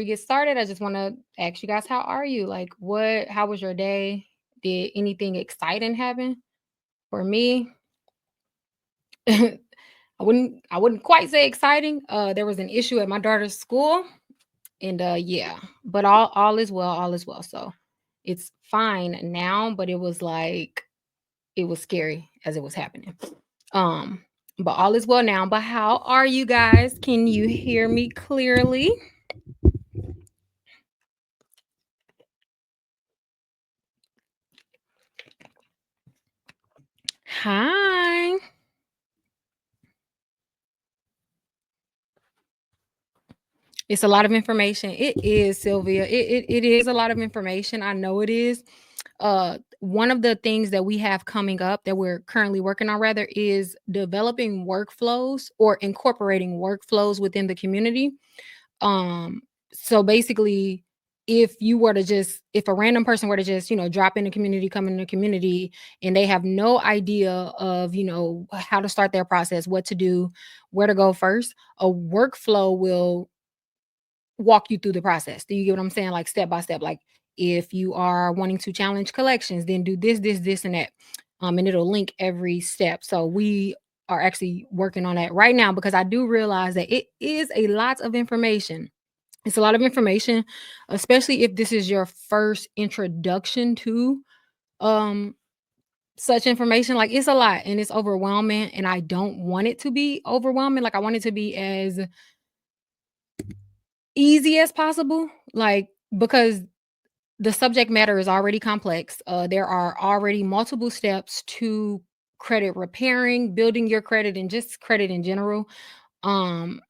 we get started, I just want to ask you guys, how are you? Like, how was your day? Did anything exciting happen? For me, I wouldn't quite say exciting. There was an issue at my daughter's school, and yeah, but all is well, all is well. So it's fine now, but it was like it was scary as it was happening. Um, but all is well now. But how are you guys? Can you hear me clearly? Hi. It's a lot of information. It is, Sylvia. It is a lot of information. I know it is. One of the things that we have coming up that we're currently working on, rather, is developing workflows or incorporating workflows within the community. Um, so basically, if a random person were to just, drop in the community, come in the community, and they have no idea of, how to start their process, what to do, where to go first, a workflow will walk you through the process. Do you get what I'm saying? Like step by step. Like if you are wanting to challenge collections, then do this, and that. And it'll link every step. So we are actually working on that right now because I do realize that it is a lot of information. It's a lot of information, especially if this is your first introduction to um such information. Like it's a lot and it's overwhelming, and I don't want it to be overwhelming. Like I want it to be as easy as possible, like, because the subject matter is already complex. There are already multiple steps to credit repairing, building your credit, and just credit in general. Um,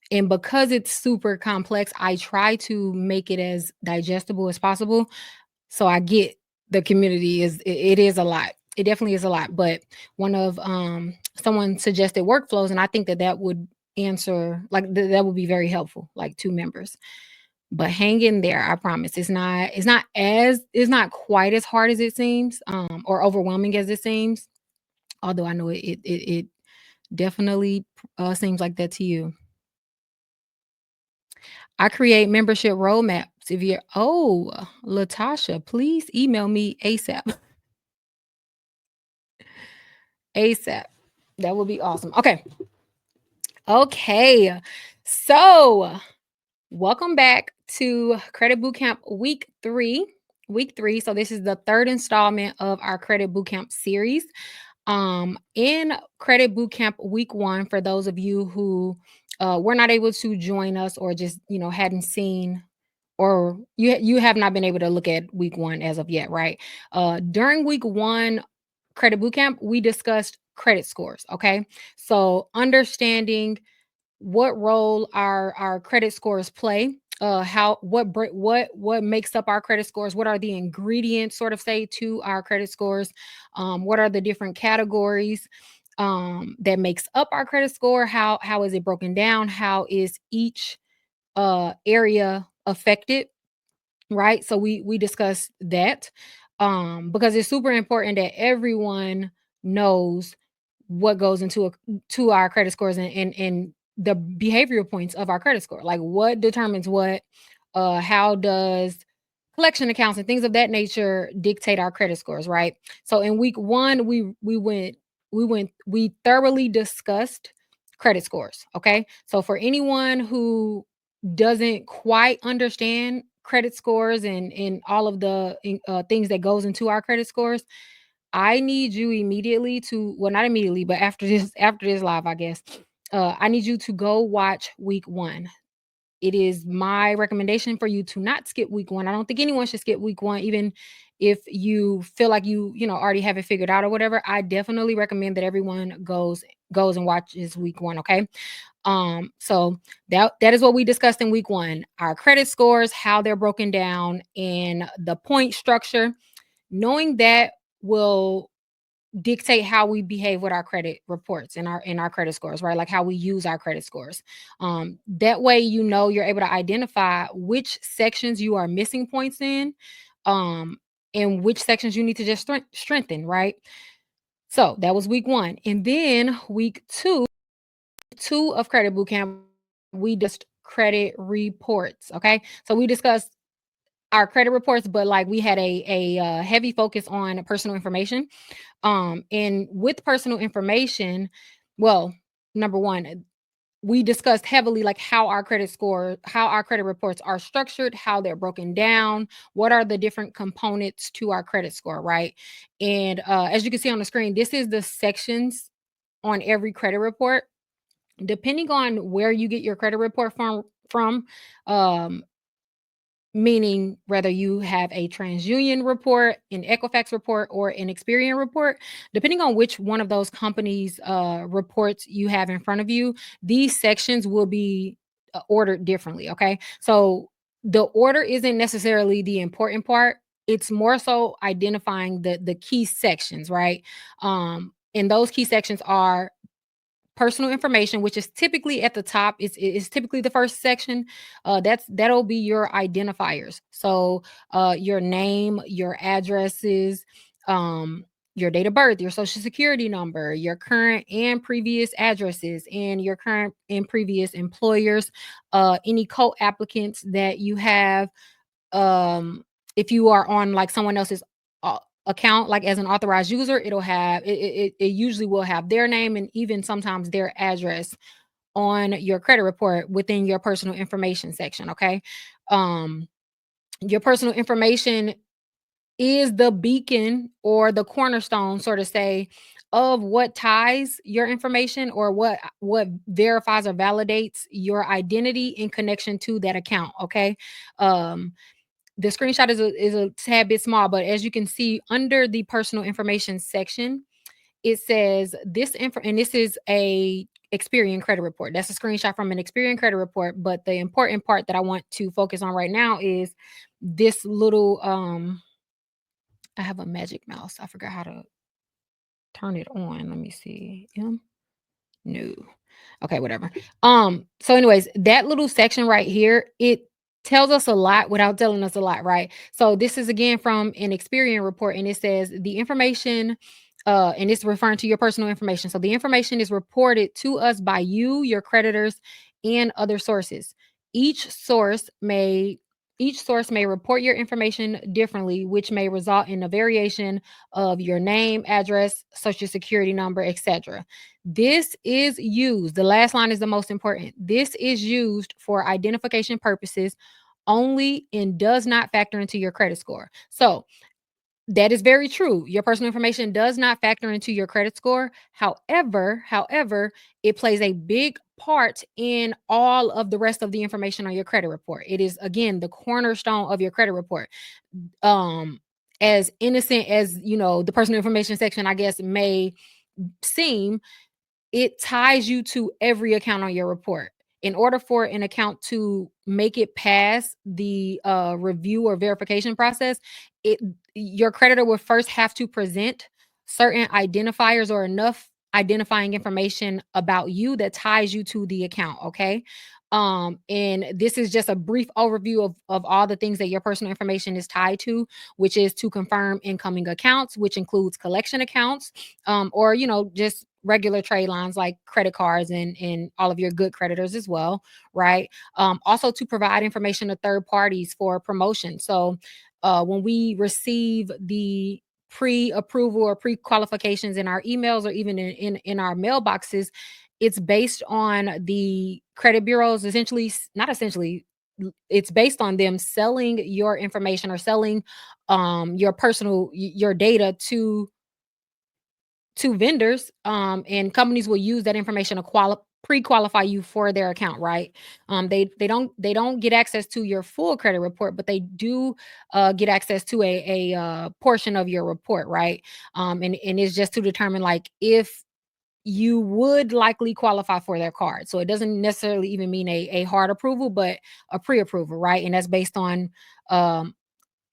and because it's super complex, I try to make it as digestible as possible. So I get the community it is a lot. It definitely is a lot. But one of someone suggested workflows, and I think that would answer, like, that would be very helpful, like, to members. But hang in there, I promise. It's not quite as hard as it seems, or overwhelming as it seems, although I know it definitely, seems like that to you. I create membership roadmaps. If you're Latasha, please email me ASAP. ASAP. That would be awesome. Okay. Okay. So, welcome back to Credit Bootcamp Week 3. Week 3. So this is the third installment of our Credit Bootcamp series. In Credit Bootcamp Week 1, for those of you who were not able to join us, or just, hadn't seen, or you have not been able to look at Week 1 as of yet, right? During Week 1 Credit Bootcamp, we discussed credit scores. Okay. So understanding what role our credit scores play, how what makes up our credit scores, what are the ingredients, sort of, say, to our credit scores, what are the different categories that makes up our credit score, how is it broken down, how is each area affected, right? So we discussed that, because it's super important that everyone knows what goes to our credit scores, and the behavioral points of our credit score, like what determines what, how does collection accounts and things of that nature dictate our credit scores, right? So in week 1, we thoroughly discussed credit scores. Okay, so for anyone who doesn't quite understand credit scores and all of the things that goes into our credit scores, I need you immediately to, well, not immediately, but after this live, I guess, I need you to go watch week 1. It is my recommendation for you to not skip week 1. I don't think anyone should skip week 1, even if you feel like already have it figured out or whatever. I definitely recommend that everyone goes and watches week 1. Okay. So that is what we discussed in week 1. Our credit scores, how they're broken down, and the point structure. Knowing that will dictate how we behave with our credit reports and our credit scores, right? Like how we use our credit scores. That way, you're able to identify which sections you are missing points in, um, and which sections you need to just strengthen, right? So that was week 1. And then week 2 of Credit Bootcamp, we just credit reports. Okay. So we discussed our credit reports, but like we had a heavy focus on personal information. And with personal information, well, number one, we discussed heavily like how our credit reports are structured, how they're broken down, what are the different components to our credit score, right? And as you can see on the screen, this is the sections on every credit report. Depending on where you get your credit report from, um, meaning whether you have a TransUnion report, an Equifax report, or an Experian report, depending on which one of those companies' reports you have in front of you, these sections will be ordered differently. Okay, so the order isn't necessarily the important part. It's more so identifying the key sections, right? And those key sections are personal information, which is typically at the top. It's typically the first section. That'll be your identifiers. So your name, your addresses, your date of birth, your social security number, your current and previous addresses, and your current and previous employers, any co-applicants that you have, if you are on like someone else's account, like as an authorized user, it'll have it usually will have their name and even sometimes their address on your credit report within your personal information section. Okay. um your personal information is the beacon or the cornerstone, sort of say, of what ties your information or what verifies or validates your identity in connection to that account. Okay. um the screenshot is a tad bit small, but as you can see under the personal information section, it says this info, and this is a Experian credit report. That's a screenshot from an Experian credit report. But the important part that I want to focus on right now is this little I have a magic mouse. I forgot how to turn it on. Let me see. No. Okay, whatever. So anyways, that little section right here, it tells us a lot without telling us a lot, right? So this is again from an Experian report, and it says the information, and it's referring to your personal information. So the information is reported to us by you, your creditors, and other sources. Each source may each source may report your information differently, which may result in a variation of your name, address, social security number, etc. This is used, the last line is the most important. This is used for identification purposes only and does not factor into your credit score. So that is very true. Your personal information does not factor into your credit score. However, it plays a big part in all of the rest of the information on your credit report. It is again the cornerstone of your credit report. Um, as innocent as the personal information section, I guess, may seem, it ties you to every account on your report. In order for an account to make it past the review or verification process, it your creditor will first have to present certain identifiers or enough identifying information about you that ties you to the account. Okay. And this is just a brief overview of all the things that your personal information is tied to, which is to confirm incoming accounts, which includes collection accounts, or just regular trade lines like credit cards and all of your good creditors as well, right? Also to provide information to third parties for promotion. So when we receive the pre-approval or pre-qualifications in our emails or even in our mailboxes, it's based on the credit bureaus, essentially, not essentially, it's based on them selling your information or selling your your data to vendors, and companies will use that information to pre-qualify you for their account, right? They don't get access to your full credit report, but they do get access to a portion of your report, right? And it's just to determine like if you would likely qualify for their card. So it doesn't necessarily even mean a hard approval, but a pre-approval, right? And that's based on um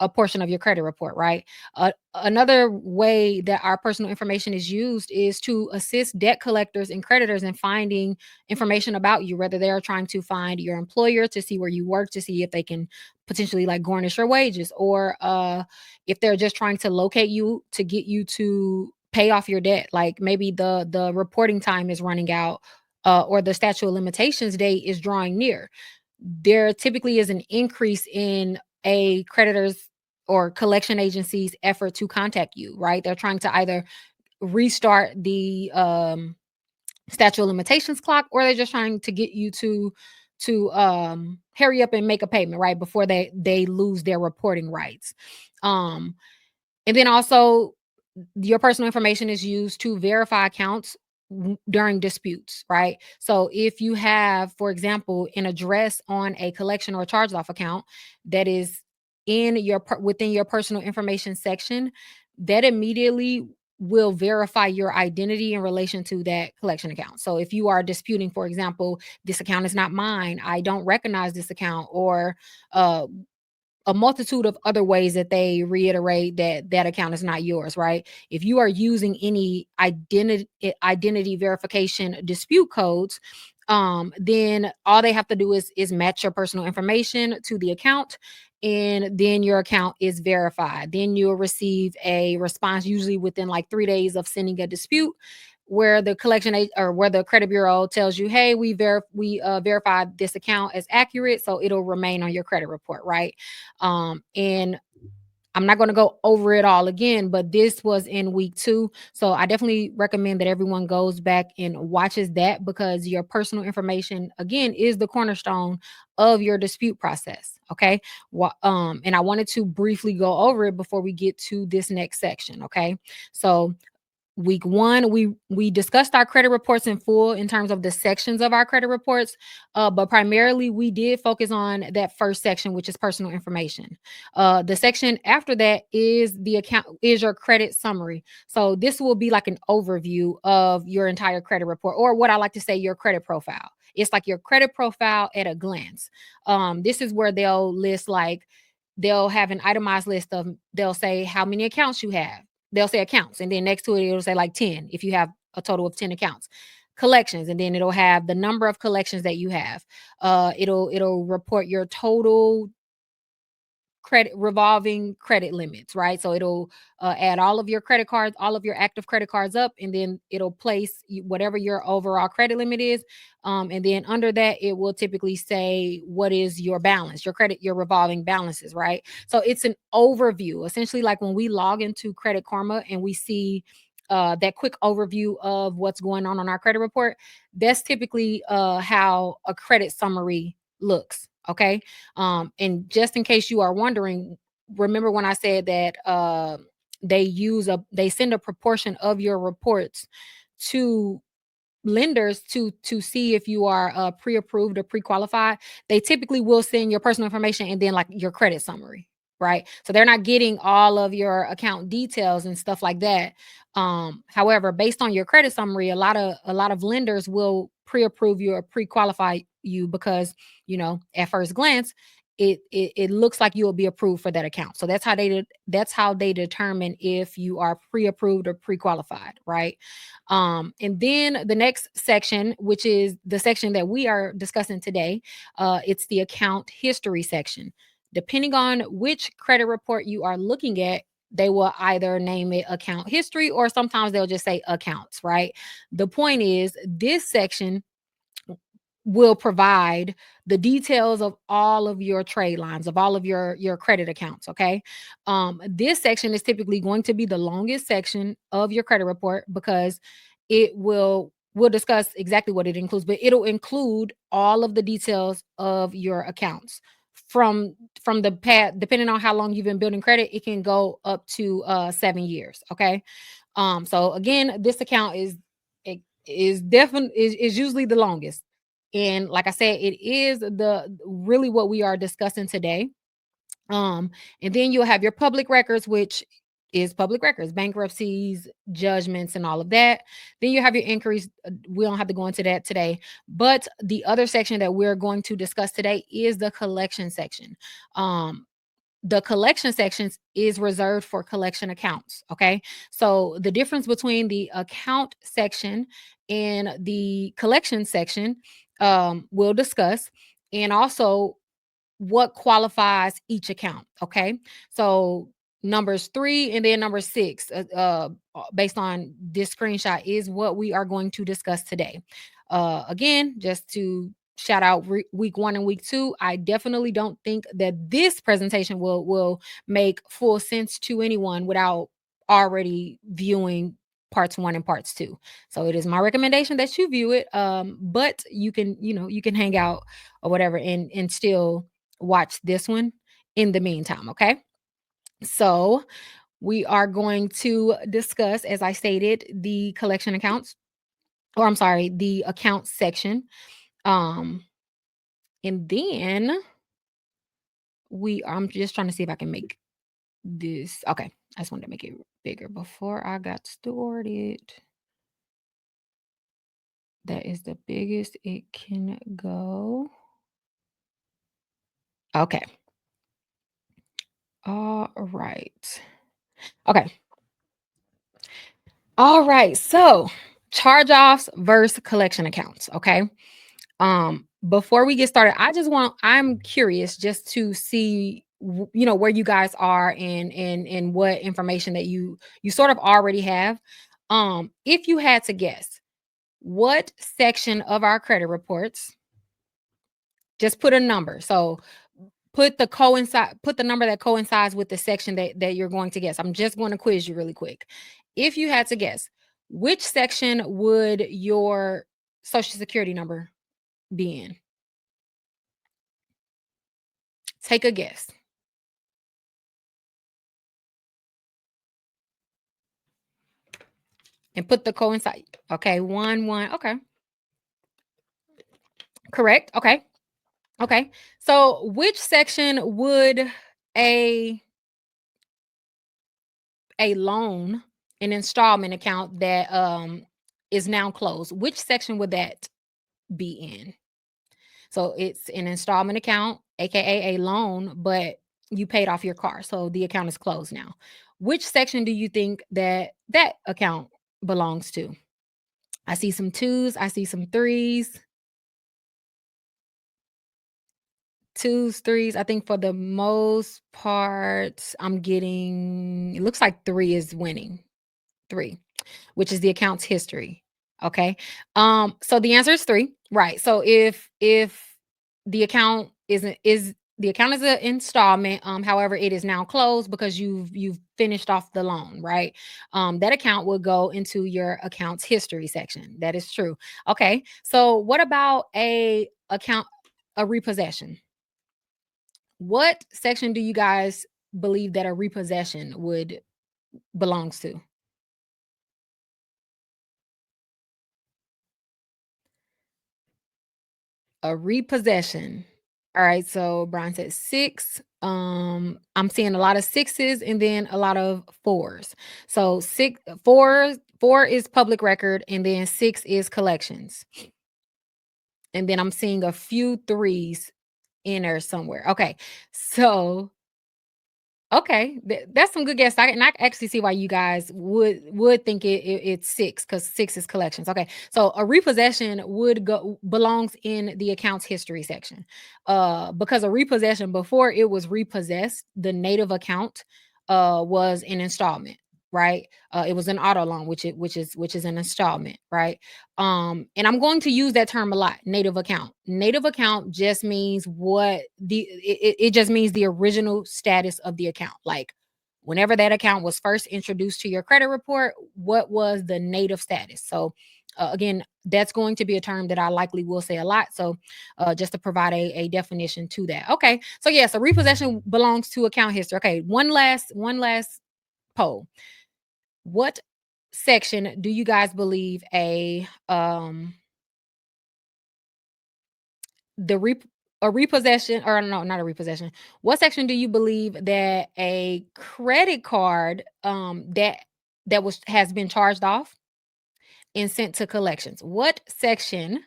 a portion of your credit report, right? Another way that our personal information is used is to assist debt collectors and creditors in finding information about you, whether they are trying to find your employer to see where you work, to see if they can potentially like garnish your wages, or if they're just trying to locate you to get you to pay off your debt. Like maybe the reporting time is running out, or the statute of limitations date is drawing near. there typically is an increase in a creditor's or collection agency's effort to contact you, right? They're trying to either restart the statute of limitations clock, or they're just trying to get you to hurry up and make a payment, right, before they lose their reporting rights. Um, and then also your personal information is used to verify accounts during disputes, right? So if you have, for example, an address on a collection or charge off account that is in your within your personal information section, that immediately will verify your identity in relation to that collection account. So if you are disputing, for example, this account is not mine, I don't recognize this account, or uh a multitude of other ways that they reiterate that that account is not yours, right? If you are using any identity verification dispute codes, then all they have to do is match your personal information to the account, and then your account is verified. Then you'll receive a response, usually within like 3 days of sending a dispute, where the or where the credit bureau tells you, hey, we verified this account as accurate, so it'll remain on your credit report, right? And I'm not going to go over it all again, but this was in week 2. So I definitely recommend that everyone goes back and watches that, because your personal information, again, is the cornerstone of your dispute process. Okay. And I wanted to briefly go over it before we get to this next section. Okay. So week 1, we discussed our credit reports in full in terms of the sections of our credit reports, but primarily we did focus on that first section, which is personal information. The section after that is your credit summary. So this will be like an overview of your entire credit report, or what I like to say, your credit profile. It's like your credit profile at a glance. This is where they'll have an itemized list of, they'll say how many accounts you have. They'll say accounts, and then next to it, it'll say like 10 if you have a total of 10 accounts. Collections, and then it'll have the number of collections that you have. It'll report your total revolving credit limits, right? So it'll add all of your credit cards, all of your active credit cards up, and then it'll place whatever your overall credit limit is. And then under that, it will typically say what is your balance, your revolving balances, right? So it's an overview, essentially, like when we log into Credit Karma and we see that quick overview of what's going on our credit report. That's typically how a credit summary looks. Okay. And just in case you are wondering, remember when I said that they send a proportion of your reports to lenders to see if you are pre-approved or pre-qualified. They typically will send your personal information and then like your credit summary, right? So they're not getting all of your account details and stuff like that. However, based on your credit summary, a lot of lenders will pre-approve you or pre-qualify you, because at first glance it looks like you'll be approved for that account. So that's how they determine if you are pre-approved or pre-qualified, right? And then the next section, which is the section that we are discussing today, it's the account history section. Depending on which credit report you are looking at, they will either name it account history, or sometimes they'll just say accounts, right? The point is, this section will provide the details of all of your trade lines, of all of your credit accounts. Okay. This section is typically going to be the longest section of your credit report, because we'll discuss exactly what it includes, but it'll include all of the details of your accounts from the past. Depending on how long you've been building credit, it can go up to 7 years. Okay. So again, this account is definitely is usually the longest. And like I said, it is the really what we are discussing today. And then you'll have your public records, which is public records, bankruptcies, judgments, and all of that. Then you have your inquiries. We don't have to go into that today. But the other section that we're going to discuss today is the collection section. Um, the collection sections is reserved for collection accounts. Okay. So the difference between the account section and the collection section, we'll discuss, and also what qualifies each account. Okay. So numbers 3 and then number 6, based on this screenshot, is what we are going to discuss today. Again, just to shout out week 1 and week 2. I definitely don't think that this presentation will make full sense to anyone without already viewing parts 1 and parts 2. So it is my recommendation that you view it, but you can, you can hang out or whatever and still watch this one in the meantime, okay? So we are going to discuss, as I stated, the collection accounts, or I'm sorry, the account section. Um, and then I'm just trying to see if I can make this. Okay. I just wanted to make it bigger before I got started. That is the biggest it can go. Okay. All right. Okay. All right. So charge offs versus collection accounts. Okay. Before we get started, I'm curious just to see where you guys are and what information that you sort of already have. If you had to guess, what section of our credit reports, just put a number. So put the number that coincides with the section that you're going to guess. I'm just going to quiz you really quick. If you had to guess, which section would your social security number be in? Take a guess and put the coincide. Okay, one. Okay, correct. Okay, okay. So, which section would a a loan, an installment account that is now closed? Which section would that be in? So, it's an installment account, aka a loan, but you paid off your car, so the account is closed now. Which section do you think that account belongs to? I see some twos, I see some threes. Twos, threes. I think for the most part, I'm getting, it looks like 3 is winning. 3, which is the account's history. Okay. So the answer is 3. Right. So if the account isn't is the account is an installment, however, it is now closed because you've finished off the loan, right? That account will go into your account's history section. That is true. Okay. So what about a repossession? What section do you guys believe that a repossession would belongs to? A repossession. All right, so Brian said 6. I'm seeing a lot of sixes and then a lot of fours. So 4 is public record and then 6 is collections. And then I'm seeing a few threes in there somewhere. Okay. So okay, that's some good guess. I can actually see why you guys would think it's 6 because 6 is collections. Okay, so a repossession would go belongs in the accounts history section, because a repossession before it was repossessed, the native account was an installment, right? It was an auto loan, which is an installment, right? And I'm going to use that term a lot. Native account. Native account just means it just means the original status of the account. Like whenever that account was first introduced to your credit report, what was the native status? So again, that's going to be a term that I likely will say a lot. So just to provide a definition to that. Okay. So yes, a repossession belongs to account history. Okay. One last poll. What section do you guys believe the rep- a repossession, or no, not a repossession. What section do you believe that a credit card that was has been charged off and sent to collections? What section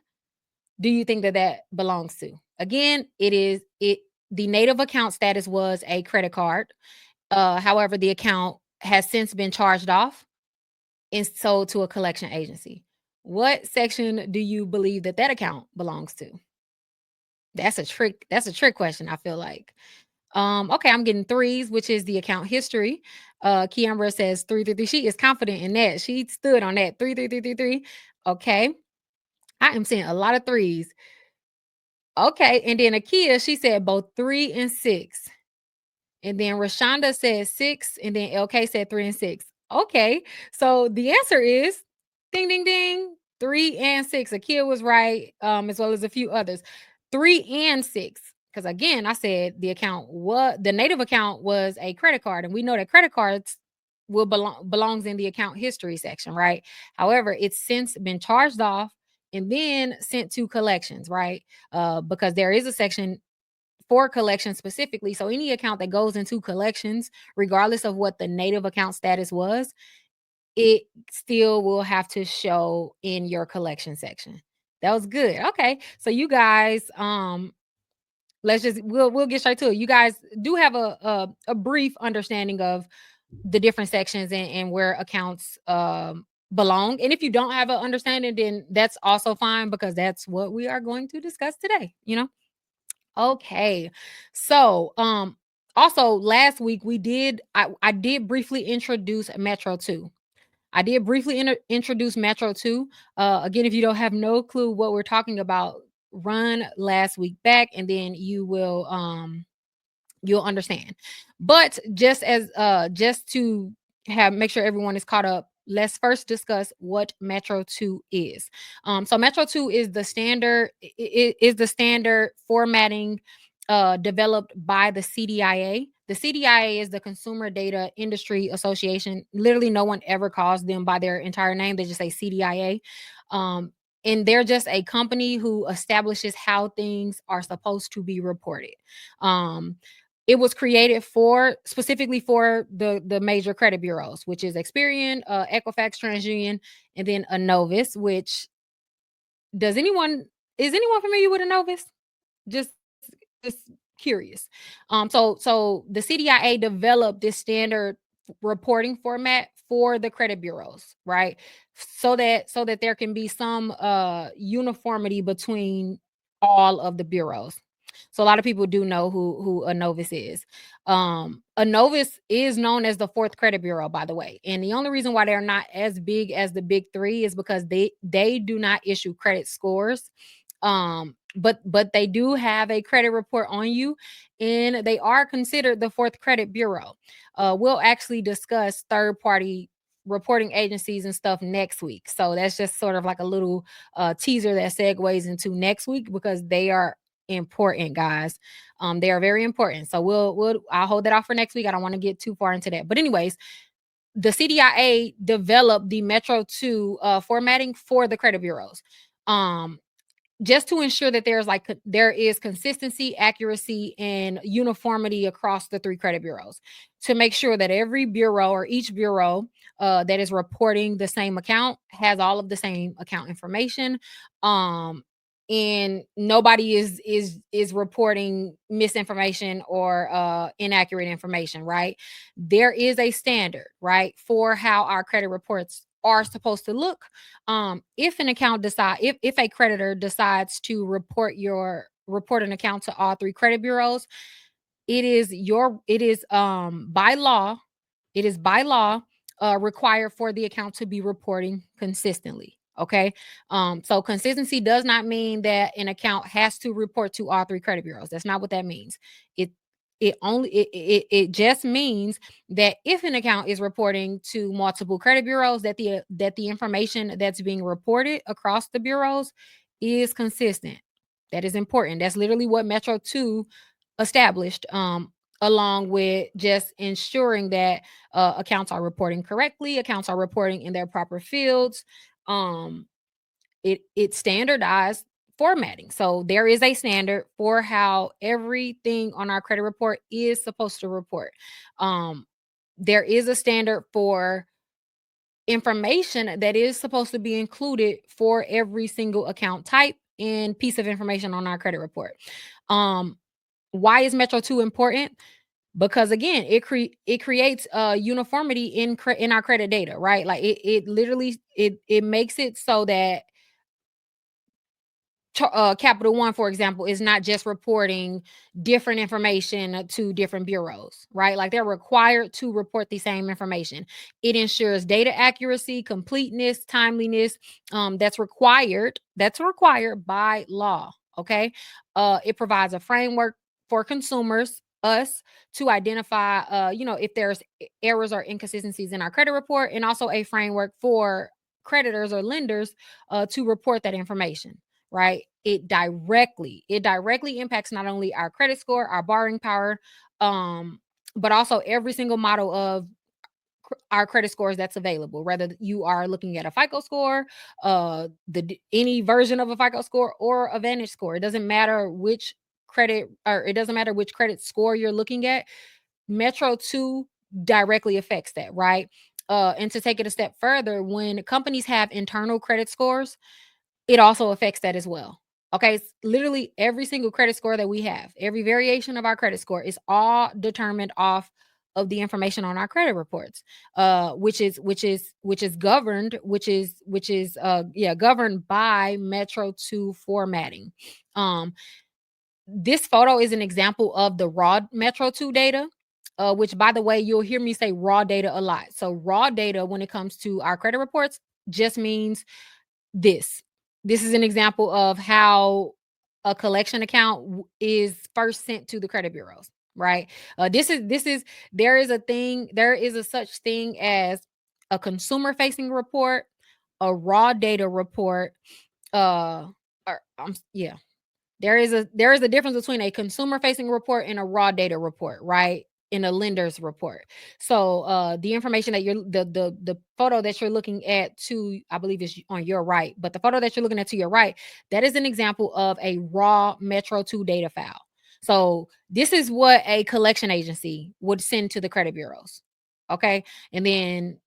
do you think that belongs to? Again, it the native account status was a credit card. However, the account has since been charged off and sold to a collection agency. What section do you believe that account belongs to? That's a trick question, I feel like. Okay, I'm getting threes, which is the account history. Kiambra says 333. She is confident in that. She stood on that. 33333. Okay. I am seeing a lot of threes. Okay, and then Akia, she said both 3 and 6. And then Rashonda said 6, and then LK said 3 and 6. Okay, so the answer is ding, ding, ding, 3 and 6. Akia was right, as well as a few others. 3 and 6. Because again, I said the native account was a credit card, and we know that credit cards will belongs in the account history section, right? However, it's since been charged off and then sent to collections, right? Because there is a section for collections specifically. So any account that goes into collections, regardless of what the native account status was, it still will have to show in your collection section. That was good. Okay. So you guys, we'll get straight to it. You guys do have a brief understanding of the different sections and where accounts belong. And if you don't have an understanding, then that's also fine because that's what we are going to discuss today, you know? Okay. So, also last week I did briefly introduce Metro 2. I did briefly introduce Metro 2. Again, if you don't have no clue what we're talking about, run last week back and then you'll understand. But just to have make sure everyone is caught up, let's first discuss what Metro 2 is. So Metro 2 is the standard is the standard formatting developed by the CDIA. The CDIA is the Consumer Data Industry Association. Literally, no one ever calls them by their entire name. They just say CDIA. Um, and they're just a company who establishes how things are supposed to be reported. Um, it was created for specifically for the major credit bureaus, which is Experian, Equifax, TransUnion, and then a Novus. Which does anyone is anyone familiar with a Novus? Just just curious. So the CDIA developed this standard reporting format for the credit bureaus, right? So that there can be some uniformity between all of the bureaus. So a lot of people do know who a Novus is. A Novus is known as the fourth credit bureau, by the way. And the only reason why they're not as big as the big three is because they do not issue credit scores. But they do have a credit report on you, and they are considered the fourth credit bureau. We'll actually discuss third party reporting agencies and stuff next week. So that's just sort of like a little teaser that segues into next week because they are important, guys. They are very important. So I'll hold that off for next week. I don't want to get too far into that. But anyways, the CDIA developed the Metro 2 formatting for the credit bureaus. Um, just to ensure that there is consistency, accuracy, and uniformity across the three credit bureaus, to make sure that every bureau or each bureau that is reporting the same account has all of the same account information. um and nobody is reporting misinformation or inaccurate information, right? There is a standard, right, for how our credit reports are supposed to look. If an account decide if a creditor decides to report an account to all three credit bureaus, it is by law, required for the account to be reporting consistently. Okay. So consistency does not mean that an account has to report to all three credit bureaus. That's not what that means. It it just means that if an account is reporting to multiple credit bureaus, that the information that's being reported across the bureaus is consistent. That is important. That's literally what Metro 2 established, along with just ensuring that accounts are reporting correctly, accounts are reporting in their proper fields. Um, it standardized formatting. So there is a standard for how everything on our credit report is supposed to report. Um, there is a standard for information that is supposed to be included for every single account type and piece of information on our credit report. Um, why is Metro 2 important? Because again, it creates uniformity in our credit data, right? Like it literally it makes it so that Capital One, for example, is not just reporting different information to different bureaus, right? Like they're required to report the same information. It ensures data accuracy, completeness, timeliness. That's required. That's required by law. Okay. It provides a framework for consumers, us, to identify, if there's errors or inconsistencies in our credit report, and also a framework for creditors or lenders to report that information. Right. It directly impacts not only our credit score, our borrowing power, um, but also every single model of our credit scores that's available, whether you are looking at a FICO score, any version of a FICO score, or a Vantage score. It doesn't matter which credit, or it doesn't matter which credit score you're looking at. Metro 2 directly affects that, right? And to take it a step further, when companies have internal credit scores, it also affects that as well. Okay, literally every single credit score that we have, every variation of our credit score is all determined off of the information on our credit reports, which is governed, governed by Metro 2 formatting. Um, this photo is an example of the raw Metro 2 data, which, by the way, you'll hear me say raw data a lot. So raw data, when it comes to our credit reports, just means this. This is an example of how a collection account is first sent to the credit bureaus, right? This is there is a such thing as a consumer facing report, a raw data report, yeah, there is a difference between a consumer facing report and a raw data report, right? In a lender's report. So the information that the photo that you're looking at, to, I believe, is on your right, but the photo that you're looking at to your right, that is an example of a raw Metro 2 data file. So this is what a collection agency would send to the credit bureaus. Okay. And then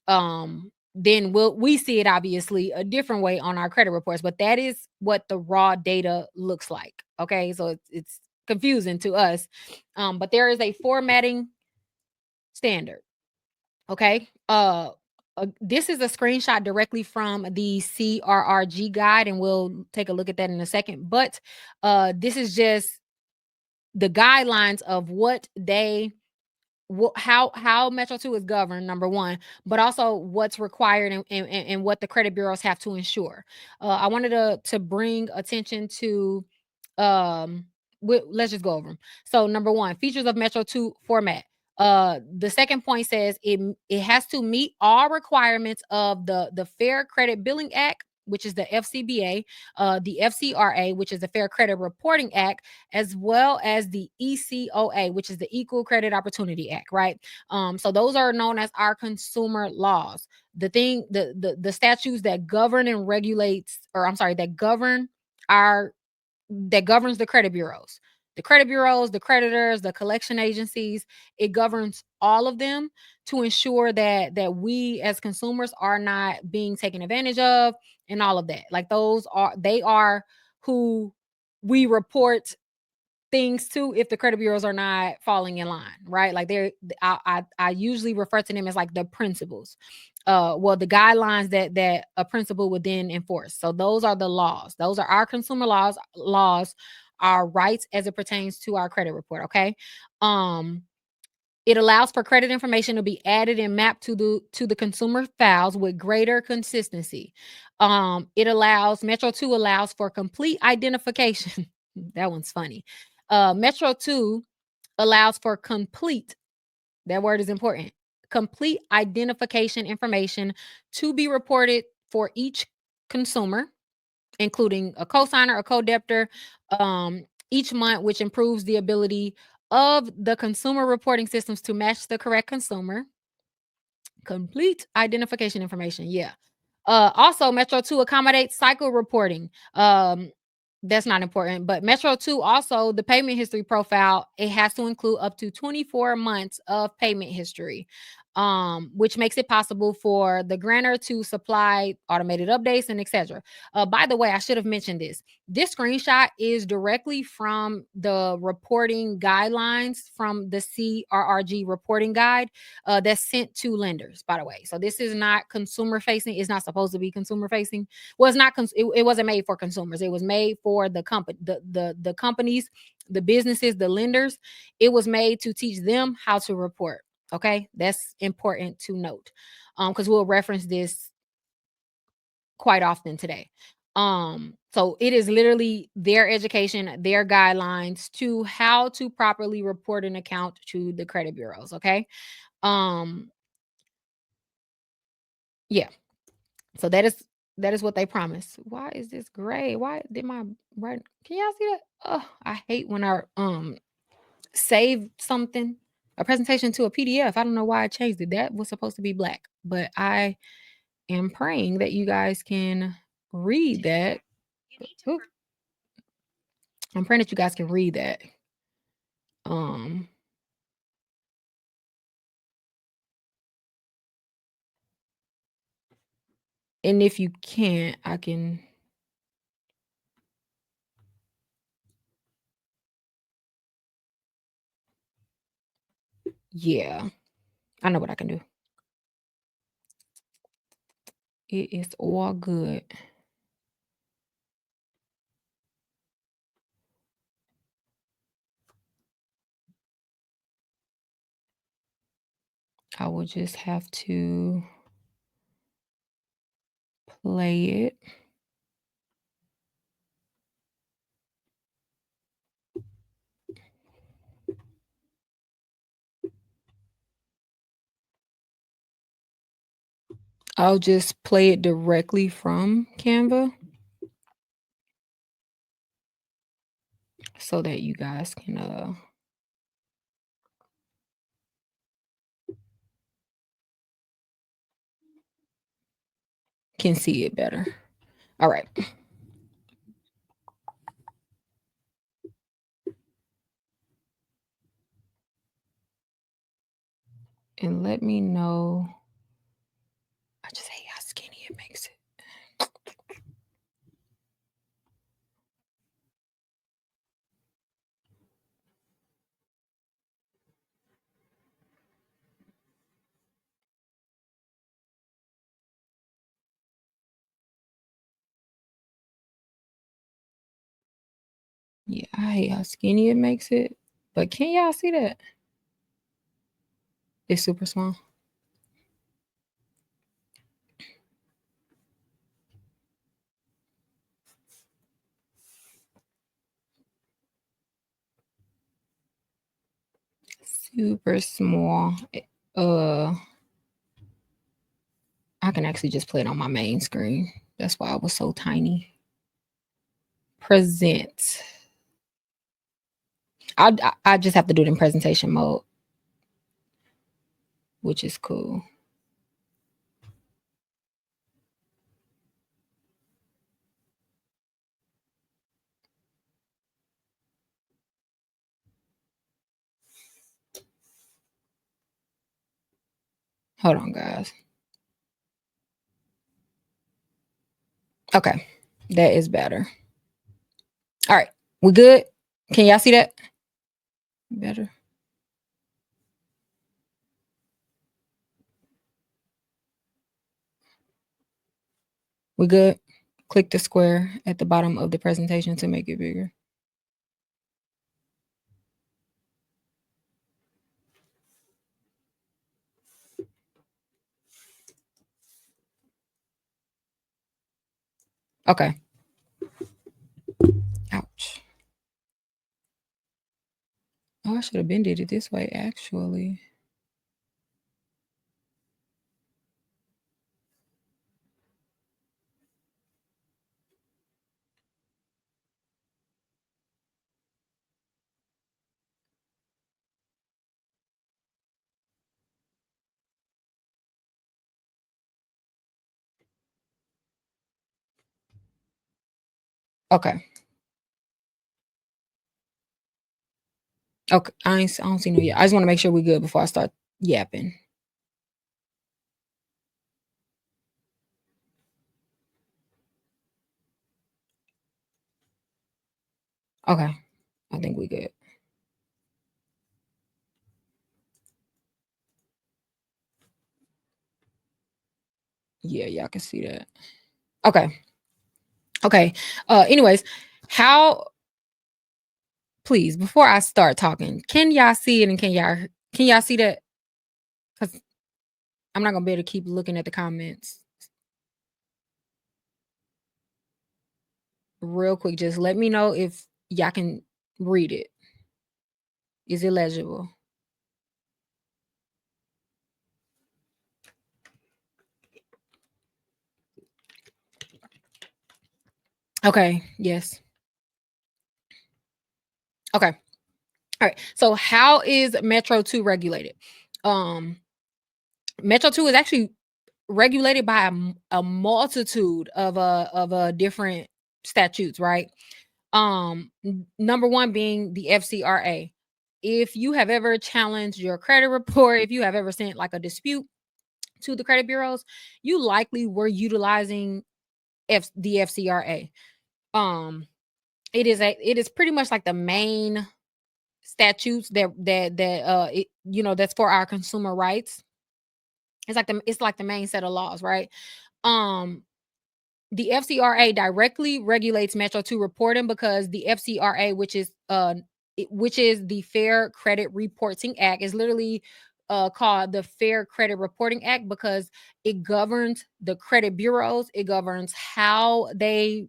we see it obviously a different way on our credit reports, but that is what the raw data looks like. Okay, so it's confusing to us, but there is a formatting standard. Okay, this is a screenshot directly from the CRRG guide, and we'll take a look at that in a second. But this is just the guidelines of what they how Metro 2 is governed, number one, but also what's required, and what the credit bureaus have to ensure. I wanted to bring attention to, um let's just go over them. So number one, features of Metro 2 format. The second point says it has to meet all requirements of the Fair Credit Billing Act, which is the FCBA, the FCRA, which is the Fair Credit Reporting Act, as well as the ECOA, which is the Equal Credit Opportunity Act, right? So those are known as our consumer laws. The statutes that govern and regulates, or I'm sorry, our that governs the credit bureaus. The credit bureaus, the creditors, the collection agencies, it governs all of them to ensure that we as consumers are not being taken advantage of, and all of that. Like, they are who we report things to if the credit bureaus are not falling in line, right? Like, I usually refer to them as like the principles. The guidelines that a principal would then enforce. So those are the laws. Those are our consumer laws, our rights as it pertains to our credit report. Okay. Um, it allows for credit information to be added and mapped to the consumer files with greater consistency. Metro 2 allows for complete identification. That one's funny. Metro 2 allows for complete, that word is important, complete identification information to be reported for each consumer, including a cosigner, a co-debtor, each month, which improves the ability of the consumer reporting systems to match the correct consumer. Complete identification information. Yeah. Also, Metro 2 accommodates cycle reporting. That's not important, but Metro 2 also, the payment history profile, it has to include up to 24 months of payment history, which makes it possible for the grantor to supply automated updates and etc. By the way, I should have mentioned this. This screenshot is directly from the reporting guidelines from the CRRG reporting guide, that's sent to lenders, by the way. So this is not consumer facing. It's not supposed to be consumer facing. Well, it's not. It wasn't made for consumers. It was made for the company, the companies, the businesses, the lenders. It was made to teach them how to report. Okay, that's important to note, because we'll reference this quite often today. So it is literally their education, their guidelines to how to properly report an account to the credit bureaus. Okay. Um, yeah. So that is what they promise. Why is this gray? Why did my right? Can y'all see that? Oh, I hate when I save something, a presentation to a PDF. I don't know why I changed it. That was supposed to be black, but I am praying that you guys can read that. Oop, I'm praying that you guys can read that. Um, and if you can't, I can. Yeah, I know what I can do. It is all good. I will just have to play it. I'll just play it directly from Canva so that you guys can see it better. All right. And let me know. I just hate how skinny it makes it. Yeah, I hate how skinny it makes it. But can y'all see that? It's super small. Super small. Uh, I can actually just play it on my main screen. That's why it was so tiny. Present. I just have to do it in presentation mode, which is cool. Hold on, guys. Okay, that is better. All right, we good? Can y'all see that? Better. We good? Click the square at the bottom of the presentation to make it bigger. Okay. Ouch. Oh, I should have been did it this way, actually. Okay. Okay. I don't see no yet. I just want to make sure we're good before I start yapping. Okay. I think we good. Yeah, y'all can see that. Okay. Okay. Anyways, how please before I start talking, can y'all see it and can y'all see that? Because I'm not gonna be able to keep looking at the comments. real quick. Just let me know if y'all can read it. Is it legible? Okay. Yes. Okay. All right. So how is Metro 2 regulated? Um Metro 2 is actually regulated by a multitude of different statutes, right? Number one being the FCRA. If you have ever challenged your credit report, if you have ever sent like a dispute to the credit bureaus, you likely were utilizing the FCRA. Um, it is pretty much like the main statutes that that's for our consumer rights. It's like the main set of laws, right? Um, the FCRA directly regulates Metro 2 reporting because the FCRA, which is the Fair Credit Reporting Act, is literally called the Fair Credit Reporting Act because it governs the credit bureaus. It governs how they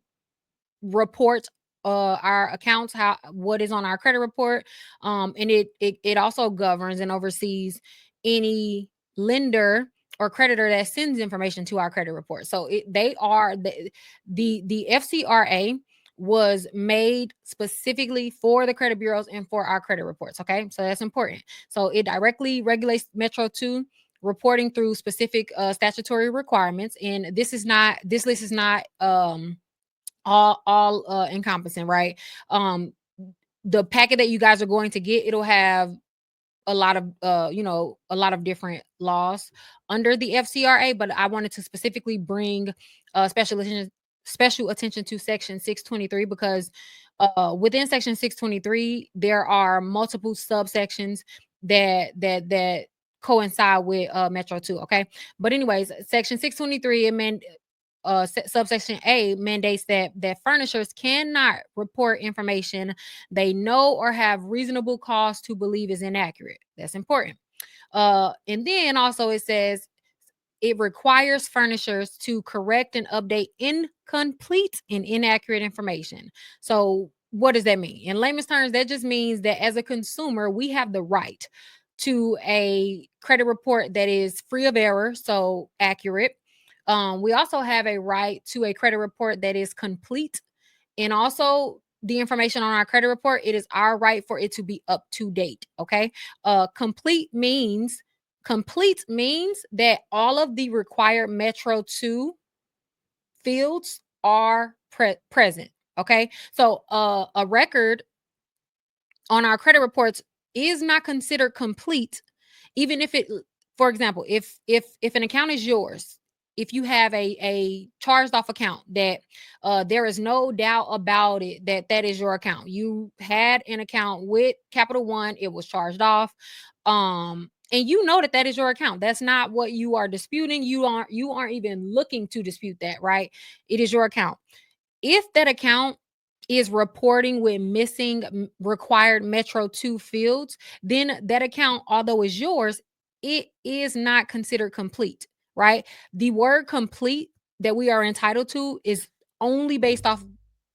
report our accounts, how what is on our credit report, and it also governs and oversees any lender or creditor that sends information to our credit report. So they are the FCRA was made specifically for the credit bureaus and for our credit reports. Okay, so that's important. So it directly regulates Metro 2 reporting through specific statutory requirements, and this list is not all encompassing, right? um the packet that you guys are going to get, it'll have a lot of a lot of different laws under the FCRA, but I wanted to specifically bring special attention to section 623 because within section 623 there are multiple subsections that coincide with Metro 2. Okay, but anyways, section 623 subsection A mandates that furnishers cannot report information they know or have reasonable cause to believe is inaccurate. That's important. And then also it says it requires furnishers to correct and update incomplete and inaccurate information. So, what does that mean? In layman's terms, that just means that as a consumer, we have the right to a credit report that is free of error, so accurate. We also have a right to a credit report that is complete, and also the information on our credit report, it is our right for it to be up to date. Okay. Complete means that all of the required Metro 2 fields are present. Okay. So a record on our credit reports is not considered complete, even if it, for example, if an account is yours, if you have a charged off account that there is no doubt about it that that is your account, you had an account with Capital One, it was charged off, and you know that that is your account, that's not what you are disputing, you aren't even looking to dispute that, right? It is your account. If that account is reporting with missing required Metro 2 fields, then that account, although is yours, it is not considered complete, right? The word complete that we are entitled to is only based off,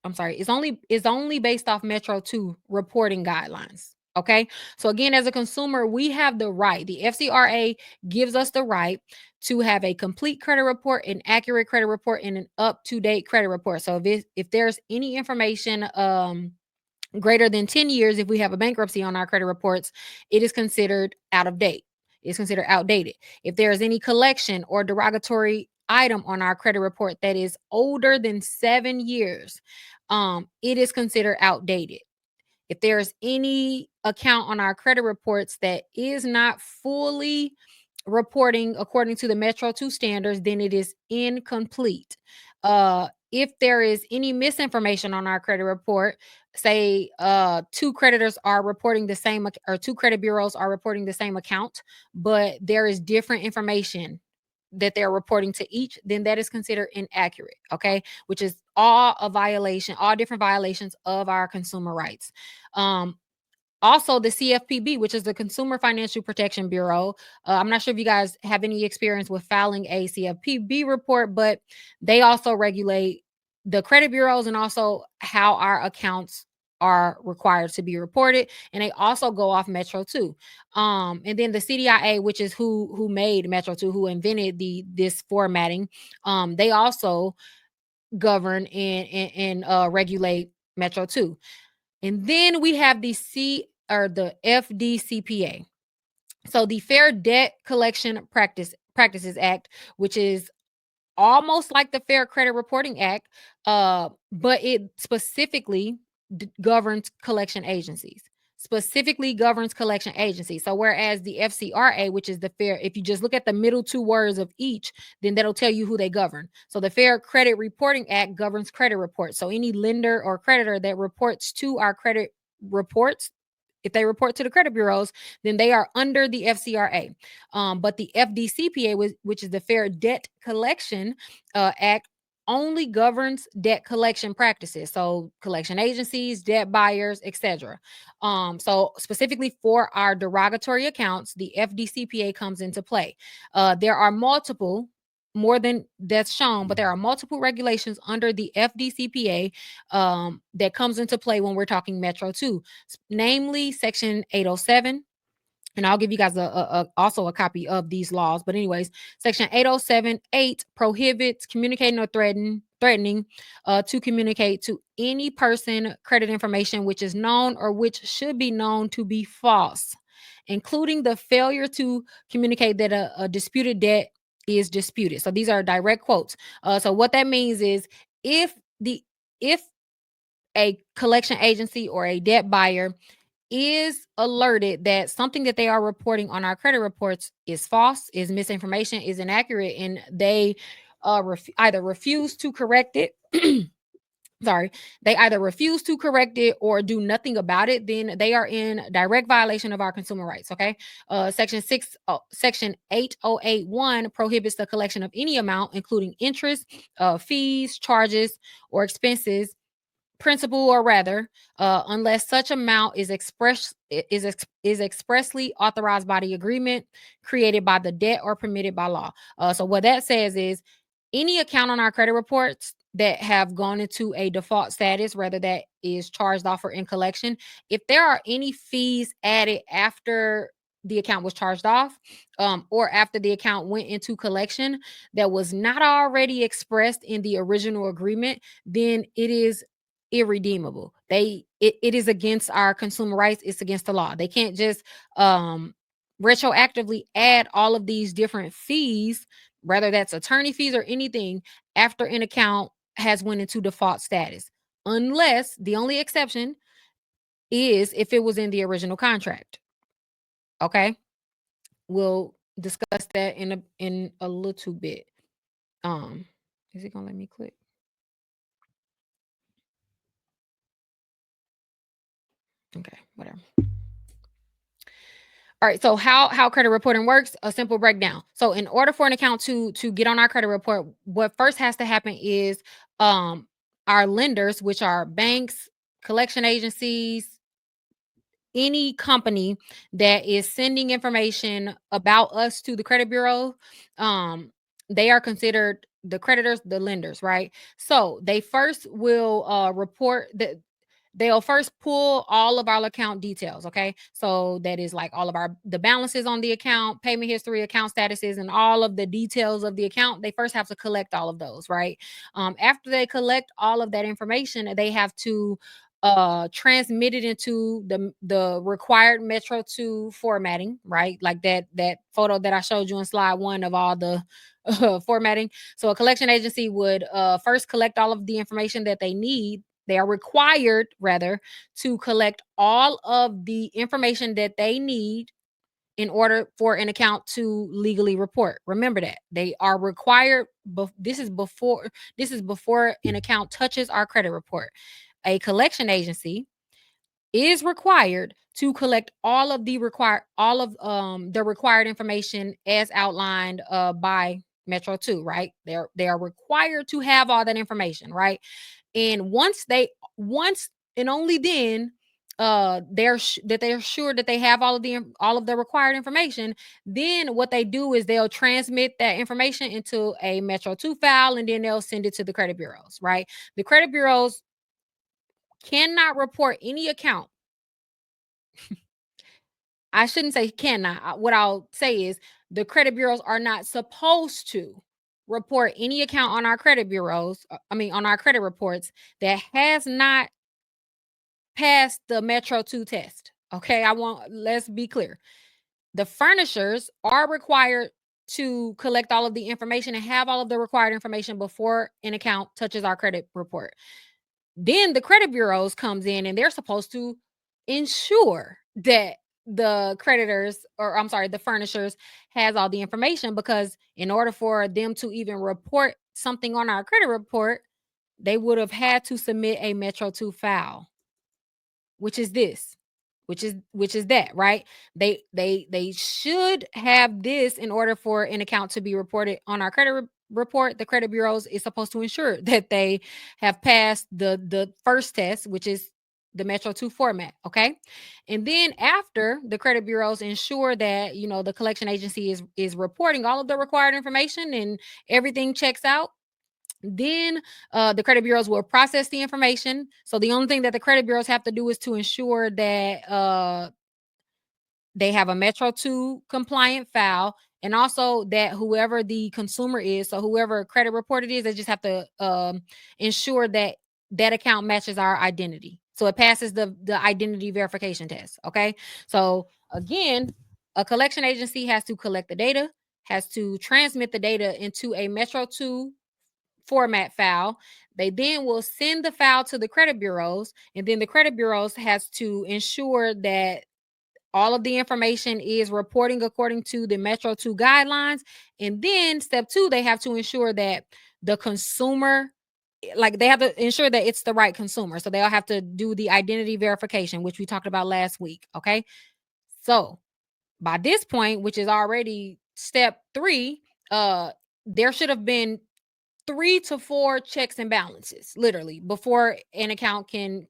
I'm sorry, is only based off Metro 2 reporting guidelines. Okay. So again, as a consumer, we have the right. The FCRA gives us the right to have a complete credit report, an accurate credit report, and an up-to-date credit report. So if there's any information greater than 10 years, if we have a bankruptcy on our credit reports, it is considered out of date. It's considered outdated. If there is any collection or derogatory item on our credit report that is older than 7 years, it is considered outdated. If there's any account on our credit reports that is not fully reporting according to the Metro 2 standards, then it is incomplete. If there is any misinformation on our credit report, say two creditors are reporting the same or two credit bureaus are reporting the same account, but there is different information that they're reporting to each, then that is considered inaccurate. Okay, which is all different violations of our consumer rights. Um, Also, the CFPB, which is the Consumer Financial Protection Bureau. I'm not sure if you guys have any experience with filing a CFPB report, but they also regulate the credit bureaus and also how our accounts are required to be reported, and they also go off Metro 2. And then the CDIA, which is who made Metro 2, who invented this formatting, they also govern and regulate Metro 2. And then we have the FDCPA. So the Fair Debt Collection Practices Act, which is almost like the Fair Credit Reporting Act, but it specifically governs collection agencies. Specifically governs collection agencies. So whereas the FCRA, which is the fair, if you just look at the middle two words of each, then that'll tell you who they govern. So the Fair Credit Reporting Act governs credit reports. So any lender or creditor that reports to our credit reports, if they report to the credit bureaus, then they are under the FCRA. But the FDCPA, which is the Fair Debt Collection Act, only governs debt collection practices. So collection agencies, debt buyers, etc. So specifically for our derogatory accounts, the FDCPA comes into play. There are more than that's shown, but there are multiple regulations under the FDCPA that comes into play when we're talking Metro 2, namely Section 807. And I'll give you guys also a copy of these laws. But anyways, Section 807(8) prohibits communicating or threatening to communicate to any person credit information which is known or which should be known to be false, including the failure to communicate that a disputed debt is disputed. So these are direct quotes. So what that means is if if a collection agency or a debt buyer is alerted that something that they are reporting on our credit reports is false, is misinformation, is inaccurate, and they either refuse to correct it. Sorry, they either refuse to correct it or do nothing about it, then they are in direct violation of our consumer rights. Okay. Section 8081 prohibits the collection of any amount, including interest, fees, charges, or expenses, principal or rather, unless such amount is expressly authorized by the agreement created by the debt or permitted by law. So what that says is any account on our credit reports that have gone into a default status, whether that is charged off or in collection, if there are any fees added after the account was charged off, or after the account went into collection that was not already expressed in the original agreement, then it is irredeemable. It is against our consumer rights. It's against the law. They can't just retroactively add all of these different fees, whether that's attorney fees or anything, after an account has went into default status, unless the only exception is if it was in the original contract. Okay, we'll discuss that in a little bit. Is it gonna let me click? Okay, whatever. All right, so how credit reporting works, a simple breakdown. So in order for an account to get on our credit report, what first has to happen is our lenders, which are banks, collection agencies, any company that is sending information about us to the credit bureau, they are considered the creditors, the lenders, right? So they first will report that they'll first pull all of our account details. Okay, so that is like all of the balances on the account, payment history, account statuses, and all of the details of the account. They first have to collect all of those, right? After they collect all of that information, they have to transmit it into the required Metro 2 formatting, right? Like that photo that I showed you in slide 1 of all the formatting. So a collection agency would first collect all of the information that they need. They are required, rather, to collect all of the information that they need in order for an account to legally report. Remember that they are required. This is before an account touches our credit report. A collection agency is required to collect all of the required information as outlined by Metro 2, right? They are required to have all that information, right? And once and only then that they're sure that they have all of the required information, then what they do is they'll transmit that information into a Metro 2 file, and then they'll send it to the credit bureaus, right? The credit bureaus cannot report any account. I shouldn't say cannot. What I'll say is the credit bureaus are not supposed to report any account on our credit bureaus, on our credit reports, that has not passed the Metro 2 test. Okay, let's be clear. The furnishers are required to collect all of the information and have all of the required information before an account touches our credit report. Then the credit bureaus comes in and they're supposed to ensure that the creditors, or I'm sorry, the furnishers has all the information, because in order for them to even report something on our credit report, they would have had to submit a Metro 2 file, which is this, which is that, right? They should have this in order for an account to be reported on our report. The credit bureaus is supposed to ensure that they have passed the first test, which is the Metro 2 format, okay? And then after the credit bureaus ensure that, the collection agency is reporting all of the required information and everything checks out, then the credit bureaus will process the information. So the only thing that the credit bureaus have to do is to ensure that they have a Metro 2 compliant file, and also that whoever the consumer is, so whoever credit report it is, they just have to ensure that that account matches our identity. So it passes the identity verification test. Okay. So again, a collection agency has to collect the data, has to transmit the data into a Metro 2 format file. They then will send the file to the credit bureaus, and then the credit bureaus has to ensure that all of the information is reporting according to the Metro 2 guidelines. And then step 2, they have to ensure that the consumer, like they have to ensure that it's the right consumer. So they'll have to do the identity verification, which we talked about last week. Okay. So by this point, which is already step 3, uh there should have been 3 to 4 checks and balances, literally, before an account can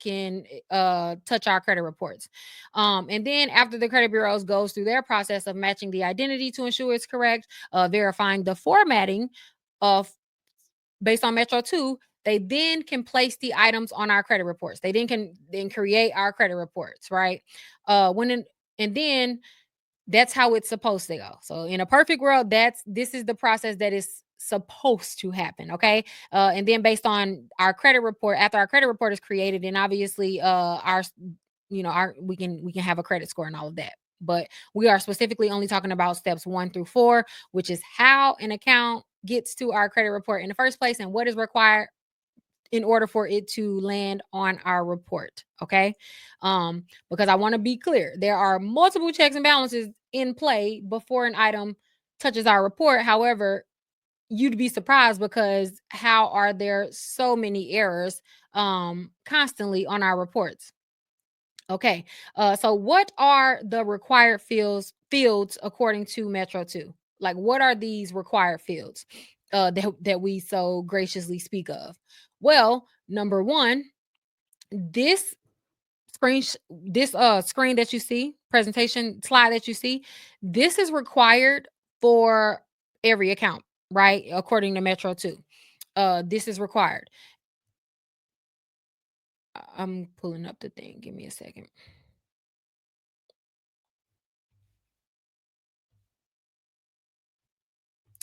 touch our credit reports. And then after the credit bureaus goes through their process of matching the identity to ensure it's correct, verifying the formatting of based on Metro 2, they then can place the items on our credit reports. They then create our credit reports, right? When in, and then that's how it's supposed to go. So in a perfect world, this is the process that is supposed to happen. Okay. And then based on our credit report, after our credit report is created, and obviously our our we can have a credit score and all of that. But we are specifically only talking about steps 1 through 4, which is how an account gets to our credit report in the first place and what is required in order for it to land on our report. Okay. Because I want to be clear, there are multiple checks and balances in play before an item touches our report. However, you'd be surprised, because how are there so many errors constantly on our reports? Okay. So what are the required fields according to Metro 2? Like, what are these required fields that we so graciously speak of? Well, number one, this screen that you see, presentation slide that you see, this is required for every account, right? According to Metro 2. This is required. I'm pulling up the thing. Give me a second.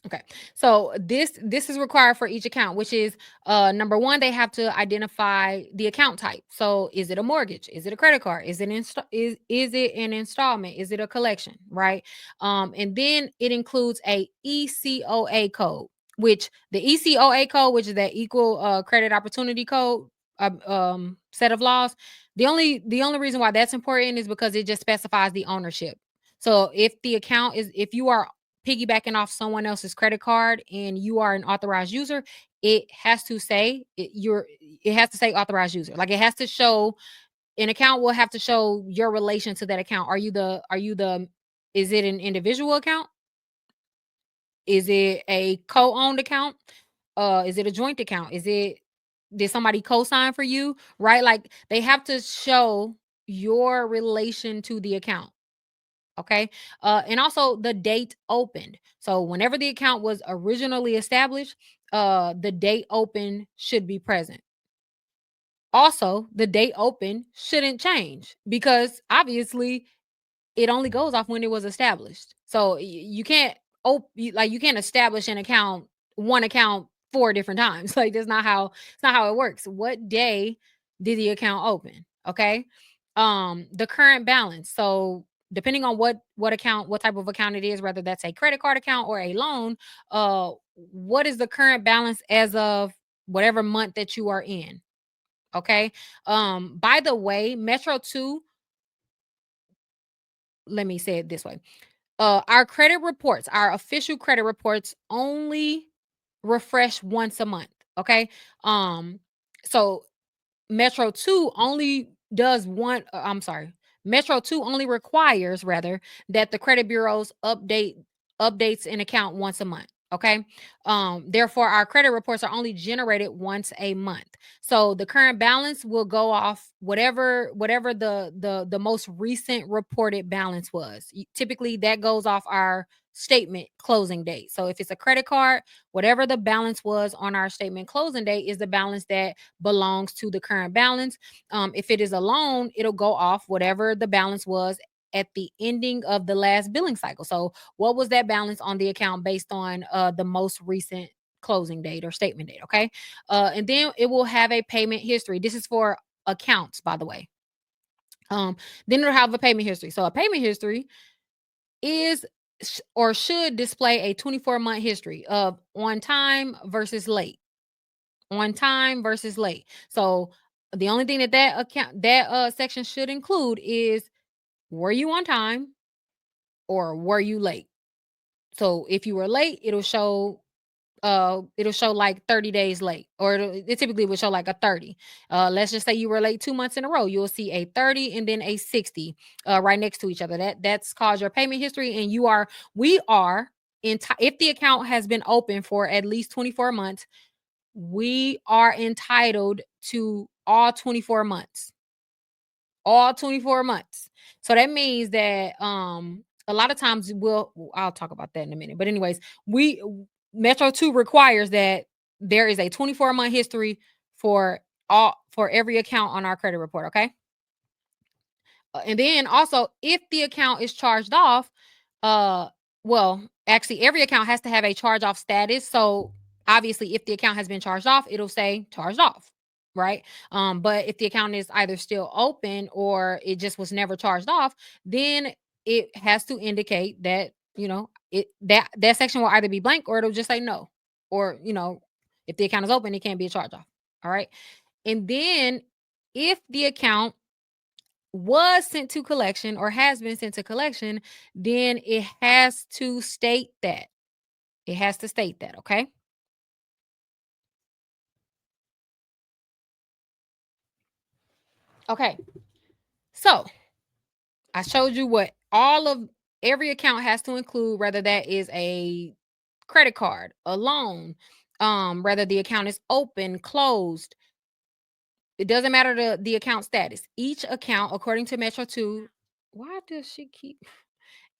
Okay. So this is required for each account, which is number one, they have to identify the account type. So is it a mortgage? Is it a credit card? Is it an installment? Is it a collection? Right. And then it includes a ECOA code, which the ECOA code, which is that equal credit opportunity code set of laws. The only reason why that's important is because it just specifies the ownership. So if you are piggybacking off someone else's credit card and you are an authorized user, it has to say authorized user. Like, it has to show, an account will have to show your relation to that account. Are you the is it an individual account? Is it a co-owned account? Is it a joint account? Did somebody co-sign for you? Right? Like, they have to show your relation to the account. Okay. And also the date opened. So whenever the account was originally established, the date open should be present. Also, the date open shouldn't change because obviously it only goes off when it was established. So you can't you can't establish an account, one account four different times. Like that's not how it's not how it works. What day did the account open? Okay. The current balance. So depending on what account, what type of account it is, whether that's a credit card account or a loan, what is the current balance as of whatever month that you are in? Okay. By the way, Metro 2, let me say it this way. Our credit reports, our official credit reports only refresh once a month. Okay. Um, so Metro 2 only does one I'm sorry. Metro 2 only requires rather that the credit bureaus updates an account once a month. Okay. Therefore our credit reports are only generated once a month. So the current balance will go off whatever the most recent reported balance was. Typically that goes off our statement closing date. So if it's a credit card, whatever the balance was on our statement closing date is the balance that belongs to the current balance. If it is a loan, it'll go off whatever the balance was at the ending of the last billing cycle. So, what was that balance on the account based on the most recent closing date or statement date? Okay. And then it will have a payment history. This is for accounts, by the way. Then it'll have a payment history. So, a payment history is or should display a 24-month history of on time versus late, on time versus late. So the only thing that section should include is were you on time or were you late? So if you were late, it'll show like 30 days late, or it typically would show like a 30. Let's just say you were late 2 months in a row, you'll see a 30 and then a 60 right next to each other. That's called your payment history. And we are if the account has been open for at least 24 months, we are entitled to all 24 months. All 24 months. So that means that a lot of times I'll talk about that in a minute. But anyways, we Metro 2 requires that there is a 24-month history for every account on our credit report, okay? And then also if the account is charged off, uh well, actually every account has to have a charge off status. So obviously if the account has been charged off, it'll say charged off, right? But if the account is either still open or it just was never charged off, then it has to indicate that, that section will either be blank or it'll just say no. Or, if the account is open, it can't be a charge off. All right. And then if the account was sent to collection or has been sent to collection, then it has to state that. It has to state that, okay? Okay. So, I showed you what all of every account has to include, whether that is a credit card, a loan, whether the account is open, closed. It doesn't matter the account status. Each account, according to Metro 2, why does she keep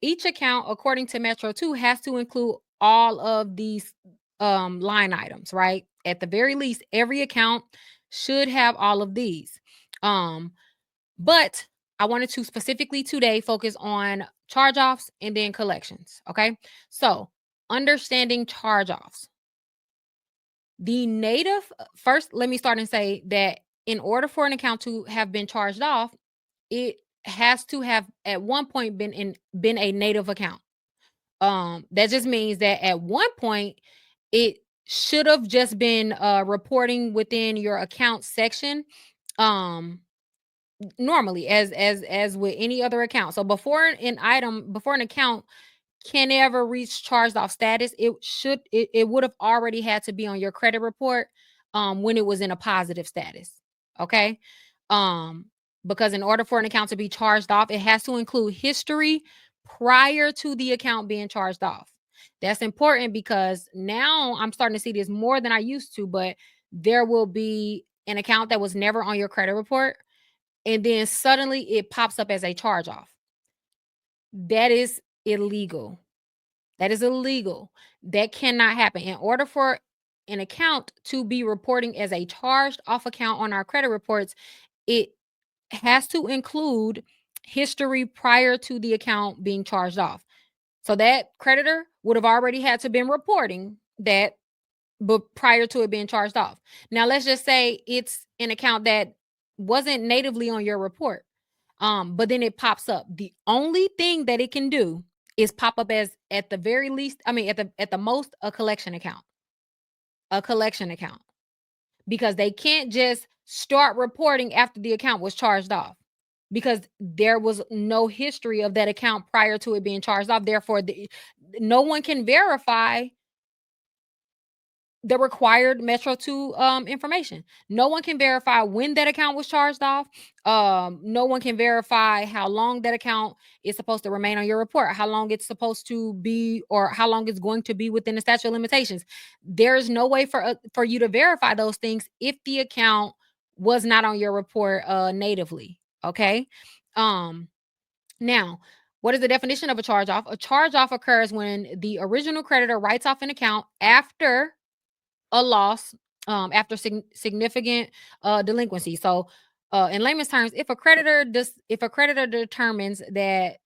each account, according to Metro 2, has to include all of these line items, right? At the very least, every account should have all of these. Um, but I wanted to specifically today focus on charge offs and then collections. Okay. So, understanding charge offs. The native, first, let me start and say that in order for an account to have been charged off, it has to have at one point been a native account. That just means that at one point it should have just been reporting within your account section um normally as with any other account. So before an account can ever reach charged off status, it would have already had to be on your credit report when it was in a positive status. Okay. Um because in order for an account to be charged off, it has to include history prior to the account being charged off. That's important because now I'm starting to see this more than I used to, but there will be an account that was never on your credit report and then suddenly it pops up as a charge off. That is illegal. That is illegal. That cannot happen. In order for an account to be reporting as a charged off account on our credit reports, it has to include history prior to the account being charged off. So that creditor would have already had to been reporting that, but prior to it being charged off. Now let's just say it's an account that wasn't natively on your report. But then it pops up. The only thing that it can do is pop up as, at the very least, I mean at the most, a collection account. A collection account. Because they can't just start reporting after the account was charged off. Because there was no history of that account prior to it being charged off. Therefore, no one can verify the required Metro 2 information. No one can verify when that account was charged off. No one can verify how long that account is supposed to remain on your report, how long it's supposed to be, or how long it's going to be within the statute of limitations. There's no way for you to verify those things if the account was not on your report natively. Okay. Um Now, what is the definition of a charge off? A charge off occurs when the original creditor writes off an account after a loss, after significant delinquency. So, in layman's terms, if a creditor determines that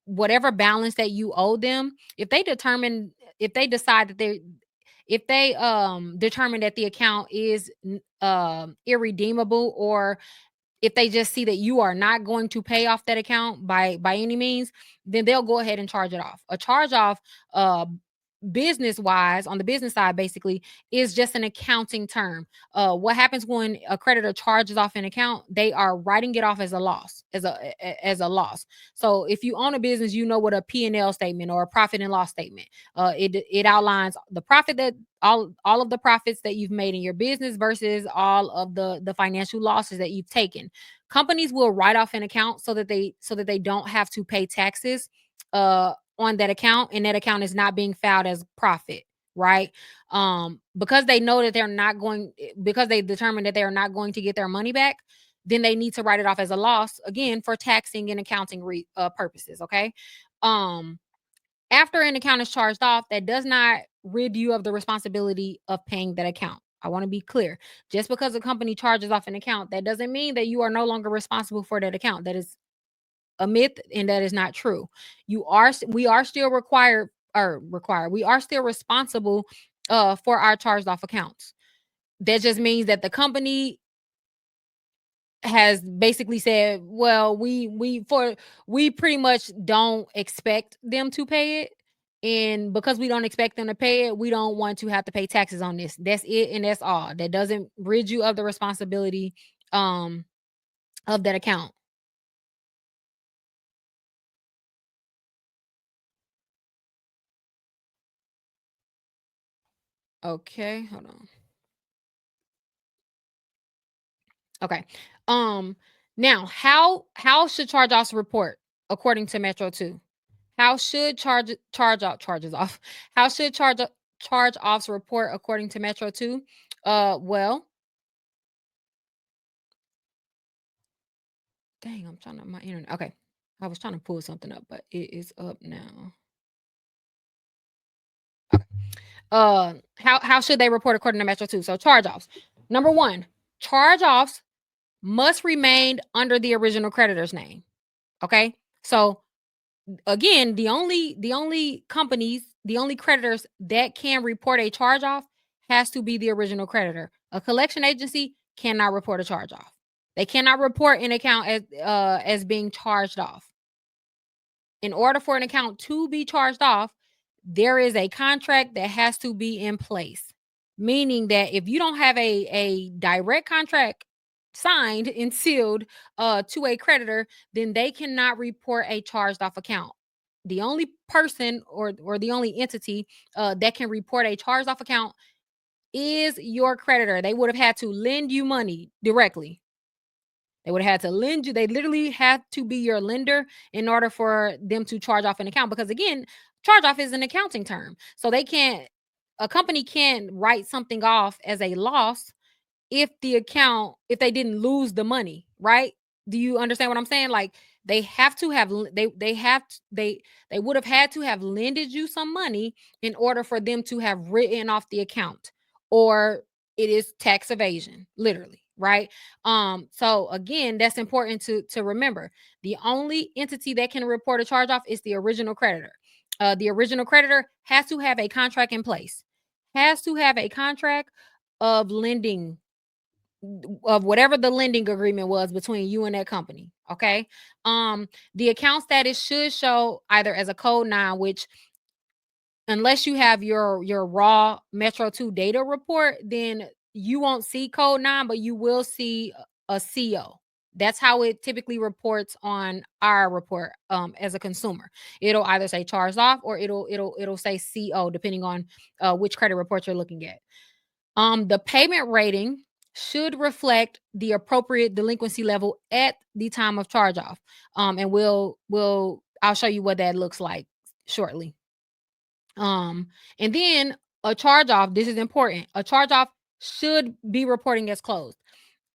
whatever balance that you owe them, if they decide that they if they determine that the account is irredeemable, or if they just see that you are not going to pay off that account by any means, then they'll go ahead and charge it off. A charge off, uh business wise, on the business side, basically, is just an accounting term. What happens when a creditor charges off an account? They are writing it off as a loss, as a loss. So if you own a business, you know what a P&L statement or a profit and loss statement. It outlines the profit that all of the profits that you've made in your business versus all of the financial losses that you've taken. Companies will write off an account so that they don't have to pay taxes on that account, and that account is not being filed as profit, right? Because they know that because they determined that they are not going to get their money back, then they need to write it off as a loss, again, for taxing and accounting purposes. Okay. um After an account is charged off, that does not rid you of the responsibility of paying that account. I want to be clear. Just because a company charges off an account, that doesn't mean that you are no longer responsible for that account. That is a myth, and that is not true. We are still we are still responsible for our charged off accounts. That just means that the company has basically said, well, we pretty much don't expect them to pay it, and because we don't expect them to pay it, we don't want to have to pay taxes on this. That's it, and that's all. That doesn't rid you of the responsibility um of that account. Okay, hold on. Okay. Um Now, how should charge-offs report according to Metro 2? How should charges off? How should charge-offs report according to Metro 2? Well, dang, I'm trying to my internet. Okay. I was trying to pull something up, but it is up now. How should they report according to Metro 2? So charge-offs. Number 1, charge-offs must remain under the original creditor's name. Okay? So again, the only creditors that can report a charge off has to be the original creditor. A collection agency cannot report a charge off. They cannot report an account as being charged off. In order for an account to be charged off, there is a contract that has to be in place. Meaning that if you don't have a direct contract signed and sealed to a creditor, then they cannot report a charged off account. The only person or the only entity that can report a charged off account is your creditor. They would have had to lend you money directly. They would have had to lend you. They literally had to be your lender in order for them to charge off an account. Because again, charge off is an accounting term. So a company can't write something off as a loss if they didn't lose the money, right? Do you understand what I'm saying? Like they have to have they would have had to have lended you some money in order for them to have written off the account, or it is tax evasion, literally, right? So again, that's important to remember. The only entity that can report a charge off is the original creditor. The original creditor has to have a contract in place, has to have a contract of lending, of whatever the lending agreement was between you and that company. Okay. The account status should show either as a code 9, which unless you have your raw Metro 2 data report, then you won't see code 9, but you will see a CO. That's how it typically reports on our report, as a consumer. It'll either say charged off, or it'll say CO, depending on which credit report you're looking at. The payment rating should reflect the appropriate delinquency level at the time of charge off. And I'll show you what that looks like shortly. And then a charge off, this is important. A charge off should be reporting as closed.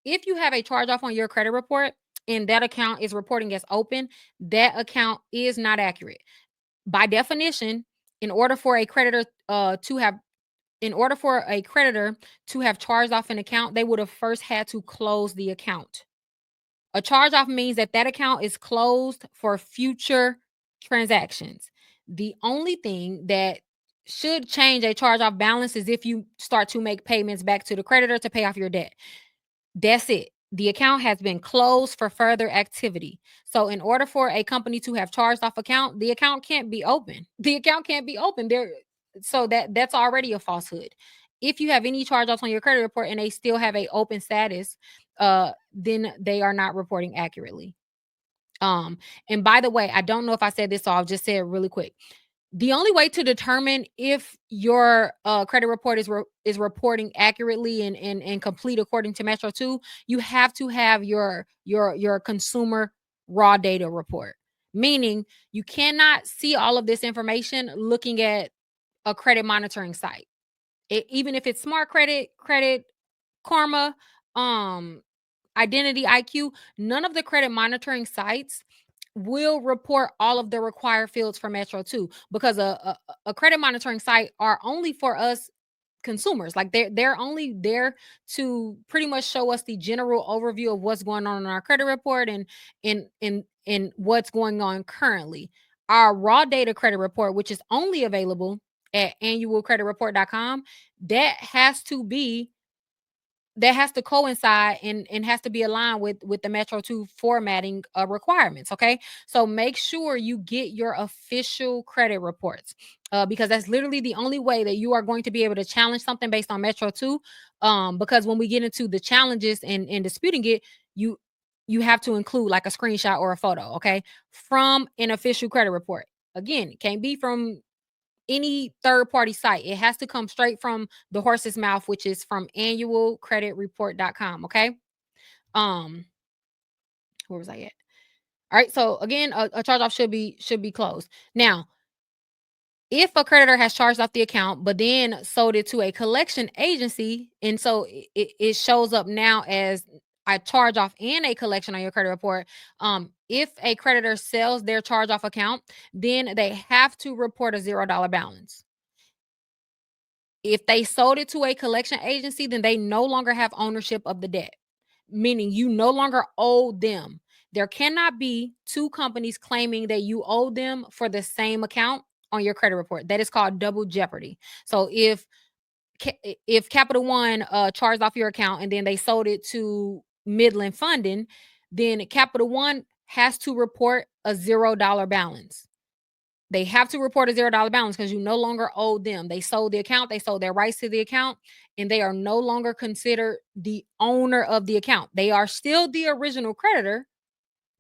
If you have a charge off on your credit report and that account is reporting as open, that account is not accurate. By definition, in order for a creditor to have in order for a creditor to have charged off an account, they would have first had to close the account. A charge off means that that account is closed for future transactions. The only thing that should change a charge off balance is if you start to make payments back to the creditor to pay off your debt. That's it. The account has been closed for further activity. So in order for a company to have charged off account, the account can't be open. The account can't be open. There, so that's already a falsehood. If you have any charge offs on your credit report and they still have a open status, then they are not reporting accurately. Um, and by the way, I don't know if I said this, so I'll just say it really quick. The only way to determine if your credit report is reporting accurately and complete according to Metro 2, you have to have your consumer raw data report. Meaning you cannot see all of this information looking at a credit monitoring site. Even if it's Smart Credit, Credit Karma, um Identity IQ, none of the credit monitoring sites will report all of the required fields for Metro 2, because a credit monitoring site are only for us consumers. Like they're only there to pretty much show us the general overview of what's going on in our credit report and what's going on currently. Our raw data credit report, which is only available at annualcreditreport.com, that has to be that has to coincide and has to be aligned with the Metro 2 formatting requirements. Okay. So make sure you get your official credit reports, because that's literally the only way that you are going to be able to challenge something based on Metro 2. Because when we get into the challenges and disputing it, you have to include like a screenshot or a photo, okay, from an official credit report. Again, it can't be from any third party site. It has to come straight from the horse's mouth, which is from annualcreditreport.com. Okay. Um, where was I at? All right. So again, a charge off should be closed. Now, if a creditor has charged off the account, but then sold it to a collection agency, and so it shows up now as a charge off and a collection on your credit report. If a creditor sells their charge off account, then they have to report a $0 balance. If they sold it to a collection agency, then they no longer have ownership of the debt, meaning you no longer owe them. There cannot be two companies claiming that you owe them for the same account on your credit report. That is called double jeopardy. So if Capital One charged off your account and then they sold it to Midland Funding, then Capital One has to report a $0 balance. They have to report a $0 balance because you no longer owe them. They sold the account, they sold their rights to the account, and they are no longer considered the owner of the account. They are still the original creditor,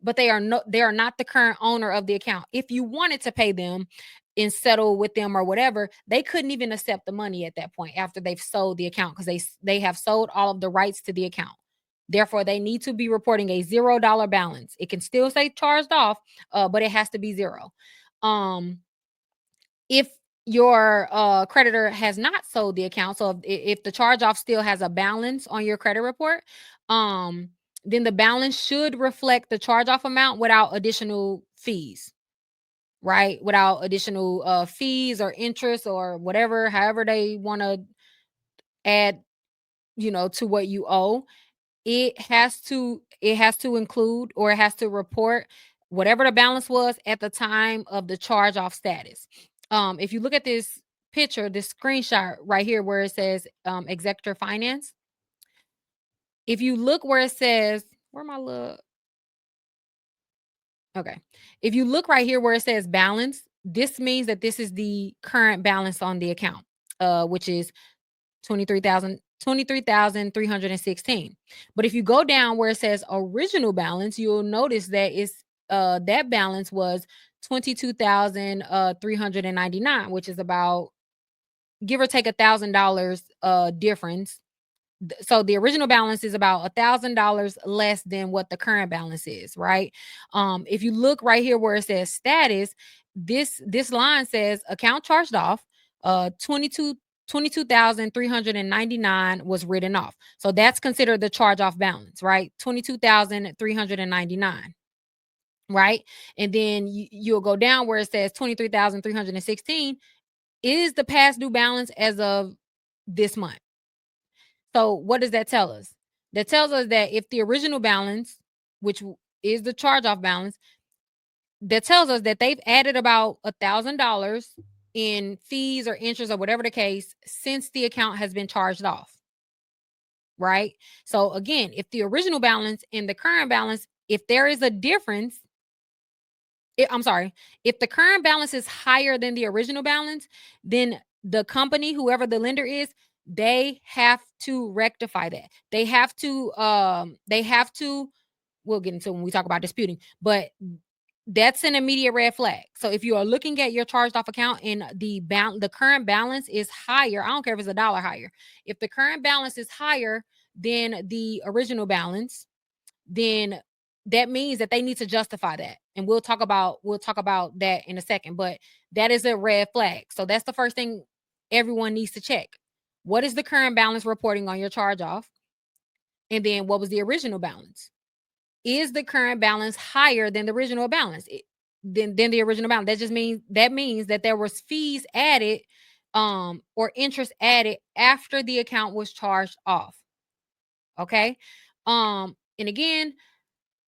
but they are not the current owner of the account. If you wanted to pay them and settle with them or whatever, they couldn't even accept the money at that point after they've sold the account, because they have sold all of the rights to the account. Therefore, they need to be reporting a $0 balance. It can still say charged off, but it has to be zero. Um, if your creditor has not sold the account, so if the charge off still has a balance on your credit report, um then the balance should reflect the charge off amount without additional fees, right? Without additional fees or interest or whatever, however they want to add, to what you owe. It has to include, or it has to report whatever the balance was at the time of the charge off status. If you look at this picture, this screenshot right here where it says executor finance, if you look where it says, where my look, okay, if you look right here where it says balance, this means that this is the current balance on the account, which is 23,316. But if you go down where it says original balance, you'll notice that that balance was 22,399, which is about, give or take, $1,000 difference. So the original balance is about $1,000 less than what the current balance is, right? If you look right here where it says status, this line says account charged off, 22,399 was written off. So that's considered the charge off balance, right? 22,399, right? And then you'll go down where it says 23,316 is the past due balance as of this month. So what does that tell us? That tells us that if the original balance, which is the charge off balance, that tells us that they've added about $1,000 in fees or interest or whatever the case since the account has been charged off, right? So again, if the original balance and the current balance, if there is a difference, I'm sorry, if the current balance is higher than the original balance, then the company, whoever the lender is, they have to rectify that. They have to, we'll get into when we talk about disputing, but that's an immediate red flag. So if you are looking at your charged off account and the current balance is higher, I don't care if it's a dollar higher. If the current balance is higher than the original balance, then that means that they need to justify that. And we'll talk about that in a second, but that is a red flag. So that's the first thing everyone needs to check. What is the current balance reporting on your charge off? And then what was the original balance? Is the current balance higher than the original balance? Than the original balance. That means that there was fees added, or interest added after the account was charged off. Okay. And again,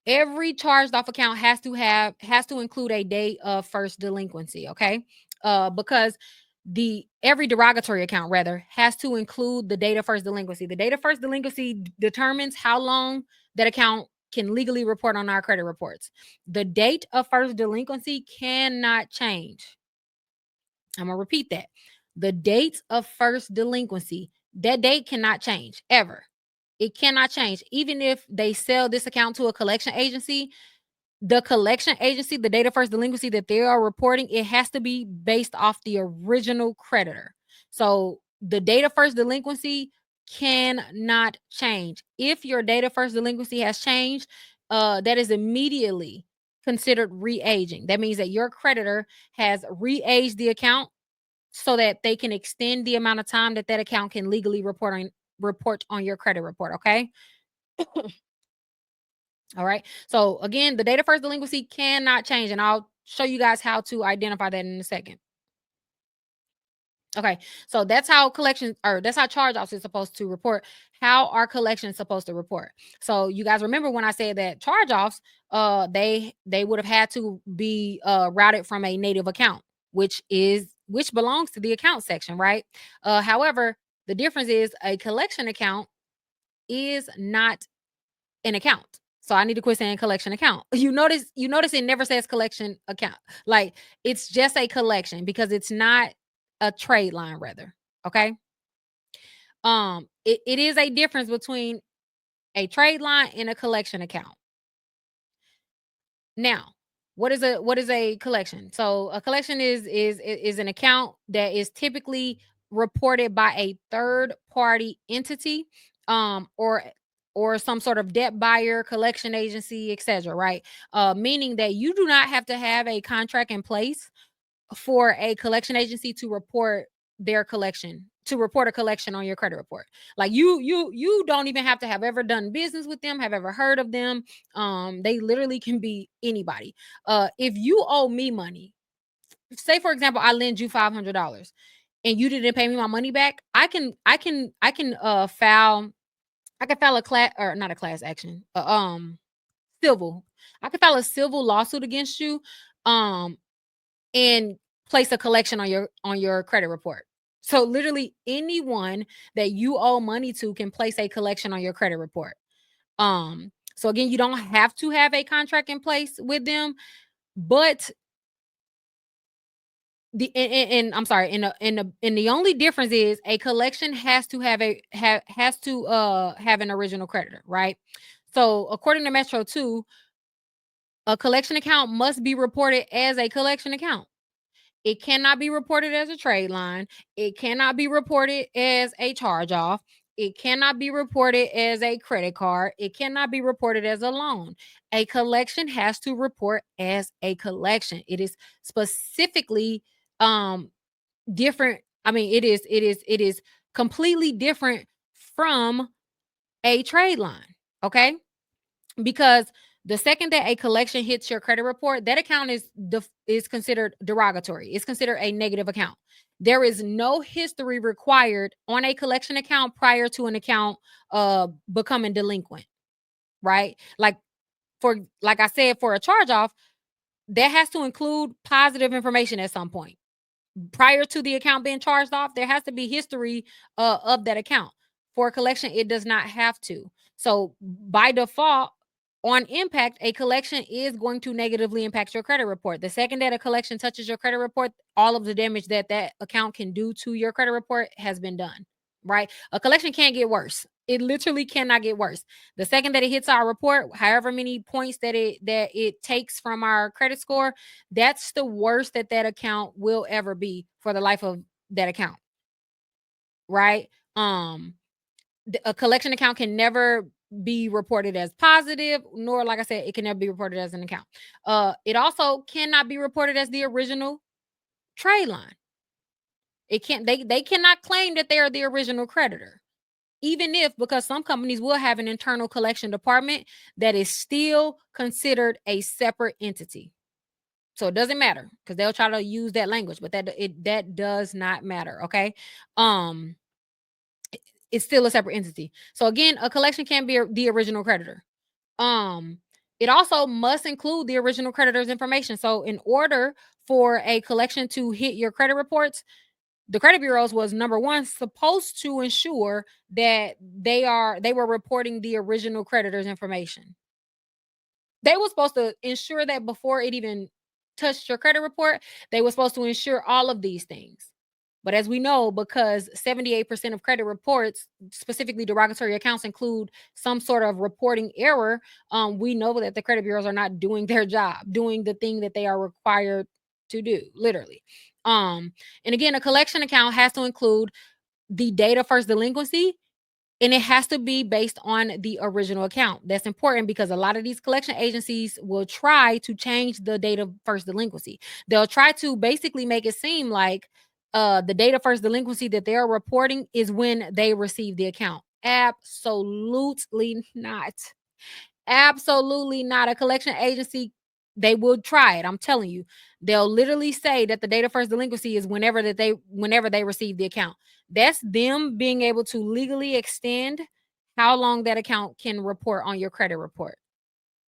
every charged off account has to include a date of first delinquency. Okay. Because the every derogatory account rather has to include the date of first delinquency. The date of first delinquency determines how long that account can legally report on our credit reports. The date of first delinquency cannot change. I'm gonna repeat that. The date of first delinquency, that date cannot change ever. It cannot change. Even if they sell this account to a collection agency, the collection agency, the date of first delinquency that they are reporting, it has to be based off the original creditor. So the date of first delinquency cannot change. If your date of first delinquency has changed, that is immediately considered re-aging. That means that your creditor has re-aged the account so that they can extend the amount of time that account can legally report on your credit report. Okay. All right. So again, the date of first delinquency cannot change, and I'll show you guys how to identify that in a second. Okay. So that's how collections, or that's how charge offs is supposed to report. How are collections supposed to report? So you guys remember when I said that charge offs, they would have had to be routed from a native account, which belongs to the account section, right? However, the difference is a collection account is not an account. So I need to quit saying collection account. You notice it never says collection account. Like, it's just a collection because it's not a trade line rather. Okay. It is a difference between a trade line and a collection account. Now, what is a collection? So a collection is an account that is typically reported by a third party entity, or some sort of debt buyer, collection agency, etc. Right? Meaning that you do not have to have a contract in place for a collection agency to report their collection to report a collection on your credit report. Like you don't even have to have ever done business with them, have ever heard of them. They literally can be anybody. If you owe me money, say for example, I lend you $500 and you didn't pay me my money back, I can file a class, or not a class action, civil. I can file a civil lawsuit against you, um, and place a collection on your credit report. So literally anyone that you owe money to can place a collection on your credit report. So again, you don't have to have a contract in place with them, but and I'm sorry, and the only difference is a collection has to have an original creditor, right? So according to Metro 2, a collection account must be reported as a collection account. It cannot be reported as a trade line. It cannot be reported as a charge off. It cannot be reported as a credit card. It cannot be reported as a loan. A collection has to report as a collection. It is specifically um different. I mean, it is completely different from a trade line. Okay? Because the second that a collection hits your credit report, that account is considered derogatory. It's considered a negative account. There is no history required on a collection account prior to an account becoming delinquent, right? Like I said, for a charge off, that has to include positive information at some point prior to the account being charged off. There has to be history of that account. For a collection, it does not have to. So by default, on impact, a collection is going to negatively impact your credit report. The second that a collection touches your credit report, all of the damage that that account can do to your credit report has been done, right? A collection can't get worse. It literally cannot get worse. The second that it hits our report, however many points that it takes from our credit score, that's the worst that that account will ever be for the life of that account, right? Um, a collection account can never be reported as positive, nor, like I said, it can never be reported as an account. It also cannot be reported as the original trade line. It can't. They cannot claim that they are the original creditor, even if, because some companies will have an internal collection department that is still considered a separate entity. So it doesn't matter because they'll try to use that language, but that does not matter. Okay. Um, it's still a separate entity. So again, a collection can be the original creditor. Um, it also must include the original creditor's information. So in order for a collection to hit your credit reports, the credit bureaus was number one supposed to ensure that they were reporting the original creditor's information. They were supposed to ensure that before it even touched your credit report, they were supposed to ensure all of these things. But as we know, because 78% of credit reports, specifically derogatory accounts, include some sort of reporting error, we know that the credit bureaus are not doing their job, doing the thing that they are required to do, literally. And again, a collection account has to include the date of first delinquency, and it has to be based on the original account. That's important because a lot of these collection agencies will try to change the date of first delinquency. They'll try to basically make it seem like the date of first delinquency that they're reporting is when they receive the account. Absolutely not. Absolutely not. A collection agency, they will try it. I'm telling you. They'll literally say that the date of first delinquency is whenever they receive the account. That's them being able to legally extend how long that account can report on your credit report.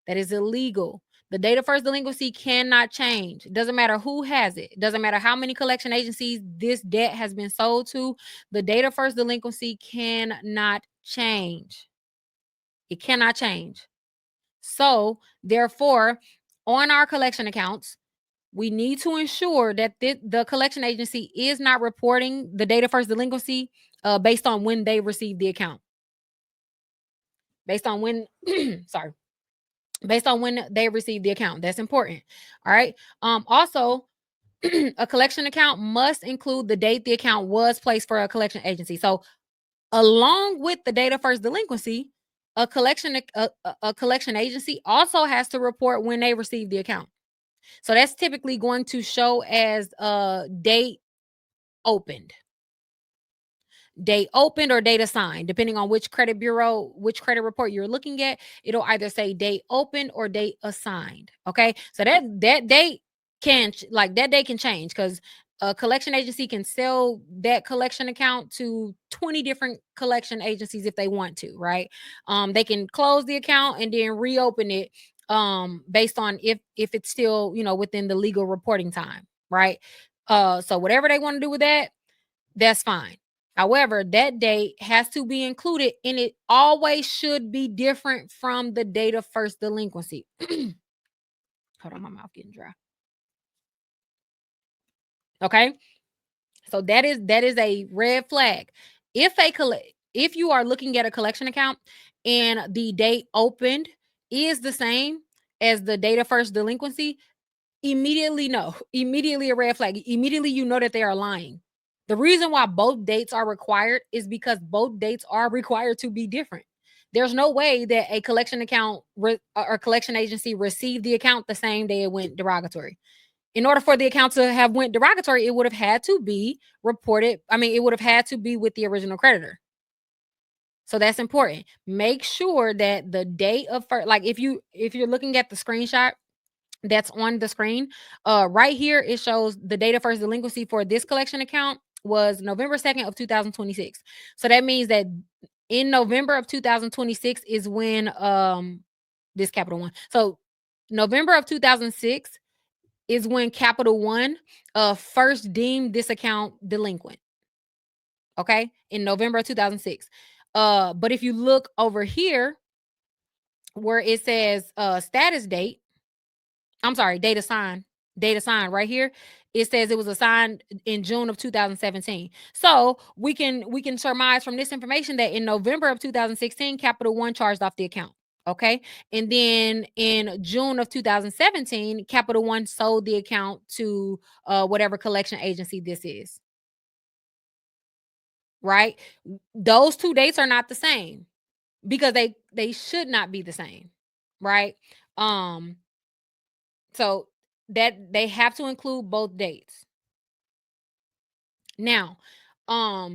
That is illegal. The date of first delinquency cannot change. It doesn't matter who has it. It doesn't matter how many collection agencies this debt has been sold to. The date of first delinquency cannot change. It cannot change. So, therefore, on our collection accounts, we need to ensure that the collection agency is not reporting the date of first delinquency based on when they receive the account. Based on when, sorry, based on when they receive the account. That's important. All right. Also, a collection account must include the date the account was placed for a collection agency. So, along with the date of first delinquency, a collection agency also has to report when they receive the account. So that's typically going to show as date opened. date opened or date assigned, depending on which credit bureau, which credit report you're looking at. It'll either say date opened or date assigned. Okay, so that date like that date can change because a collection agency can sell that collection account to 20 different collection agencies if they want to, right? They can close the account and then reopen it based on if it's still, within the legal reporting time, right? So whatever they want to do with that, that's fine. However, that date has to be included and it always should be different from the date of first delinquency. Hold on, my mouth getting dry. Okay? So that is a red flag. If you are looking at a collection account and the date opened is the same as the date of first delinquency, immediately no. Immediately a red flag. Immediately you know that they are lying. The reason why both dates are required is because both dates are required to be different. There's no way that a collection account or collection agency received the account the same day it went derogatory. In order for the account to have went derogatory, it would have had to be reported. I mean, it would have had to be with the original creditor. So that's important. Make sure that the date of first, like if you're looking at the screenshot that's on the screen, right here it shows the date of first delinquency for this collection account was November 2nd of 2026. So that means that in November of 2026 is when this Capital One. So November of 2006 is when Capital One first deemed this account delinquent. Okay, in November of 2006. But if you look over here where it says status date, I'm sorry, date assigned right here. It says it was assigned in June of 2017. So we can surmise from this information that in November of 2016, Capital One charged off the account. Okay. And then in June of 2017, Capital One sold the account to whatever collection agency this is. Right. Those two dates are not the same because they should not be the same. Right. Um, so that they have to include both dates. Now, let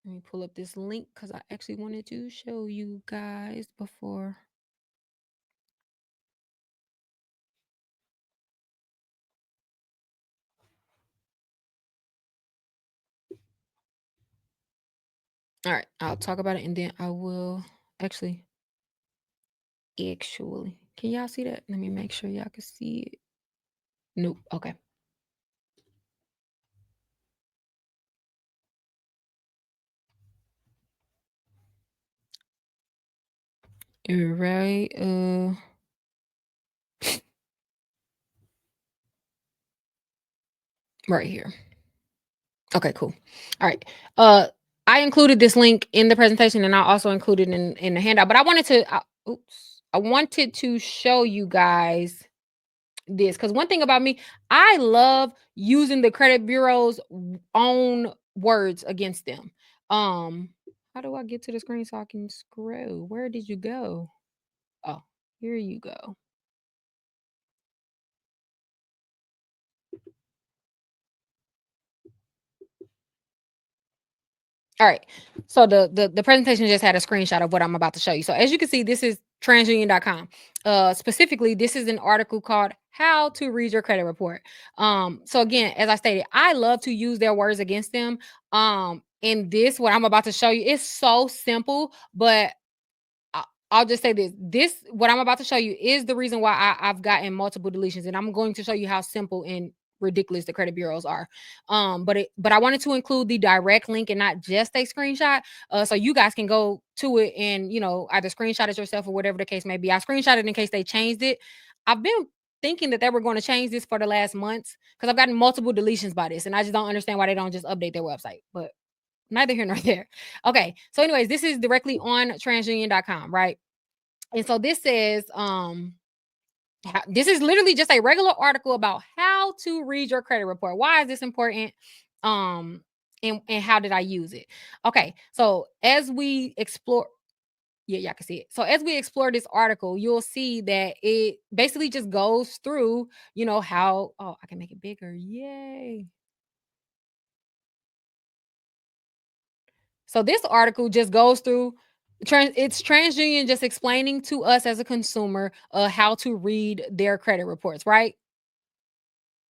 me pull up this link because I actually wanted to show you guys before. All right, I'll talk about it and then I will actually. Can y'all see that? Let me make sure y'all can see it. Nope. Okay. You're right. Right here. Okay, cool. All right. I included this link in the presentation and I also included in the handout, but I wanted to show you guys this because one thing about me, I love using the credit bureau's own words against them. Um, how do I get to the screen so I can scroll? Where did you go? Oh, here you go. All right. So the presentation just had a screenshot of what I'm about to show you. So as you can see, this is transunion.com. Specifically, this is an article called How to Read Your Credit Report. So again, as I stated, I love to use their words against them. In this, what I'm about to show you is so simple, but I'll just say this. This, what I'm about to show you, is the reason why I've gotten multiple deletions, and I'm going to show you how simple and ridiculous the credit bureaus are. But I wanted to include the direct link and not just a screenshot, so you guys can go to it and either screenshot it yourself or whatever the case may be. I screenshot it in case they changed it. I've been thinking that they were going to change this for the last months because I've gotten multiple deletions by this, and I just don't understand why they don't just update their website. But neither here nor there. Okay. So, anyways, this is directly on transunion.com, right? And so this says, this is literally just a regular article about how to read your credit report. Why is this important? And how did I use it? Okay. So as we explore, yeah, y'all can see it. So as we explore this article, you'll see that it basically just goes through, how, oh, I can make it bigger. Yay. So this article just goes through it's TransUnion just explaining to us as a consumer how to read their credit reports, right?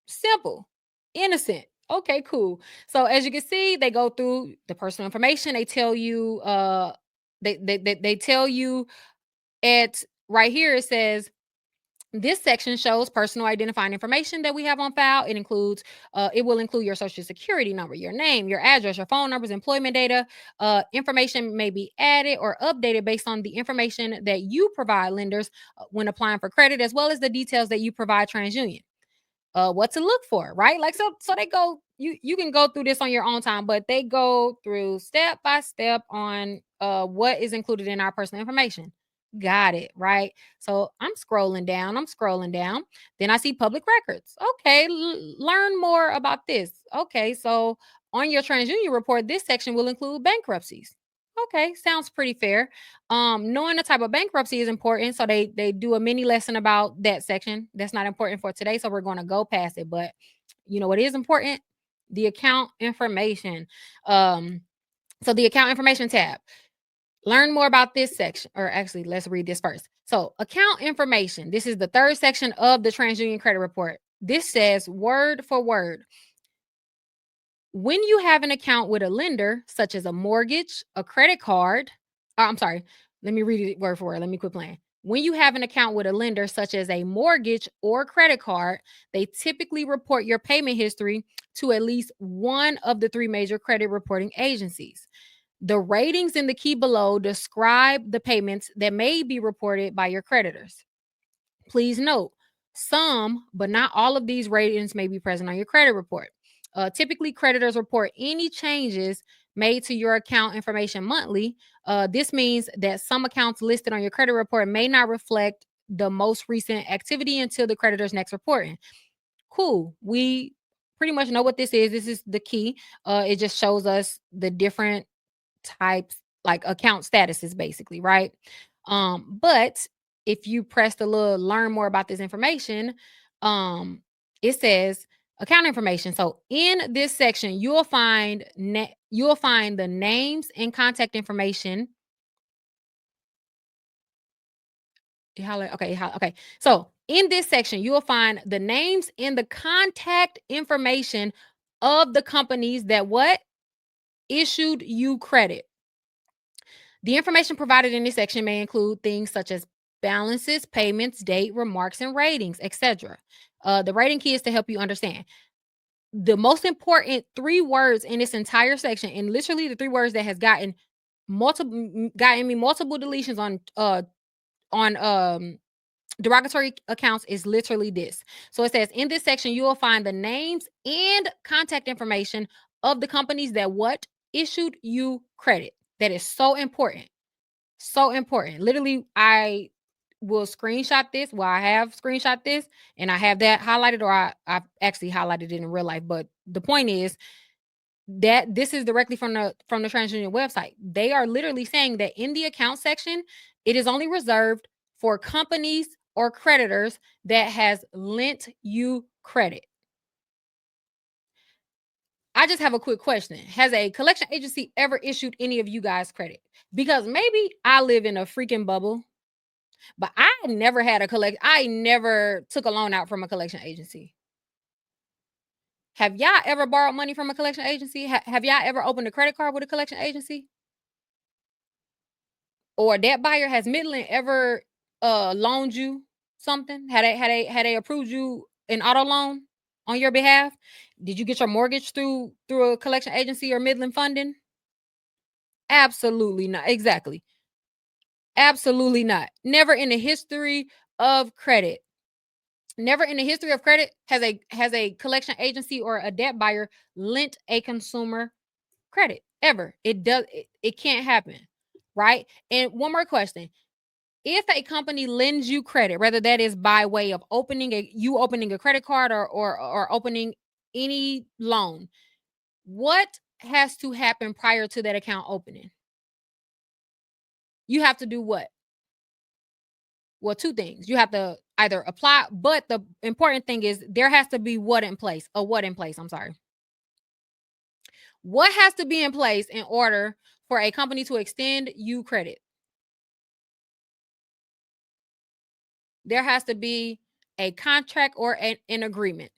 Simple, innocent. Okay, cool. So as you can see, they go through the personal information. They tell you, they tell you at right here. It says this section shows personal identifying information that we have on file. It includes, it will include your social security number, your name, your address, your phone numbers, employment data. Information may be added or updated based on the information that you provide lenders when applying for credit, as well as the details that you provide TransUnion what to look for, right? Like so they go you can go through this on your own time, but they go through step by step on what is included in our personal information. Got it, right? So I'm scrolling down. Then I see public records. Okay, learn more about this. Okay, so on your TransUnion report, this section will include bankruptcies. Okay, sounds pretty fair. Knowing the type of bankruptcy is important, so they do a mini lesson about that section. That's not important for today, so we're going to go past it. But you know what is important? The account information. So the account information tab. Learn more about this section, or actually, let's read this first. So, account information. This is the third section of the TransUnion credit report. This says word for word. When you have an account with a lender, such as a mortgage, a credit card, I'm sorry, let me read it word for word. Let me quit playing. When you have an account with a lender, such as a mortgage or credit card, they typically report your payment history to at least one of the three major credit reporting agencies. The ratings in the key below describe the payments that may be reported by your creditors. Please note, some, but not all of these ratings may be present on your credit report. Typically, creditors report any changes made to your account information monthly. This means that some accounts listed on your credit report may not reflect the most recent activity until the creditor's next reporting. Cool. We pretty much know what this is. This is the key. It just shows us the different types, like account statuses, basically, right? But if you press the little learn more about this information, um, it says account information. So in this section, you'll find the names and contact information. Okay. So in this section, you will find the names and the contact information of the companies that what issued you credit. The information provided in this section may include things such as balances, payments, date, remarks, and ratings, etc. The rating key is to help you understand. The most important three words in this entire section, and literally the three words that has gotten me multiple deletions on derogatory accounts, is literally this. So it says in this section you will find the names and contact information of the companies that what issued you credit. That is so important. So important. Literally, I will screenshot this. Well, I have screenshot this and I have that highlighted, or I've actually highlighted it in real life. But the point is that this is directly from the TransUnion website. They are literally saying that in the account section, it is only reserved for companies or creditors that has lent you credit. I just have a quick question. Has a collection agency ever issued any of you guys credit? Because maybe I live in a freaking bubble. But I never took a loan out from a collection agency. Have y'all ever borrowed money from a collection agency? Have y'all ever opened a credit card with a collection agency? Or a debt buyer? Has Midland ever loaned you something? Had they approved you an auto loan on your behalf? Did you get your mortgage through a collection agency or Midland funding? Absolutely not. Exactly. Absolutely not. Never in the history of credit. Never in the history of credit has a collection agency or a debt buyer lent a consumer credit ever. It can't happen, right? And one more question. If a company lends you credit, whether that is by way of opening a credit card or opening any loan, what has to happen prior to that account opening? You have to do what? Well, two things. You have to either apply, but the important thing is there has to be what in place. A what in place, I'm sorry. What has to be in place in order for a company to extend you credit, there has to be a contract or an agreement.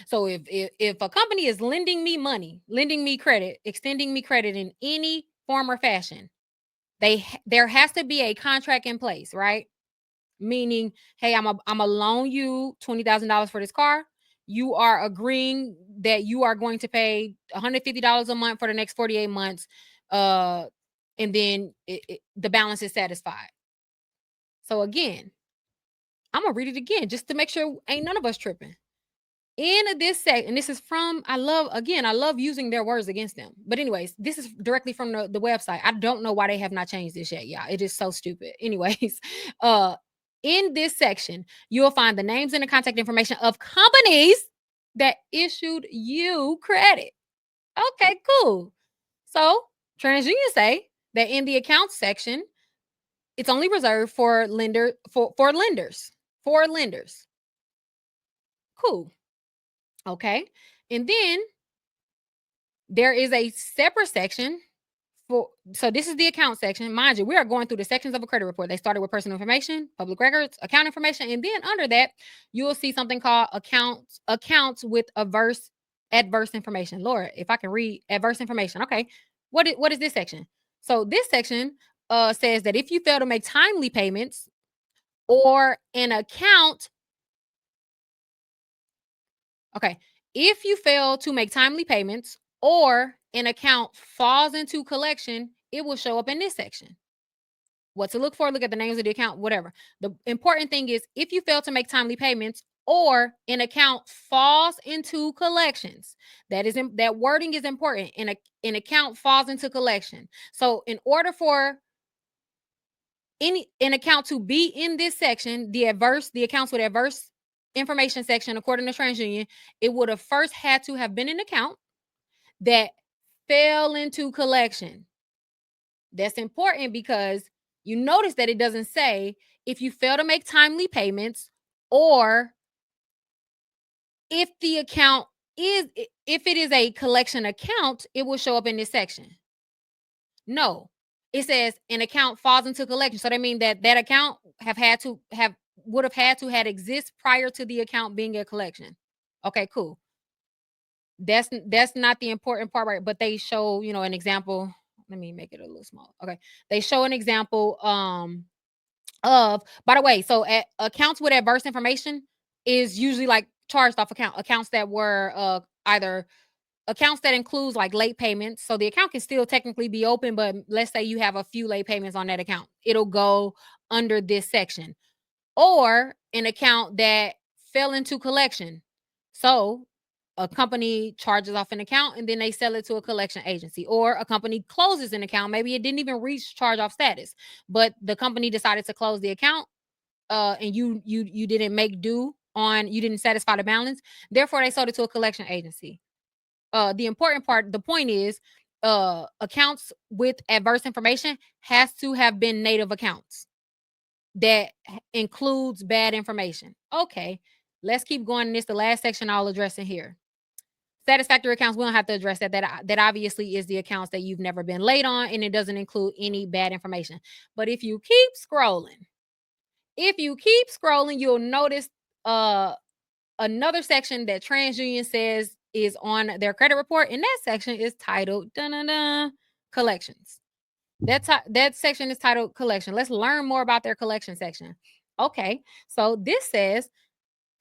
So if a company is lending me money, lending me credit, extending me credit in any form or fashion, there has to be a contract in place, right? Meaning, hey, I'm a loan you $20,000 for this car. You are agreeing that you are going to pay $150 a month for the next 48 months, uh, and then the balance is satisfied. So again, I'm gonna read it again just to make sure ain't none of us tripping. In this sec, and this is from, I love using their words against them. But anyways, this is directly from the website. I don't know why they have not changed this yet. Yeah, it is so stupid. Anyways, uh, in this section, you'll find the names and the contact information of companies that issued you credit. Okay, cool. So TransUnion say that in the accounts section, it's only reserved for lenders. For lenders. Cool. Okay. And then there is a separate section for, so this is the account section. Mind you, we are going through the sections of a credit report. They started with personal information, public records, account information, and then under that, you will see something called accounts with adverse information. Lord, if I can read adverse information. Okay. What is this section? So this section says that if you fail to make timely payments or an account, okay, if you fail to make timely payments or an account falls into collection, it will show up in this section. What to look for, look at the names of the account, whatever. The important thing is if you fail to make timely payments or an account falls into collections, that wording is important. An account falls into collection. So in order for an account to be in this section, the accounts with adverse information section, according to TransUnion, it would have first had to have been an account that fell into collection. That's important because you notice that it doesn't say if you fail to make timely payments or if the account if it is a collection account, it will show up in this section. No, it says an account falls into collection. So that means that account would have had to had exist prior to the account being a collection. Okay, cool. That's not the important part, right? But they show, an example. Let me make it a little small. Okay. They show an example of, by the way, so accounts with adverse information is usually like charged off accounts that were either accounts that includes like late payments. So the account can still technically be open, but let's say you have a few late payments on that account. It'll go under this section. Or an account that fell into collection. So a company charges off an account and then they sell it to a collection agency, or a company closes an account. Maybe it didn't even reach charge off status, but the company decided to close the account, and you didn't make due on, you didn't satisfy the balance. Therefore, they sold it to a collection agency. The important part, the point is, accounts with adverse information has to have been native accounts that includes bad information. Okay, let's keep going. This the last section I'll address in here. Satisfactory accounts, we don't have to address that. That obviously is the accounts that you've never been late on, and it doesn't include any bad information. But if you keep scrolling, you'll notice uh another section that TransUnion says is on their credit report, and that section is titled dun-dun-dun, collections. That section is titled collection. Let's learn more about their collection section. Okay, so this says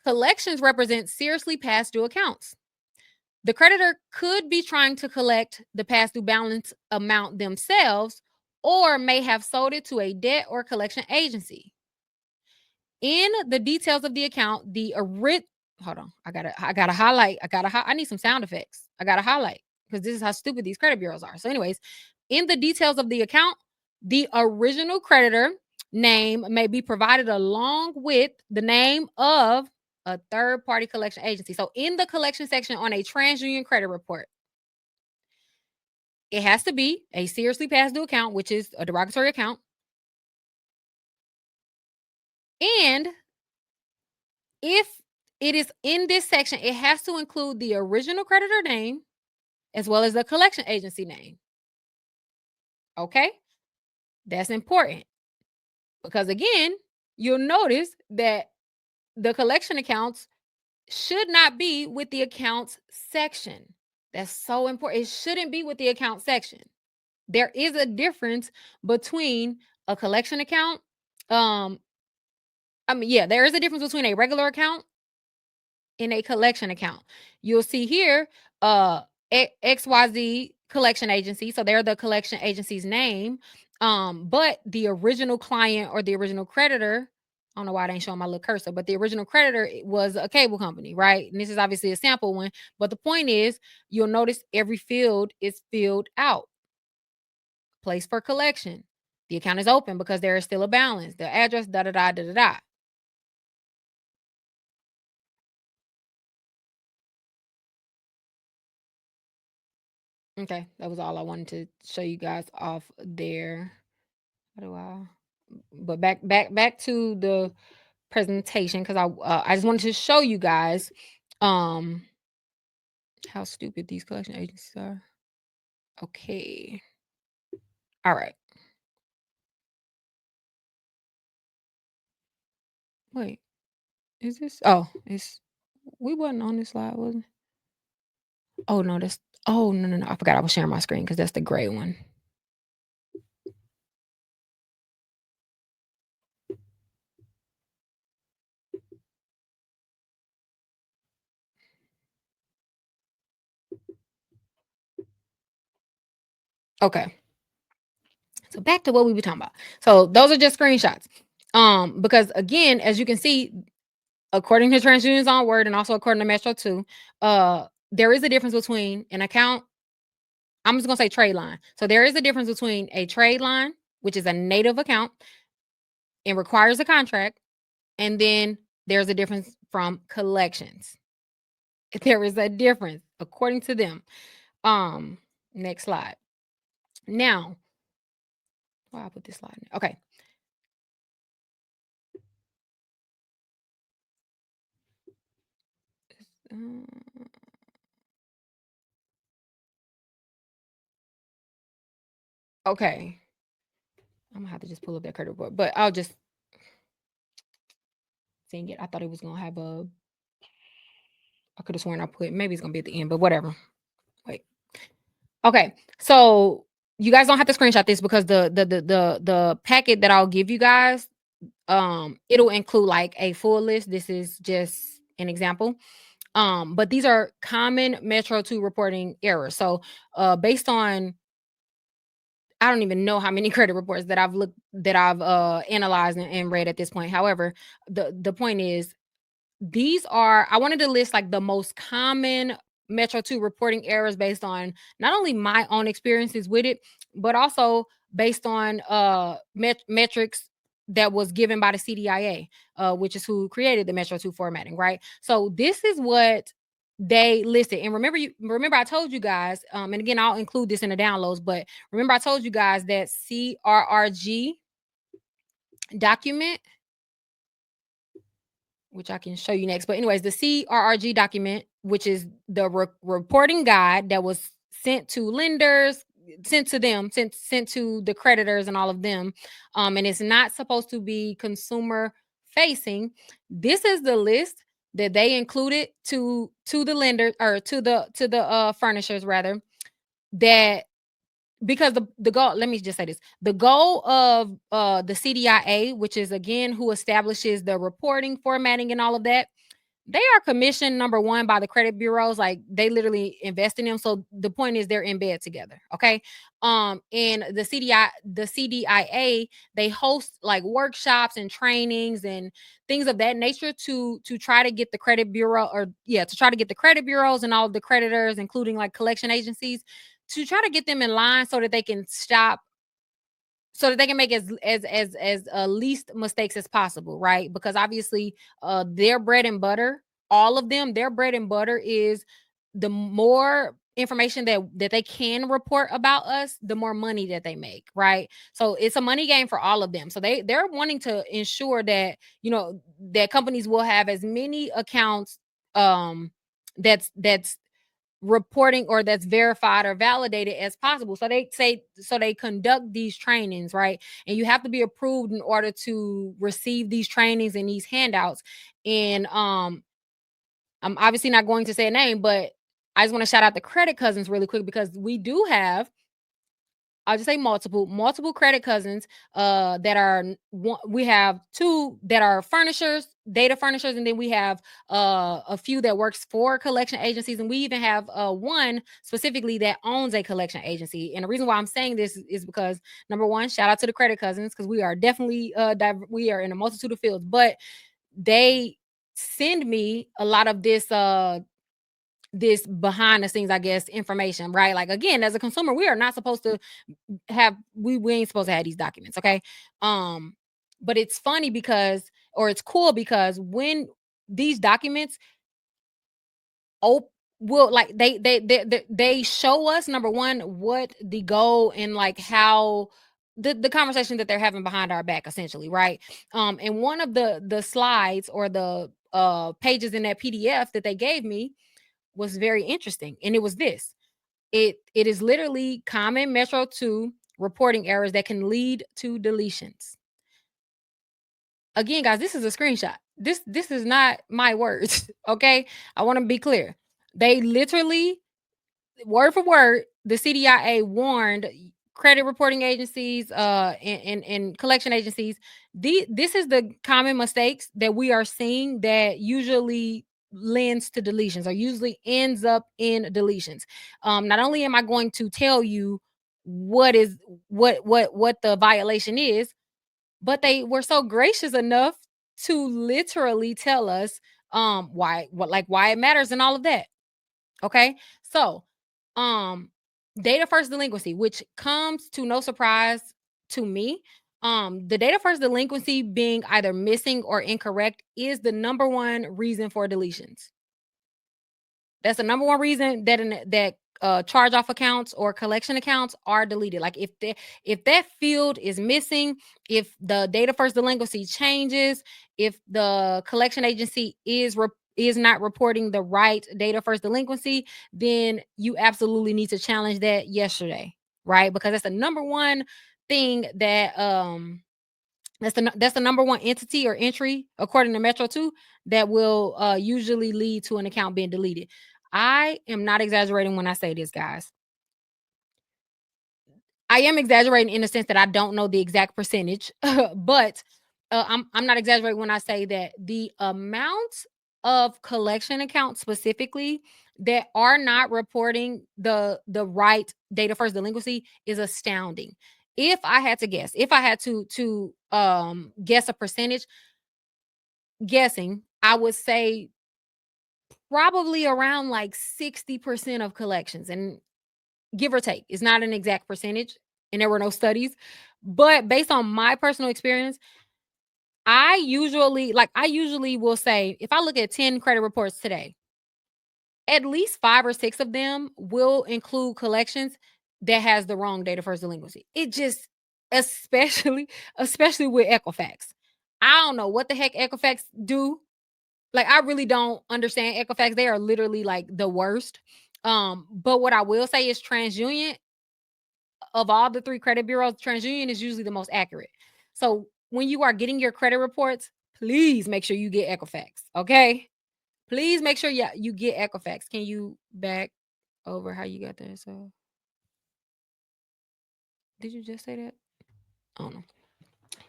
collections represent seriously past due accounts. The creditor could be trying to collect the past due balance amount themselves or may have sold it to a debt or collection agency. In the details of the account, hold on, I gotta highlight. I need some sound effects. I gotta highlight because this is how stupid these credit bureaus are. So, anyways, in the details of the account, the original creditor name may be provided along with the name of a third party collection agency. So, in the collection section on a TransUnion credit report, it has to be a seriously past due account, which is a derogatory account, and if it is in this section, it has to include the original creditor name as well as the collection agency name. Okay, that's important because again, you'll notice that the collection accounts should not be with the accounts section. That's so important. It shouldn't be with the account section. There is a difference between a collection account. Um, yeah, there is a difference between a regular account in a collection account. You'll see here, uh, XYZ collection agency. So they're the collection agency's name. But the original client or the original creditor, I don't know why I ain't showing my little cursor, but the original creditor was a cable company, right? And this is obviously a sample one. But the point is, you'll notice every field is filled out. Place for collection. The account is open because there is still a balance. The address, da da da da da da. Okay, that was all I wanted to show you guys off there. How do I? But back to the presentation because I just wanted to show you guys um how stupid these collection agencies are. Okay, all right. Wait, is this? Oh, it's we wasn't on this slide, was it? Oh no, that's. Oh no. I forgot I was sharing my screen because that's the gray one. Okay. So back to what we were talking about. So those are just screenshots. Because again, as you can see, according to TransUnion's own word and also according to Metro 2, there is a difference between an account. I'm just gonna say trade line. So there is a difference between a trade line, which is a native account and requires a contract, and then there's a difference from collections. There is a difference according to them. Um, Next slide. Now, why I put this slide in? Okay. Um, okay. I'm gonna have to just pull up that credit report, but I'll just sing it. I thought it was gonna have a. I could have sworn I put maybe it's gonna be at the end, but whatever. Wait. Okay, so you guys don't have to screenshot this because the packet that I'll give you guys, it'll include like a full list. This is just an example. But these are common Metro 2 reporting errors. So, based on I don't even know how many credit reports that I've analyzed and read at this point. However, the point is these are I wanted to list like the most common Metro 2 reporting errors based on not only my own experiences with it, but also based on metrics that was given by the CDIA, which is who created the Metro 2 formatting, right? So this is what they listed. And remember I told you guys, and again, I'll include this in the downloads, but remember I told you guys that CRRG document, which I can show you next. But anyways, the CRRG document, which is the reporting guide that was sent to lenders, sent to them, sent to the creditors and all of them, and it's not supposed to be consumer facing. This is the list that they included to the lender or to the furnishers rather, that because the goal, let me just say this, the goal of the CDIA, which is again who establishes the reporting, formatting, and all of that, they are commissioned number one by the credit bureaus. Like they literally invest in them. So the point is they're in bed together. Okay. And the CDIA, they host like workshops and trainings and things of that nature to try to get the credit bureau or yeah, to try to get the credit bureaus and all of the creditors, including like collection agencies, to try to get them in line so that they can stop so that they can make as least mistakes as possible, right? Because obviously, their bread and butter, all of them, their bread and butter is the more information that they can report about us, the more money that they make, right? So it's a money game for all of them. So they're wanting to ensure that that companies will have as many accounts um that's reporting or that's verified or validated as possible. So they say, so they conduct these trainings, right? And you have to be approved in order to receive these trainings and these handouts. And I'm obviously not going to say a name, but I just want to shout out the credit cousins really quick, because we do have, I'll just say multiple credit cousins that are we have two that are furnishers, data furnishers, and then we have a few that works for collection agencies, and we even have one specifically that owns a collection agency. And the reason why I'm saying this is because, number one, shout out to the credit cousins, because we are definitely we are in a multitude of fields, but they send me a lot of this behind the scenes, I guess, information, right? Like, again, as a consumer, we are not supposed to we ain't supposed to have these documents, okay? Um, but it's funny because, or it's cool because when these documents op- will, like, they show us, number one, what the goal and like how the conversation that they're having behind our back, essentially, right? And one of the slides or the pages in that PDF that they gave me was very interesting, and it was this: it is literally common Metro 2 reporting errors that can lead to deletions. Again, guys, this is a screenshot. This is not my words, okay? I want to be clear. They literally, word for word, the CDIA warned credit reporting agencies and collection agencies. This is the common mistakes that we are seeing that usually lends to deletions, or usually ends up in deletions. Not only am I going to tell you what is what the violation is, but they were so gracious enough to literally tell us why it matters and all of that. Okay. So, um, data first delinquency, which comes to no surprise to me. The data first delinquency being either missing or incorrect is the number one reason for deletions. That's the number one reason that charge off accounts or collection accounts are deleted. Like, if that field is missing, if the data first delinquency changes, if the collection agency is not reporting the right data first delinquency, then you absolutely need to challenge that yesterday, right? Because that's the number one thing that that's the number one entity or entry, according to Metro 2, that will usually lead to an account being deleted. I am not exaggerating when I say this, guys. I am exaggerating in the sense that I don't know the exact percentage, but I'm not exaggerating when I say that the amount of collection accounts specifically that are not reporting the right data first delinquency is astounding. If I had to guess, if I had to guess a percentage, guessing, I would say probably around like 60% of collections, and give or take. It's not an exact percentage, and there were no studies. But based on my personal experience, I usually will say, if I look at 10 credit reports today, at least 5 or 6 of them will include collections that has the wrong data first delinquency. It just, especially with Equifax. I don't know what the heck Equifax do. Like, I really don't understand Equifax. They are literally like the worst. But what I will say is TransUnion, of all the 3 credit bureaus, TransUnion is usually the most accurate. So when you are getting your credit reports, please make sure you get Equifax. Okay. Please make sure you get Equifax. Can you back over how you got there? So did you just say that? I don't know.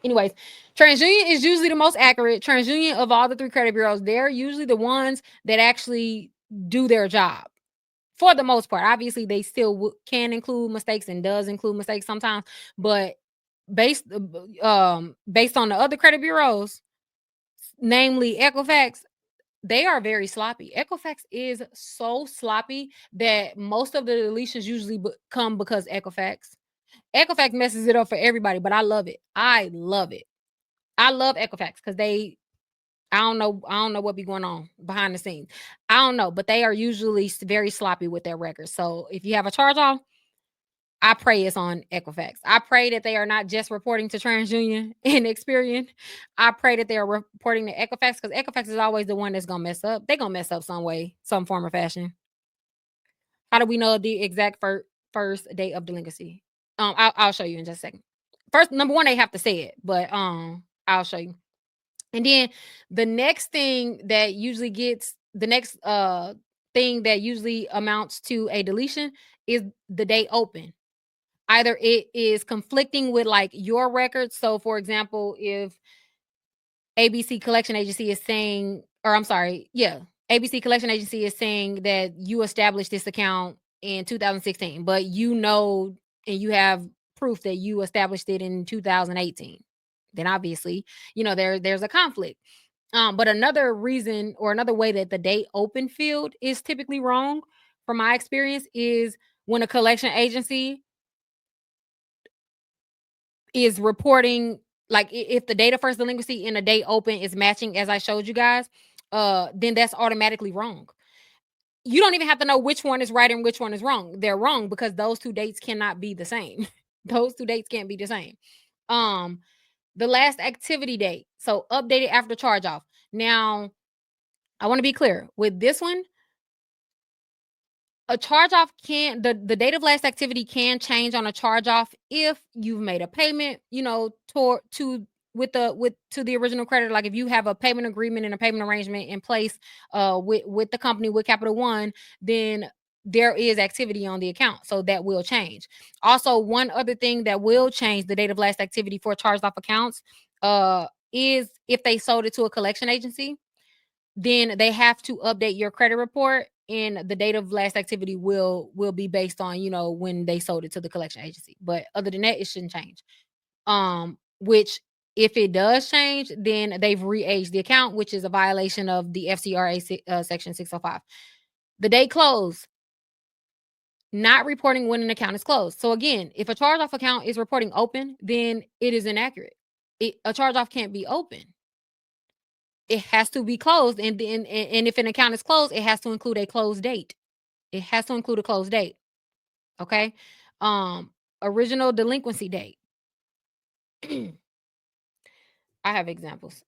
Anyways, TransUnion is usually the most accurate. TransUnion, of all the 3 credit bureaus, they're usually the ones that actually do their job for the most part. Obviously, they still can include mistakes and does include mistakes sometimes, but based on the other credit bureaus, namely Equifax, they are very sloppy. Equifax is so sloppy that most of the deletions usually come because Equifax messes it up for everybody, but I love it. I love it. I love Equifax because I don't know what be going on behind the scenes. I don't know, but they are usually very sloppy with their records. So if you have a charge off, I pray it's on Equifax. I pray that they are not just reporting to TransUnion and Experian. I pray that they are reporting to Equifax, because Equifax is always the one that's gonna mess up. They're gonna mess up some way, some form or fashion. How do we know the exact first date of delinquency? I'll show you in just a second. First, number one, they have to say it, but I'll show you. And then the next thing that usually gets the next thing that usually amounts to a deletion is the date open. Either it is conflicting with like your records. So for example, if ABC collection agency is saying, or I'm sorry, yeah, ABC collection agency is saying that you established this account in 2016, but you know, and you have proof that you established it in 2018. Then obviously, there's a conflict. But another reason or another way that the date open field is typically wrong, from my experience, is when a collection agency is reporting, like, if the date of first delinquency and the date open is matching as I showed you guys, then that's automatically wrong. You don't even have to know which one is right and which one is wrong. They're wrong because those two dates cannot be the same. Those two dates can't be the same. Um, the last activity date, so updated after charge off. Now, I want to be clear with this one. A charge off can the date of last activity can change on a charge off if you've made a payment, to to the original creditor. Like if you have a payment agreement and a payment arrangement in place with the company, with Capital One, then there is activity on the account. So that will change. Also, one other thing that will change the date of last activity for charged off accounts is if they sold it to a collection agency, then they have to update your credit report, and the date of last activity will be based on, when they sold it to the collection agency. But other than that, it shouldn't change. Which, if it does change, then they've re-aged the account, which is a violation of the FCRA section 605. The date close, not reporting when an account is closed. So again, if a charge off account is reporting open, then it is inaccurate. A charge off can't be open. It has to be closed, and if an account is closed, it has to include a closed date. It has to include a closed date. Okay. Um, Original delinquency date. I have examples.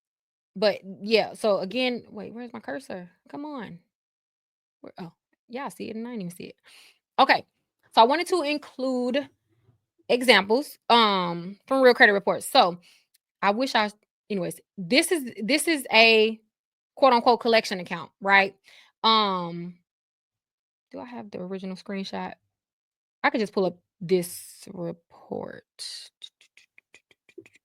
But yeah, so again, wait, where's my cursor? Come on. Oh, yeah, I see it and I didn't even see it. Okay. So I wanted to include examples from real credit reports. So I wish I anyways, this is a quote unquote collection account, right? Um, do I have the original screenshot? I could just pull up this report.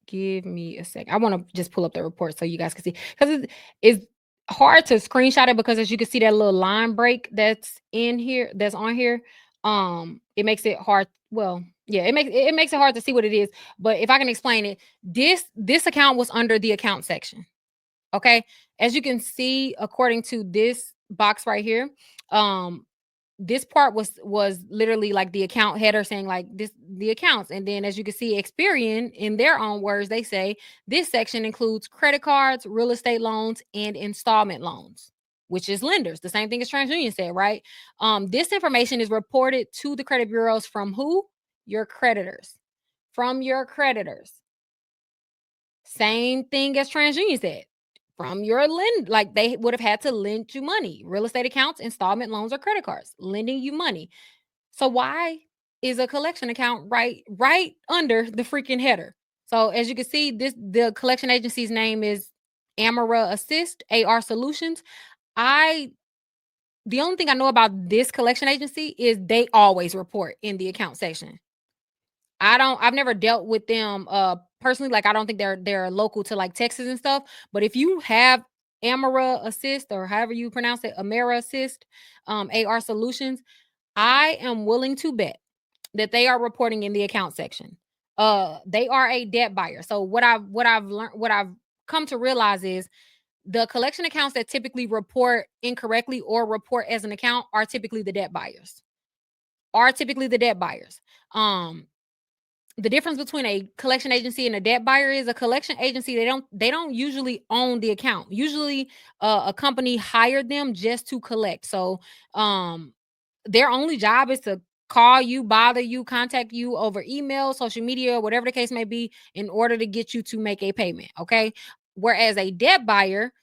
Give me a sec. I want to just pull up the report so you guys can see, because it's hard to screenshot it, because as you can see that little line break that's in here, that's on here. It makes it hard. Well, yeah, it makes it hard to see what it is. But if I can explain it, this account was under the account section. Okay. As you can see, according to this box right here, um, this part was literally like the account header saying like this the accounts. And then as you can see, Experian, in their own words, they say this section includes credit cards, real estate loans, and installment loans, which is lenders. The same thing as TransUnion said, right? This information is reported to the credit bureaus from who? Your creditors. From your creditors. Same thing as TransUnion said. From your lend, like they would have had to lend you money. Real estate accounts, installment loans, or credit cards, lending you money. So why is a collection account right under the freaking header? So as you can see, the collection agency's name is Amara Assist AR Solutions. I The only thing I know about this collection agency is they always report in the account section. I've never dealt with them personally. Like I don't think they're local to like Texas and stuff. But if you have Amara Assist, or however you pronounce it, Amara Assist, AR Solutions, I am willing to bet that they are reporting in the account section. They are a debt buyer. So what I've learned, what I've come to realize is the collection accounts that typically report incorrectly or report as an account are typically the debt buyers. Are typically the debt buyers. Um, the difference between a collection agency and a debt buyer is a collection agency, they don't usually own the account. Usually a company hired them just to collect. So their only job is to call you, bother you, contact you over email, social media, whatever the case may be, in order to get you to make a payment. Okay. Whereas a debt buyer,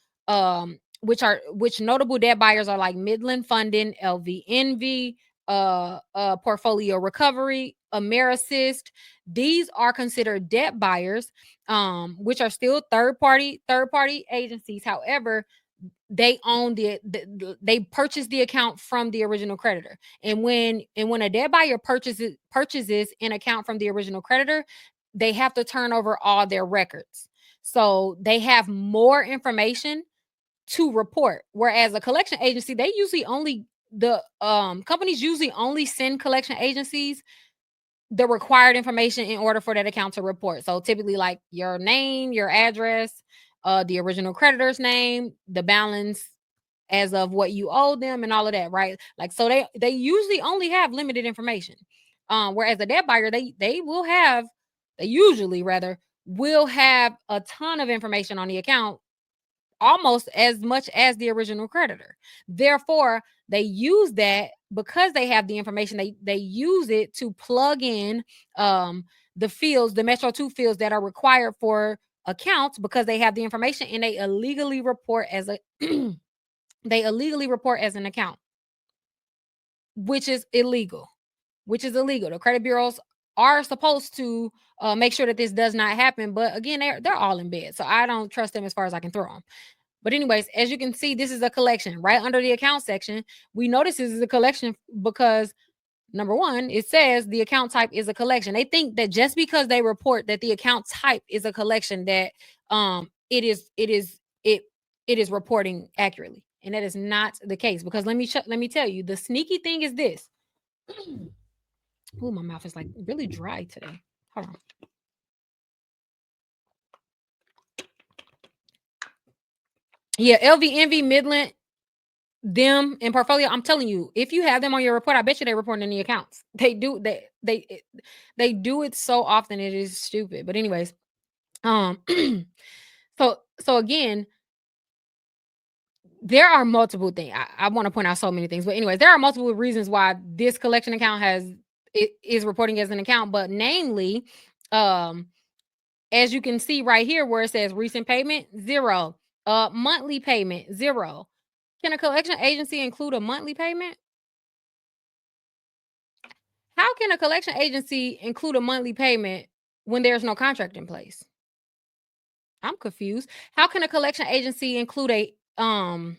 which notable debt buyers are like Midland Funding, LV Envy, Portfolio Recovery, Amerissist. These are considered debt buyers, which are still third party agencies. However, they own they purchase the account from the original creditor. And when a debt buyer purchases an account from the original creditor, they have to turn over all their records. So they have more information to report. Whereas a collection agency, they usually only the companies usually only send collection agencies the required information in order for that account to report. So typically like your name, your address, the original creditor's name, the balance as of what you owe them and all of that, right? Like so they usually only have limited information. Whereas a debt buyer, they usually rather will have a ton of information on the account, almost as much as the original creditor. Therefore, they use that because they have the information. They use it to plug in the fields, the Metro 2 fields that are required for accounts because they have the information, and they illegally report as a they illegally report as an account, which is illegal. The credit bureaus are supposed to make sure that this does not happen, but again, they're all in bed, so I don't trust them as far as I can throw them. But anyways, as you can see, this is a collection right under the account section. We notice this is a collection because number one, it says the account type is a collection. They think that just because they report that the account type is a collection, that it is reporting accurately. And that is not the case, because let me tell you, the sneaky thing is this. Oh, my mouth is like really dry today. Hold on. Yeah, LV, Envy, Midland, them in portfolio. I'm telling you, if you have them on your report, I bet you they're reporting in the accounts. They do it so often, it is stupid. But anyways, um, so again, there are multiple things. I want to point out so many things, but anyways, there are multiple reasons why this collection account is reporting as an account. But namely, um, as you can see right here, where it says recent payment 0, monthly payment 0. Can a collection agency include a monthly payment? How can a collection agency include a monthly payment when there's no contract in place? I'm confused. How can a collection agency include a term?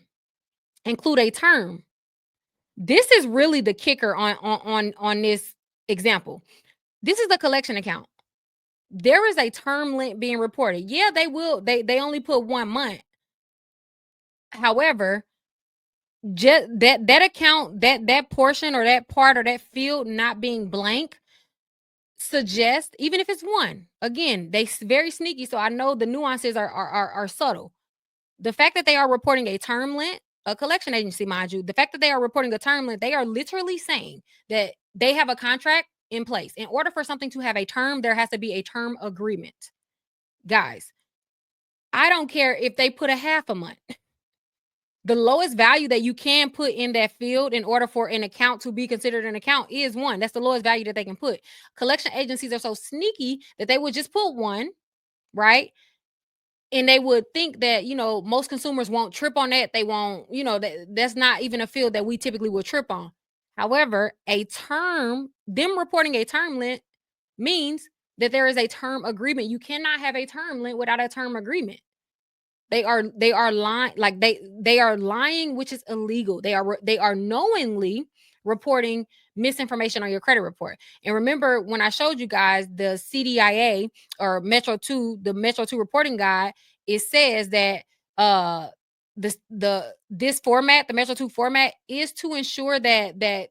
This is really the kicker on this example. This is the collection account. There is a term length being reported. Yeah, they only put 1 month. However, just that account, that portion or that part or that field not being blank suggests, even if it's 1, again, very sneaky, so I know the nuances are subtle. The fact that they are reporting a term length, a collection agency, mind you, the fact that they are reporting a term length, they are literally saying that they have a contract in place. In order for something to have a term, there has to be a term agreement. Guys, I don't care if they put a half a month. The lowest value that you can put in that field in order for an account to be considered an account is 1. That's the lowest value that they can put. Collection agencies are so sneaky that they would just put 1, right? And they would think that, most consumers won't trip on that. They won't, that's not even a field that we typically would trip on. However, them reporting a term length means that there is a term agreement. You cannot have a term length without a term agreement. They are lying, like they are lying, which is illegal. They are knowingly reporting misinformation on your credit report. And remember when I showed you guys the CDIA or Metro 2, the Metro 2 reporting guide, it says that this format, the Metro 2 format, is to ensure that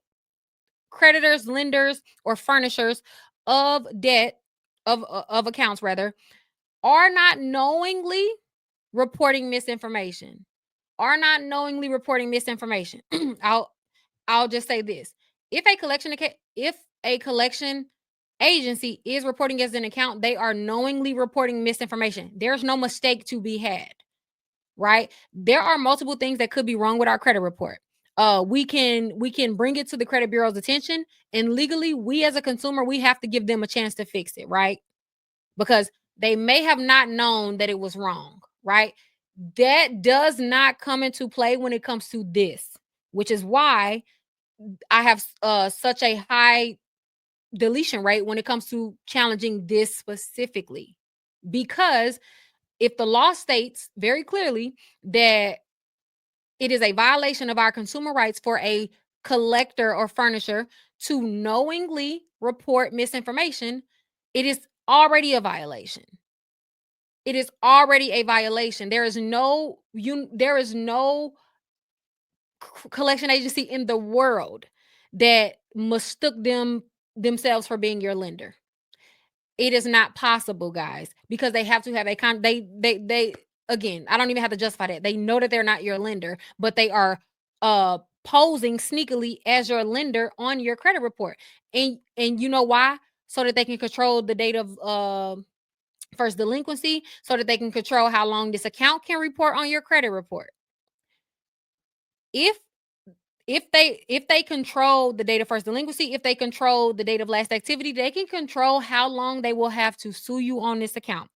creditors, lenders, or furnishers of debt, of accounts rather, are not knowingly reporting misinformation. Are not knowingly reporting misinformation. I'll just say this. If a collection agency is reporting as an account, they are knowingly reporting misinformation. There's no mistake to be had, right? There are multiple things that could be wrong with our credit report. We can bring it to the credit bureau's attention, and legally, we as a consumer, we have to give them a chance to fix it, right? Because they may have not known that it was wrong, right? That does not come into play when it comes to this, which is why I have such a high deletion rate when it comes to challenging this specifically, because if the law states very clearly that it is a violation of our consumer rights for a collector or furnisher to knowingly report misinformation, it is already a violation. It is already a violation. There is no collection agency in the world that mistook themselves for being your lender. It is not possible, guys, because they have to have a they again, I don't even have to justify that. They know that they're not your lender, but they are posing sneakily as your lender on your credit report. And you know why? So that they can control the date of first delinquency, so that they can control how long this account can report on your credit report. If if they control the date of first delinquency, if they control the date of last activity, they can control how long they will have to sue you on this account.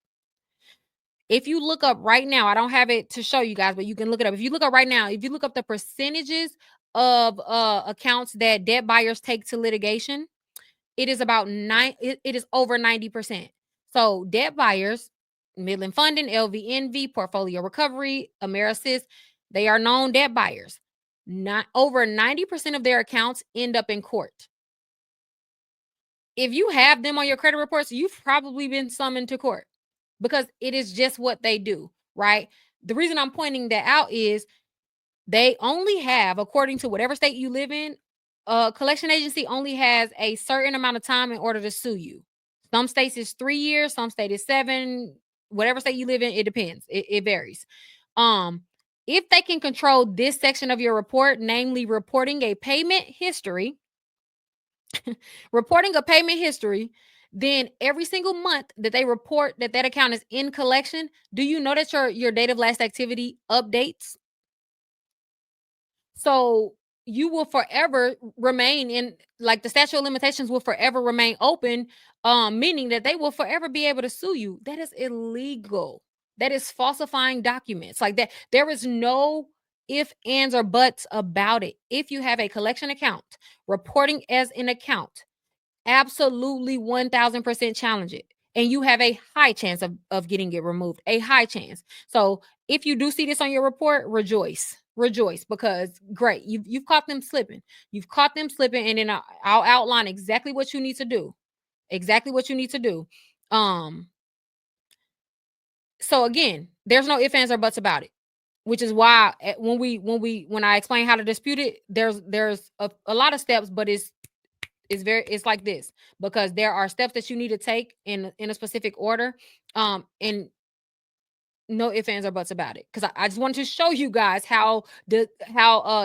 If you look up right now, I don't have it to show you guys, but you can look it up. If you look up right now, if you look up the percentages of accounts that debt buyers take to litigation, it is about it is over 90%. So debt buyers, Midland Funding, LVNV, Portfolio Recovery, Amerisys, they are known debt buyers. Not over 90% of their accounts end up in court. If you have them on your credit reports, you've probably been summoned to court, because it is just what they do, right? The reason I'm pointing that out is they only have, according to whatever state you live in, a collection agency only has a certain amount of time in order to sue you. Some states is 3 years, some state is 7. Whatever state you live in, it depends. It varies. Um, if they can control this section of your report, namely reporting a payment history, reporting a payment history, then every single month that they report that that account is in collection, do you know that your date of last activity updates? So you will forever remain in, like, the statute of limitations will forever remain open, meaning that they will forever be able to sue you. That is illegal. That is falsifying documents. Like that, there is no if, ands, or buts about it. If you have a collection account, reporting as an account, absolutely 1000% challenge it. And you have a high chance of getting it removed, a high chance. So if you do see this on your report, rejoice. Rejoice, because great, you've caught them slipping. You've caught them slipping, and then I'll outline exactly what you need to do. Exactly what you need to do. Um, so again, there's no ifs, ands, or buts about it, which is why when I explain how to dispute it, there's a lot of steps, but it's like this, because there are steps that you need to take in a specific order, and no ifs, ands, or buts about it, because I just wanted to show you guys how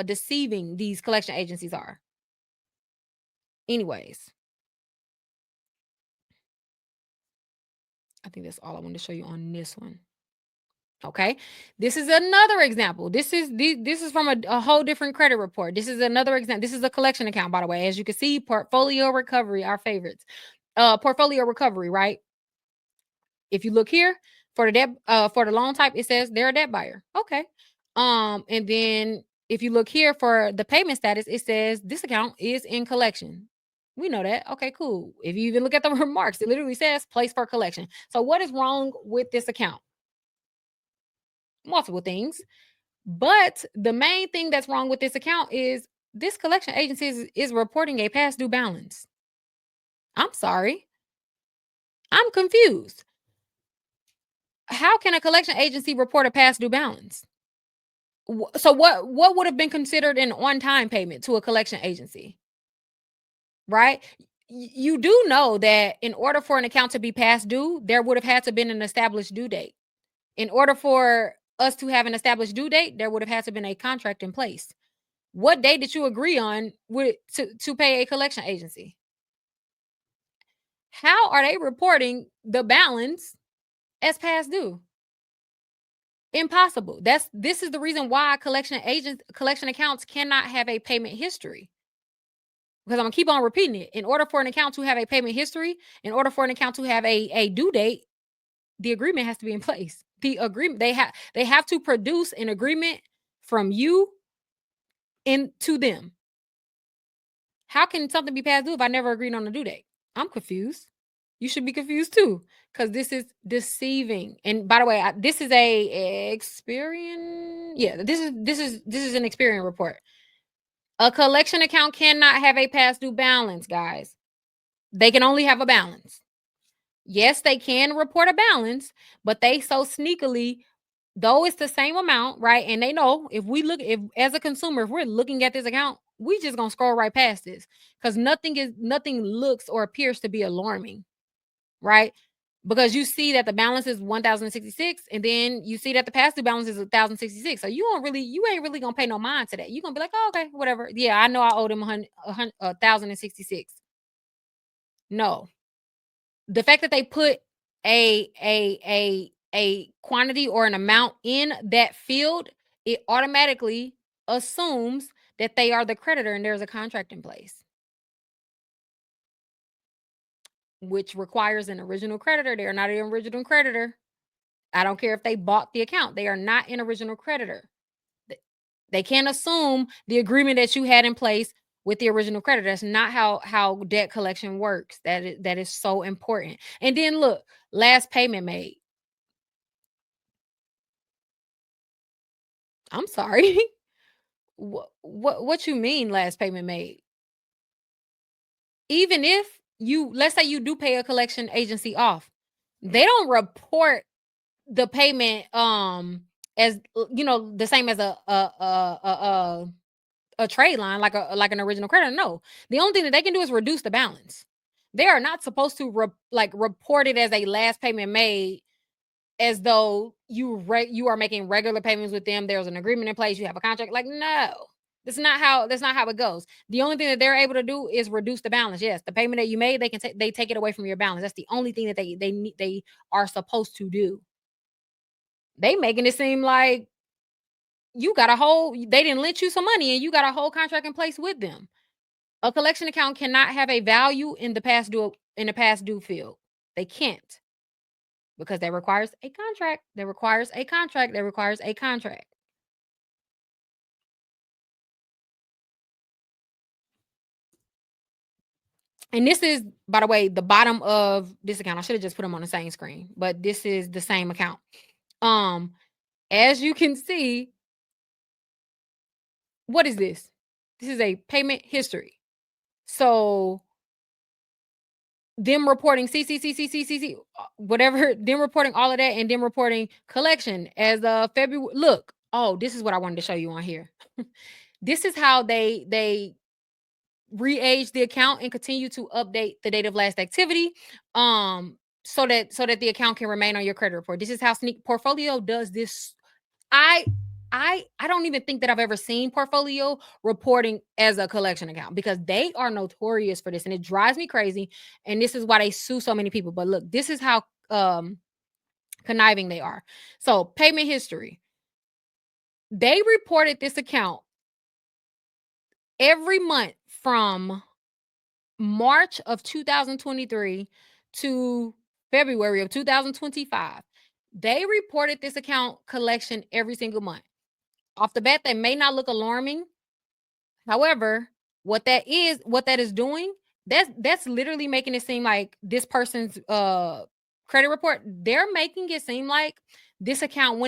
deceiving these collection agencies are. Anyways, I think that's all I wanted to show you on this one. Okay, this is another example. This is from a whole different credit report. This is another example. This is a collection account, by the way. As you can see, portfolio recovery, our favorites. Portfolio recovery, right? If you look here for the debt, for the loan type, it says they're a debt buyer. Okay. And then if you look here for the payment status, it says this account is in collection. We know that. Okay, cool. If you even look at the remarks, it literally says place for collection. So what is wrong with this account? Multiple things. But the main thing that's wrong with this account is this collection agency is reporting a past due balance. I'm sorry. I'm confused. How can a collection agency report a past due balance? So what would have been considered an on-time payment to a collection agency, right? You do know that in order for an account to be past due, there would have had to been an established due date. In order for us to have an established due date, there would have had to been a contract in place. What date did you agree on to pay a collection agency? How are they reporting the balance as past due? Impossible. This is the reason why collection accounts cannot have a payment history. Because I'm gonna keep on repeating it. In order for an account to have a payment history, in order for an account to have a due date, the agreement has to be in place. The agreement, they have to produce an agreement from you into them. How can something be past due if I never agreed on a due date? I'm confused. You should be confused too, because this is deceiving. And by the way, this is a Experian. Yeah, this is an Experian report. A collection account cannot have a past due balance, guys. They can only have a balance. Yes, they can report a balance, but they so sneakily, though it's the same amount, right? And they know if as a consumer, if we're looking at this account, we just gonna scroll right past this because nothing looks or appears to be alarming, right? Because you see that the balance is 1,066, and then you see that the past due balance is 1,066. So you ain't really gonna pay no mind to that. You're gonna be like, oh, okay, whatever. Yeah, I know I owed him 1,066. No, the fact that they put a quantity or an amount in that field, it automatically assumes that they are the creditor and there's a contract in place, which requires an original creditor. They are not an original creditor. I don't care if they bought the account. They are not an original creditor. Th- They can't assume the agreement that you had in place with the original creditor. That's not how debt collection works. That is so important. And then look, last payment made. I'm sorry. What you mean last payment made? Even if let's say you do pay a collection agency off, they don't report the payment as the same as a trade line like an original creditor. No. The only thing that they can do is reduce the balance. They are not supposed to report it as a last payment made as though you are making regular payments with them. There's an agreement in place. You have a contract. Like, no, that's not how it goes. The only thing that they're able to do is reduce the balance. Yes, the payment that you made, they take it away from your balance. That's the only thing that they are supposed to do. They making it seem like they didn't lend you some money and you got a whole contract in place with them. A collection account cannot have a value in the past due field. They can't, because that requires a contract. That requires a contract. That requires a contract. And this is, by the way, the bottom of this account. I should have just put them on the same screen, but this is the same account. Um, as you can see, what is this? This is a payment history. So them reporting CCCCCCC, whatever, them reporting all of that, and them reporting collection as of February. Look, oh, this is what I wanted to show you on here. This is how they re-age the account and continue to update the date of last activity, so that the account can remain on your credit report. This is how Sneak Portfolio does this. I i i don't even think that I've ever seen Portfolio reporting as a collection account, because they are notorious for this, and it drives me crazy. And this is why they sue so many people. But look, this is how conniving they are. So payment history, they reported this account every month from March of 2023 to February of 2025. They reported this account collection every single month. Off the bat, they may not look alarming. However, what that is doing, that's literally making it seem like this person's credit report, they're making it seem like this account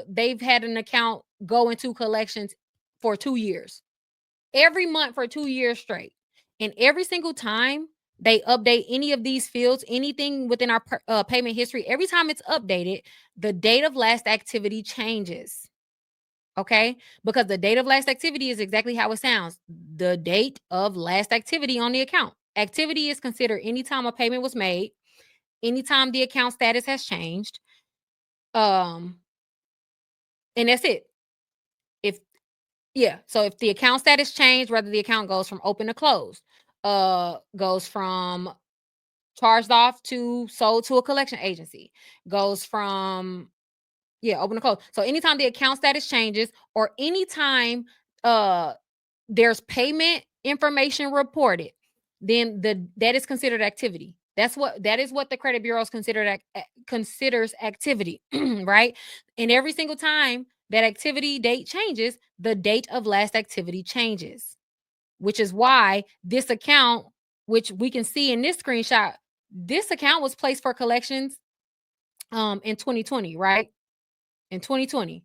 they've had an account go into collections for 2 years. Every month for 2 years straight. And every single time they update any of these fields, anything within our payment history, every time it's updated, the date of last activity changes. Okay? Because the date of last activity is exactly how it sounds. The date of last activity on the account. Activity is considered anytime a payment was made, anytime the account status has changed. Um, and that's it. If Yeah, so if the account status changed, whether the account goes from open to closed, goes from charged off to sold to a collection agency, goes from, yeah, open to close. So anytime the account status changes, or anytime uh there's payment information reported, then that is considered activity. That is what the credit bureau considers activity, right? And every single time that activity date changes, the date of last activity changes. which is why this account, which we can see in this screenshot, this account was placed for collections in 2020, right? In 2020.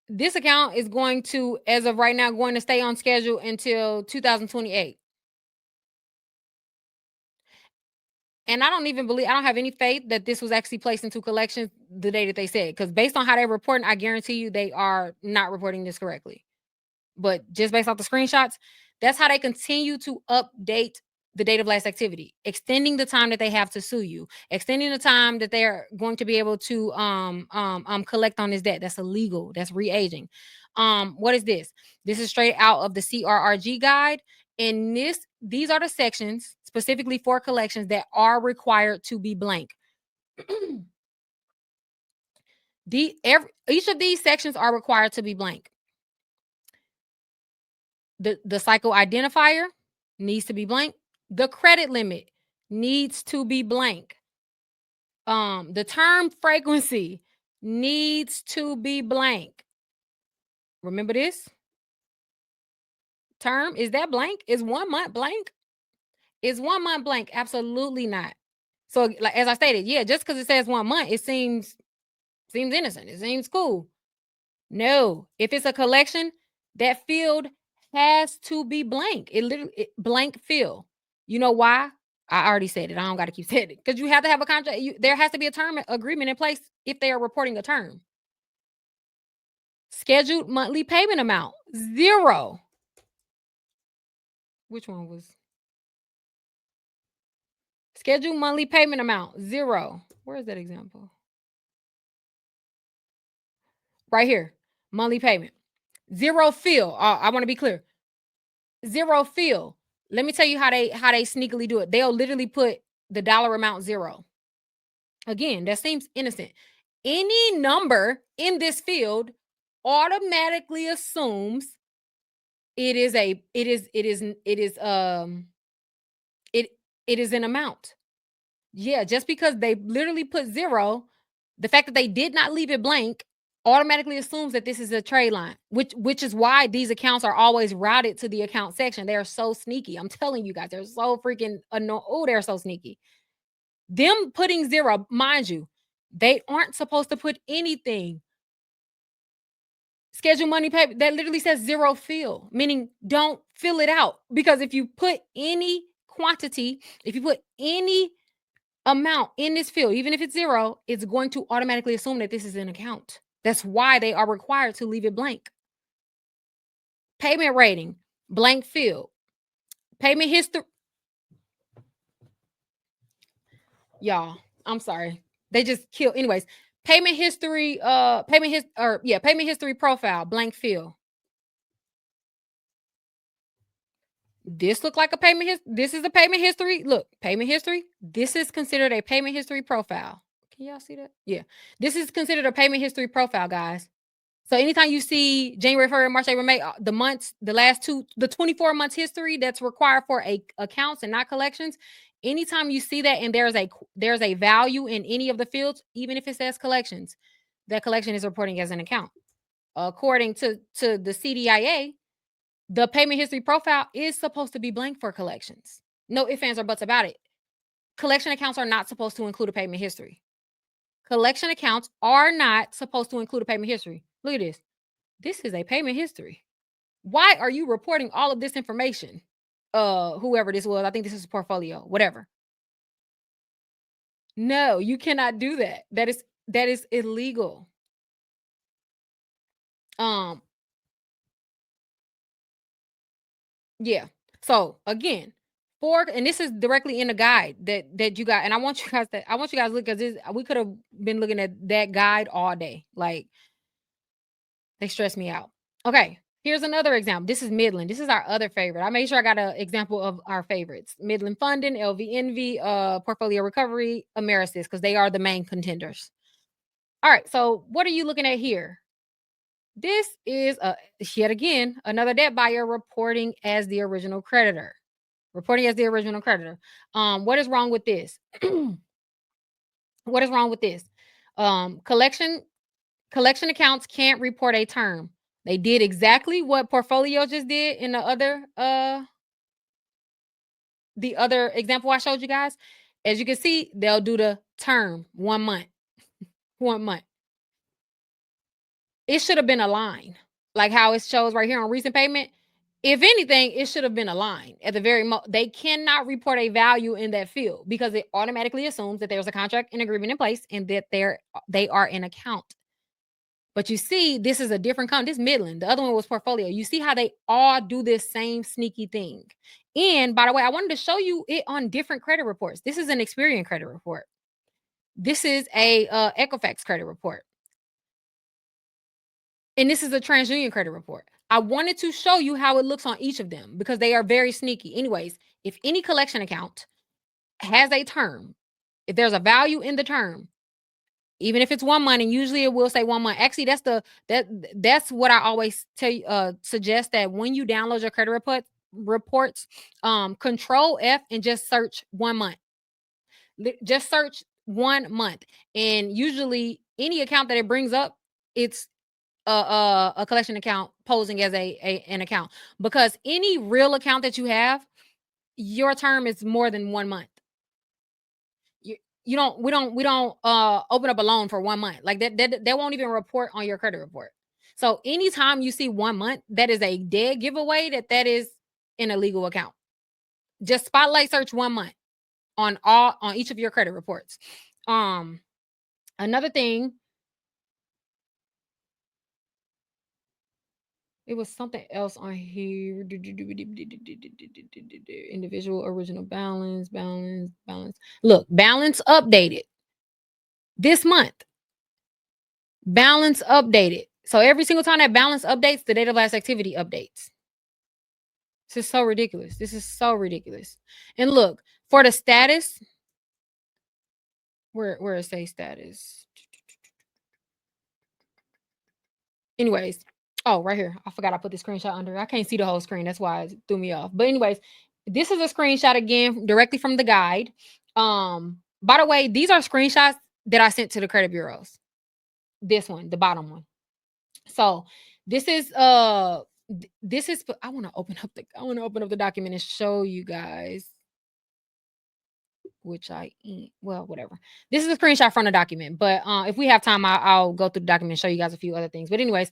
This account is going to, as of right now, going to stay on schedule until 2028. And I don't have any faith that this was actually placed into collections the day that they said, because based on how they're reporting, I guarantee you they are not reporting this correctly. But just based off the screenshots, that's how they continue to update the date of last activity, extending the time that they have to sue you, extending the time that they're going to be able to collect on this debt. That's illegal. That's re-aging. What is this? This is straight out of the CRRG guide. And these are the sections specifically for collections that are required to be blank. Each of these sections are required to be blank. The cycle identifier needs to be blank. The credit limit needs to be blank. The term frequency needs to be blank. Remember this? Term, is that blank? Is 1 month blank? Is 1 month blank? Absolutely not. So, like, as I stated, yeah, just because it says 1 month, it seems innocent. It seems cool. No, if it's a collection, that field has to be blank. Blank field. You know why? I already said it. I don't got to keep saying it, because you have to have a contract. There has to be a term agreement in place if they are reporting a term. Scheduled monthly payment amount, 0. Which one was? Scheduled monthly payment amount, 0. Where is that example? Right here. Monthly payment. 0 field. I want to be clear. 0 field. Let me tell you how they sneakily do it. They'll literally put the dollar amount 0. Again, that seems innocent. Any number in this field automatically assumes it is an amount. Yeah, just because they literally put 0, the fact that they did not leave it blank automatically assumes that this is a trade line, which is why these accounts are always routed to the account section. They are so sneaky. I'm telling you guys, they're so freaking annoying. Oh, they're so sneaky. Them putting 0, mind you, they aren't supposed to put anything. Schedule money pay, that literally says 0 fill, meaning don't fill it out. Because if you put any quantity, if you put any amount in this field, even if it's 0, it's going to automatically assume that this is an account. That's why they are required to leave it blank. Payment rating, blank field. Payment history. Y'all, I'm sorry. They just kill. Anyways, payment history, payment history profile, blank field. This look like a payment this is a payment history. Look, payment history. This is considered a payment history profile. Can y'all see that? Yeah. This is considered a payment history profile, guys. So anytime you see January, February, March, April, May, the months, the 24 months history that's required for accounts and not collections, anytime you see that and there's a value in any of the fields, even if it says collections, that collection is reporting as an account. According to the CDIA, the payment history profile is supposed to be blank for collections. No ifs, ands, or buts about it. Collection accounts are not supposed to include a payment history. Collection accounts are not supposed to include a payment history. Look at this. This is a payment history. Why are you reporting all of this information? Whoever this was, I think this is a portfolio, whatever. No, you cannot do that. That is illegal. Yeah. So again, and this is directly in the guide that you got, and I want you guys to look, because we could have been looking at that guide all day. Like, they stress me out. Okay, here's another example. This is Midland. This is our other favorite. I made sure I got an example of our favorites: Midland Funding, LV Envy, Portfolio Recovery, Amerisys, because they are the main contenders. All right. So what are you looking at here? This is yet again another debt buyer reporting as the original creditor. What is wrong with this? What is wrong with this? Collection accounts can't report a term. They did exactly what portfolio just did in the other example I showed you guys. As you can see, they'll do the term 1 month, 1 month. It should have been a line, like how it shows right here on recent payment. If anything, it should have been a line at the very they cannot report a value in that field because it automatically assumes that there's a contract and agreement in place and that they are an account. But you see, this is a different count. This Midland, the other one was portfolio. You see how they all do this same sneaky thing. And by the way, I wanted to show you it on different credit reports. This is an Experian credit report. This is a Equifax credit report. And this is a TransUnion credit report. I wanted to show you how it looks on each of them because they are very sneaky. Anyways, if any collection account has a term, if there's a value in the term, even if it's 1 month, and usually it will say 1 month. Actually, that's what I always tell you, suggest that when you download your credit reports, control F and just search 1 month. Just search 1 month. And usually any account that it brings up, it's a collection account posing as an account, because any real account that you have, your term is more than 1 month. You don't we don't open up a loan for 1 month. Like that won't even report on your credit report. So anytime you see 1 month, that is a dead giveaway that is an illegal account. Just spotlight search 1 month on each of your credit reports. Another thing, it was something else on here. Individual original balance. Look, balance updated this month. Balance updated. So every single time that balance updates, the date of last activity updates. This is so ridiculous. This is so ridiculous. And look, for the status, where it say status. Anyways, oh, right here. I forgot I put the screenshot under. I can't see the whole screen. That's why it threw me off. But anyways, this is a screenshot again directly from the guide. By the way, these are screenshots that I sent to the credit bureaus. This one, the bottom one. So this is I want to open up the document and show you guys, which well, whatever. This is a screenshot from the document, but if we have time, I'll go through the document and show you guys a few other things. But anyways,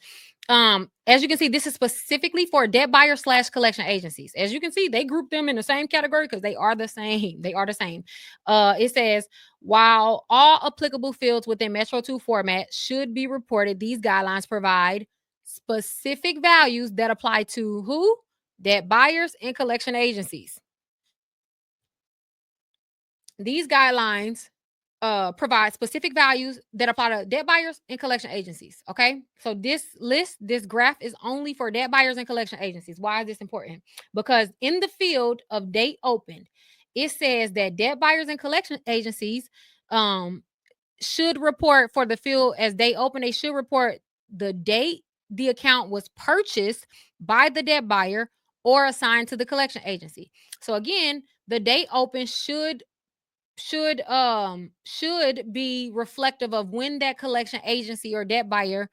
as you can see, this is specifically for debt buyer / collection agencies. As you can see, they group them in the same category because they are the same. They are the same. It says, while all applicable fields within Metro 2 format should be reported, these guidelines provide specific values that apply to who? Debt buyers and collection agencies. These guidelines provide specific values that apply to debt buyers and collection agencies. Okay. So this graph is only for debt buyers and collection agencies. Why is this important? Because in the field of date opened, it says that debt buyers and collection agencies should report for the field as date open. They should report the date the account was purchased by the debt buyer or assigned to the collection agency. So again, the date open should be reflective of when that collection agency or debt buyer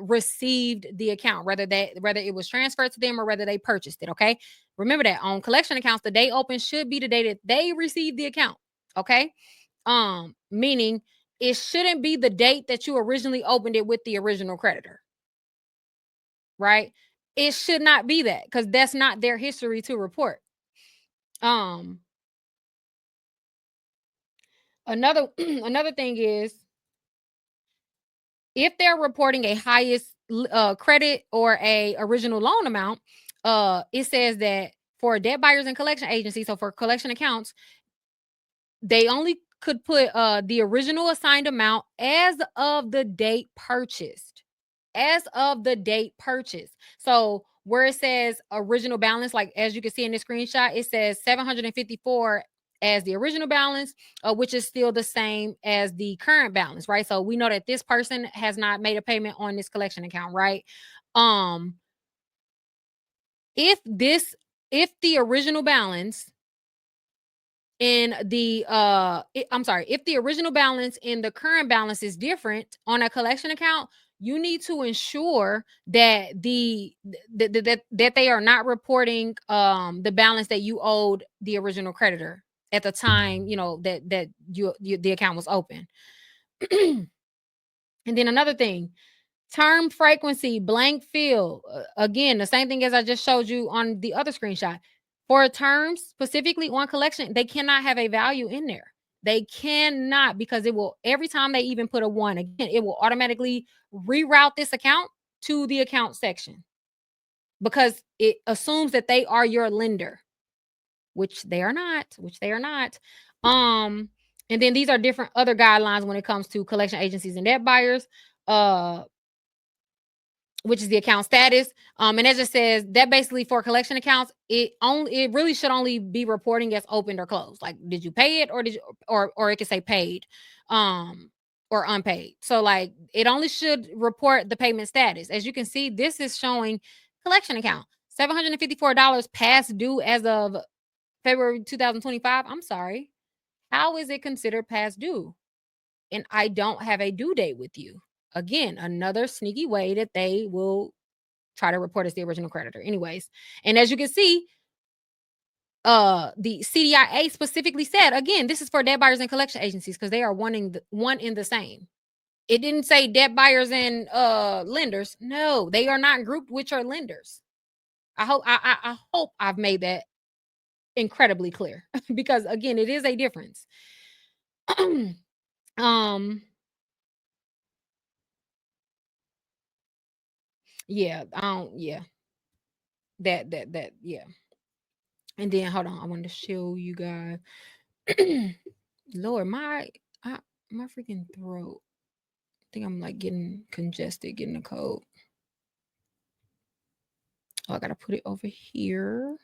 received the account, whether it was transferred to them or whether they purchased it. Okay, remember that on collection accounts, the date open should be the day that they received the account. Okay, meaning it shouldn't be the date that you originally opened it with the original creditor, right? It should not be that, because that's not their history to report. Another another thing is, if they're reporting a highest credit or a original loan amount, it says that for debt buyers and collection agencies, so for collection accounts, they only could put the original assigned amount as of the date purchased. As of the date purchased. So where it says original balance, like as you can see in the screenshot, it says 754 as the original balance, which is still the same as the current balance, right? So we know that this person has not made a payment on this collection account, right? If the original balance in the if the original balance and the current balance is different on a collection account, you need to ensure that that they are not reporting the balance that you owed the original creditor at the time, that the account was open. And then another thing, term frequency, blank field. Again, the same thing as I just showed you on the other screenshot. For terms specifically on collection, they cannot have a value in there. They cannot, because it will, every time they even put a one, again, it will automatically reroute this account to the account section because it assumes that they are your lender, which they are not, and then these are different other guidelines when it comes to collection agencies and debt buyers. Which is the account status. And it just says that basically for collection accounts, it really should only be reporting as opened or closed. Like, did you pay it, or did you, or it could say paid, or unpaid. So like it only should report the payment status. As you can see, this is showing collection account $754 past due as of February 2025. I'm sorry. How is it considered past due? And I don't have a due date with you. Again, another sneaky way that they will try to report as the original creditor. Anyways, and as you can see, the CDIA specifically said, again, this is for debt buyers and collection agencies because they are one in the same. It didn't say debt buyers and lenders. No, they are not grouped with your lenders. I hope I've made that incredibly clear because again, it is a difference. um yeah, yeah. That yeah. And then hold on, I wanted to show you guys. Lord, my freaking throat. I think I'm like getting congested, getting a cold. Oh, I gotta put it over here.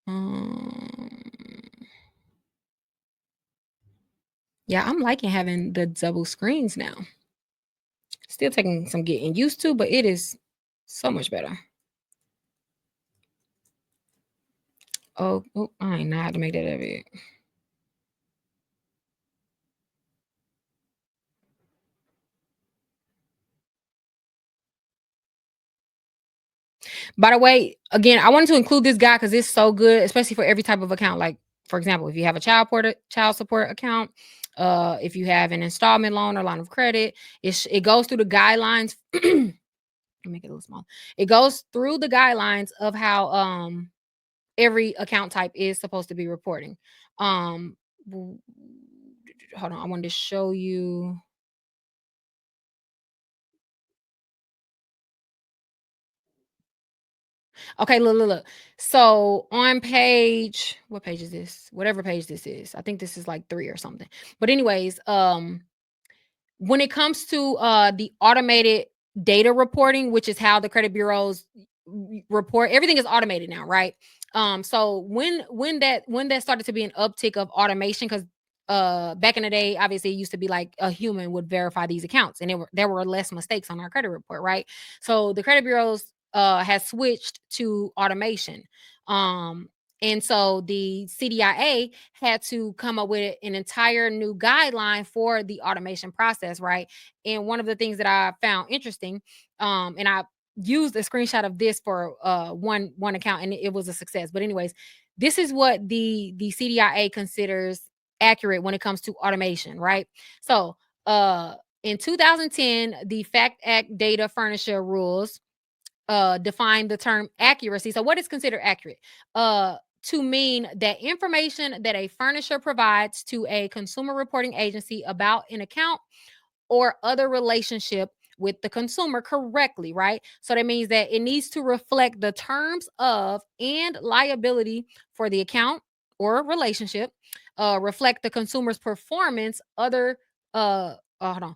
Um, yeah, I'm liking having the double screens now. Still taking some getting used to, but it is so much better. Oh, I ain't know how to make that big. By the way, again, I wanted to include this guy because it's so good, especially for every type of account. Like, for example, if you have a child support account, if you have an installment loan or line of credit, it goes through the guidelines. Make it a little small. It goes through the guidelines of how every account type is supposed to be reporting. Hold on, I wanted to show you. Okay, look. So on page, what page is this? Whatever page this is. I think this is like 3 or something. But anyways, when it comes to the automated data reporting, which is how the credit bureaus report, everything is automated now, right? So when that started to be an uptick of automation, because back in the day, obviously it used to be like a human would verify these accounts and there were less mistakes on our credit report, right? So the credit bureaus has switched to automation. um and so the CDIA had to come up with an entire new guideline for the automation process, right? And one of the things that I found interesting, and I used a screenshot of this for one account, and it was a success. But anyways, this is what the CDIA considers accurate when it comes to automation, right? So in 2010, the Fact Act Data Furnisher rules define the term accuracy. So what is considered accurate? To mean that information that a furnisher provides to a consumer reporting agency about an account or other relationship with the consumer correctly, right? So that means that it needs to reflect the terms of and liability for the account or relationship, reflect the consumer's performance, hold on,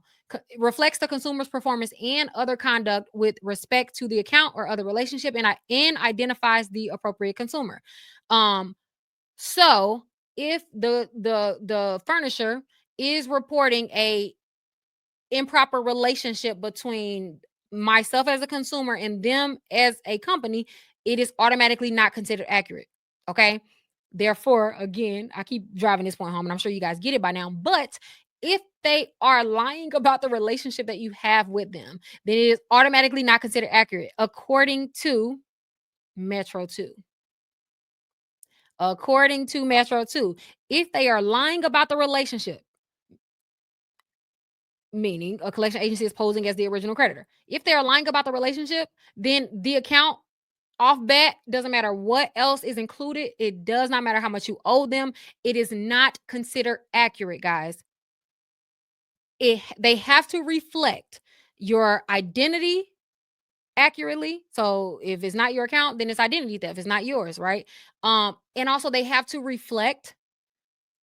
reflects the consumer's performance and other conduct with respect to the account or other relationship, and identifies the appropriate consumer. Um, so if the furnisher is reporting a improper relationship between myself as a consumer and them as a company, it is automatically not considered accurate. Okay. Therefore, again, I keep driving this point home, and I'm sure you guys get it by now. But if they are lying about the relationship that you have with them, then it is automatically not considered accurate, according to Metro 2. According to Metro 2, if they are lying about the relationship, meaning a collection agency is posing as the original creditor. If they are lying about the relationship, then the account off bat doesn't matter what else is included. It does not matter how much you owe them. It is not considered accurate, guys. They have to reflect your identity accurately. So if it's not your account, then it's identity theft. It's not yours, right? And also they have to reflect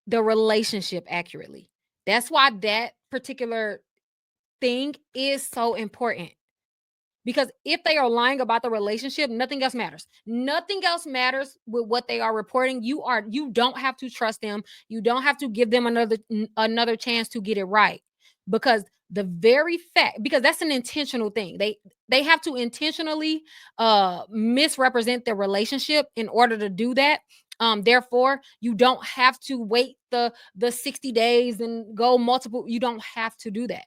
the relationship accurately. That's why that particular thing is so important. Because if they are lying about the relationship, nothing else matters. Nothing else matters with what they are reporting. You don't have to trust them. You don't have to give them another chance to get it right. Because the very fact, because that's an intentional thing. They have to intentionally misrepresent their relationship in order to do that. Therefore, you don't have to wait the 60 days and go multiple. You don't have to do that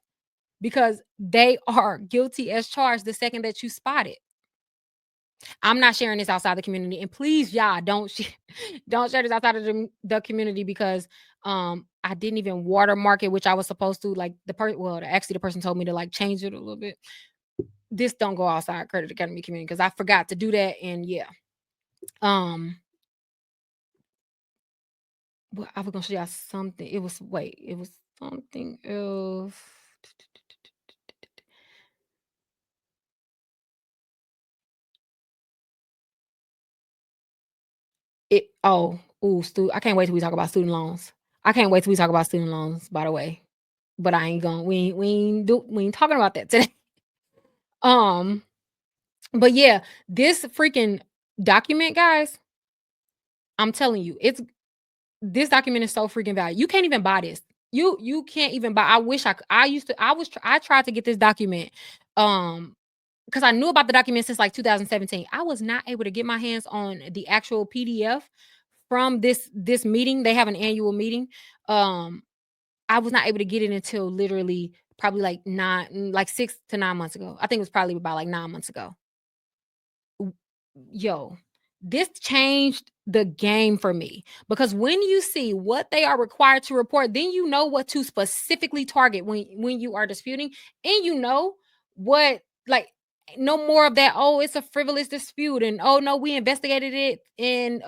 because they are guilty as charged the second that you spot it. I'm not sharing this outside the community, and please, y'all, don't share this outside of the community because I didn't even watermark it, which I was supposed to. Like actually the person told me to like change it a little bit. This don't go outside Credit Academy community because I forgot to do that, and yeah, um, I was gonna show y'all something. It was something else. I can't wait till we talk about student loans. I can't wait till we talk about student loans, by the way. But I ain't going we ain't talking about that today. Um, but yeah, this freaking document, guys, I'm telling you, this document is so freaking valuable. You can't even buy this. You can't even buy. I wish I used to I tried to get this document because I knew about the document since like 2017. I was not able to get my hands on the actual PDF from this meeting. They have an annual meeting. I was not able to get it until literally probably like 6 to 9 months ago. I think it was probably about like 9 months ago. W- Yo, this changed the game for me because when you see what they are required to report, then you know what to specifically target when you are disputing, and you know what like no more of that. Oh, it's a frivolous dispute, and oh no, we investigated it and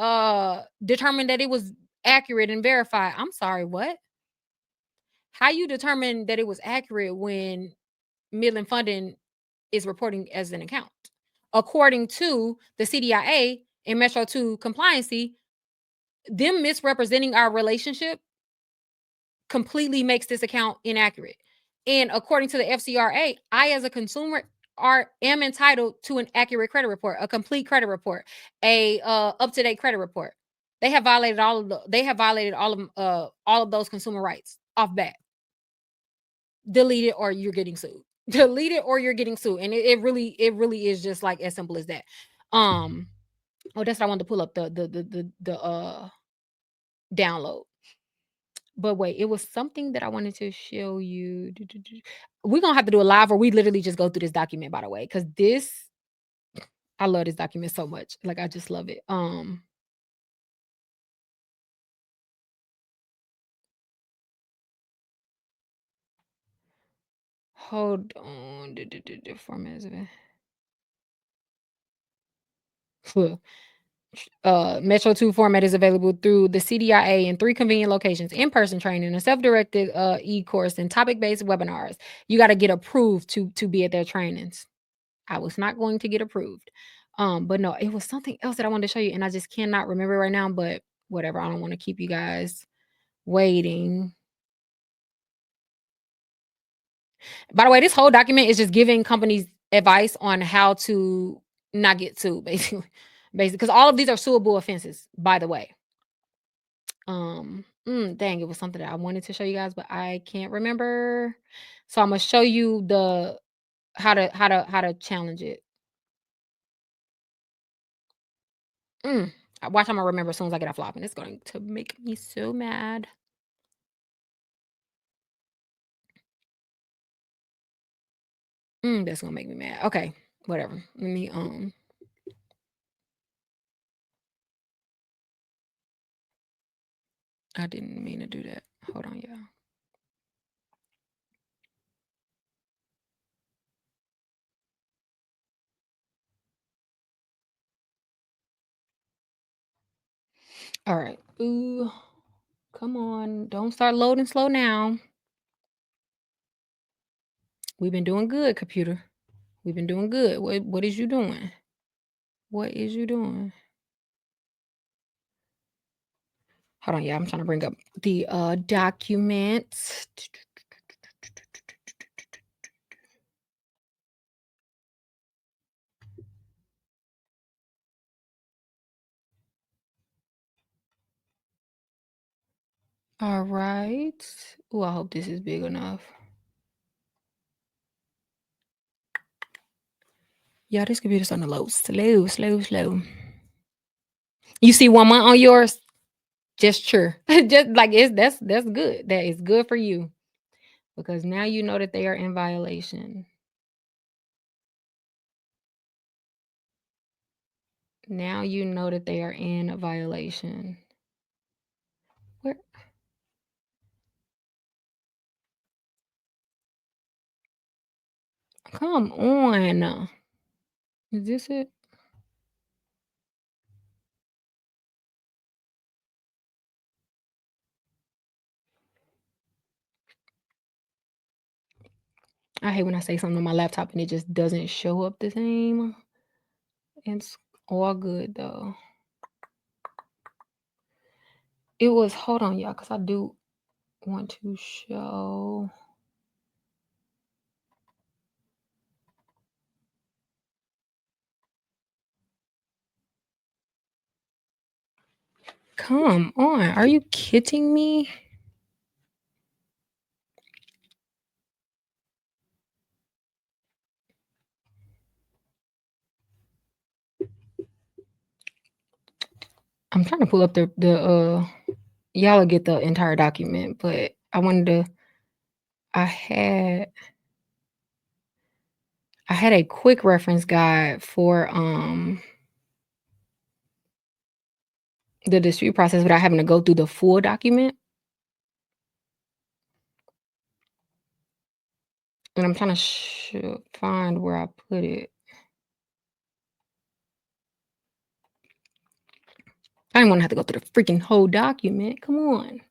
determined that it was accurate and verified. I'm sorry, what? How you determine that it was accurate when Midland Funding is reporting as an account? According to the CDIA and Metro 2 compliancy, them misrepresenting our relationship completely makes this account inaccurate. And according to the FCRA, I as a consumer am entitled to an accurate credit report, a complete credit report, a up-to-date credit report. They have violated all of those consumer rights off bat. Delete it or you're getting sued. Delete it or you're getting sued. And it really is just like as simple as that. Um, oh, that's what I wanted to pull up the download. But wait, it was something that I wanted to show you. We're gonna have to do a live where we literally just go through this document, by the way, because this I love this document so much. Like I just love it. Hold on. Format of it. Metro 2 format is available through the CDIA in 3 convenient locations: in-person training, a self-directed e-course, and topic-based webinars. You got to get approved to be at their trainings. I was not going to get approved. But no, it was something else that I wanted to show you, and I just cannot remember right now, but whatever. I don't want to keep you guys waiting. By the way, this whole document is just giving companies advice on how to not get sued, basically. Basically, because all of these are suable offenses, by the way. Dang, it was something that I wanted to show you guys, but I can't remember. So I'm gonna show you the how to challenge it. Watch, Imma remember as soon as I get off live, and it's going to make me so mad. That's gonna make me mad. Okay, whatever. Let me, I didn't mean to do that. Hold on, y'all. Alright. Ooh, come on. Don't start loading slow now. We've been doing good, computer. We've been doing good. What is you doing? What is you doing? Hold on, yeah, I'm trying to bring up the document. All right. Oh, I hope this is big enough. Yeah, this computer's on the low. Slow, slow, slow. You see 1 month on yours? Just sure. Just like that's good. That is good for you because now you know that they are in violation. Now you know that they are in a violation. Where? Come on. Is this it? I hate when I say something on my laptop and it just doesn't show up the same. It's all good though. It was, hold on, y'all, because I do want to show. Come on. Are you kidding me? I'm trying to pull up the y'all will get the entire document, but I wanted to I had I had a quick reference guide for the dispute process without having to go through the full document. And I'm trying to find where I put it. I didn't want to have to go through the freaking whole document. Come on.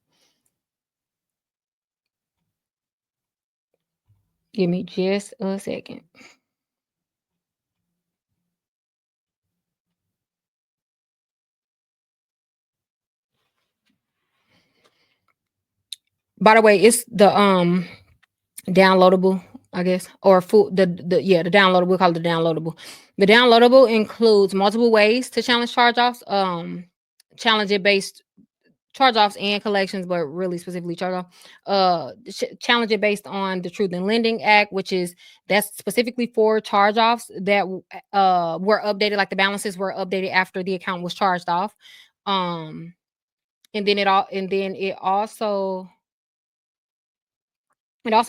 Give me just a second. By the way, it's the downloadable, I guess, or full the downloadable. We'll call it the downloadable. The downloadable includes multiple ways to challenge charge-offs, challenge it based charge-offs and collections, but really specifically charge-off. Challenge it based on the Truth in Lending Act, which is that's specifically for charge-offs that were updated, like the balances were updated after the account was charged off. And then it also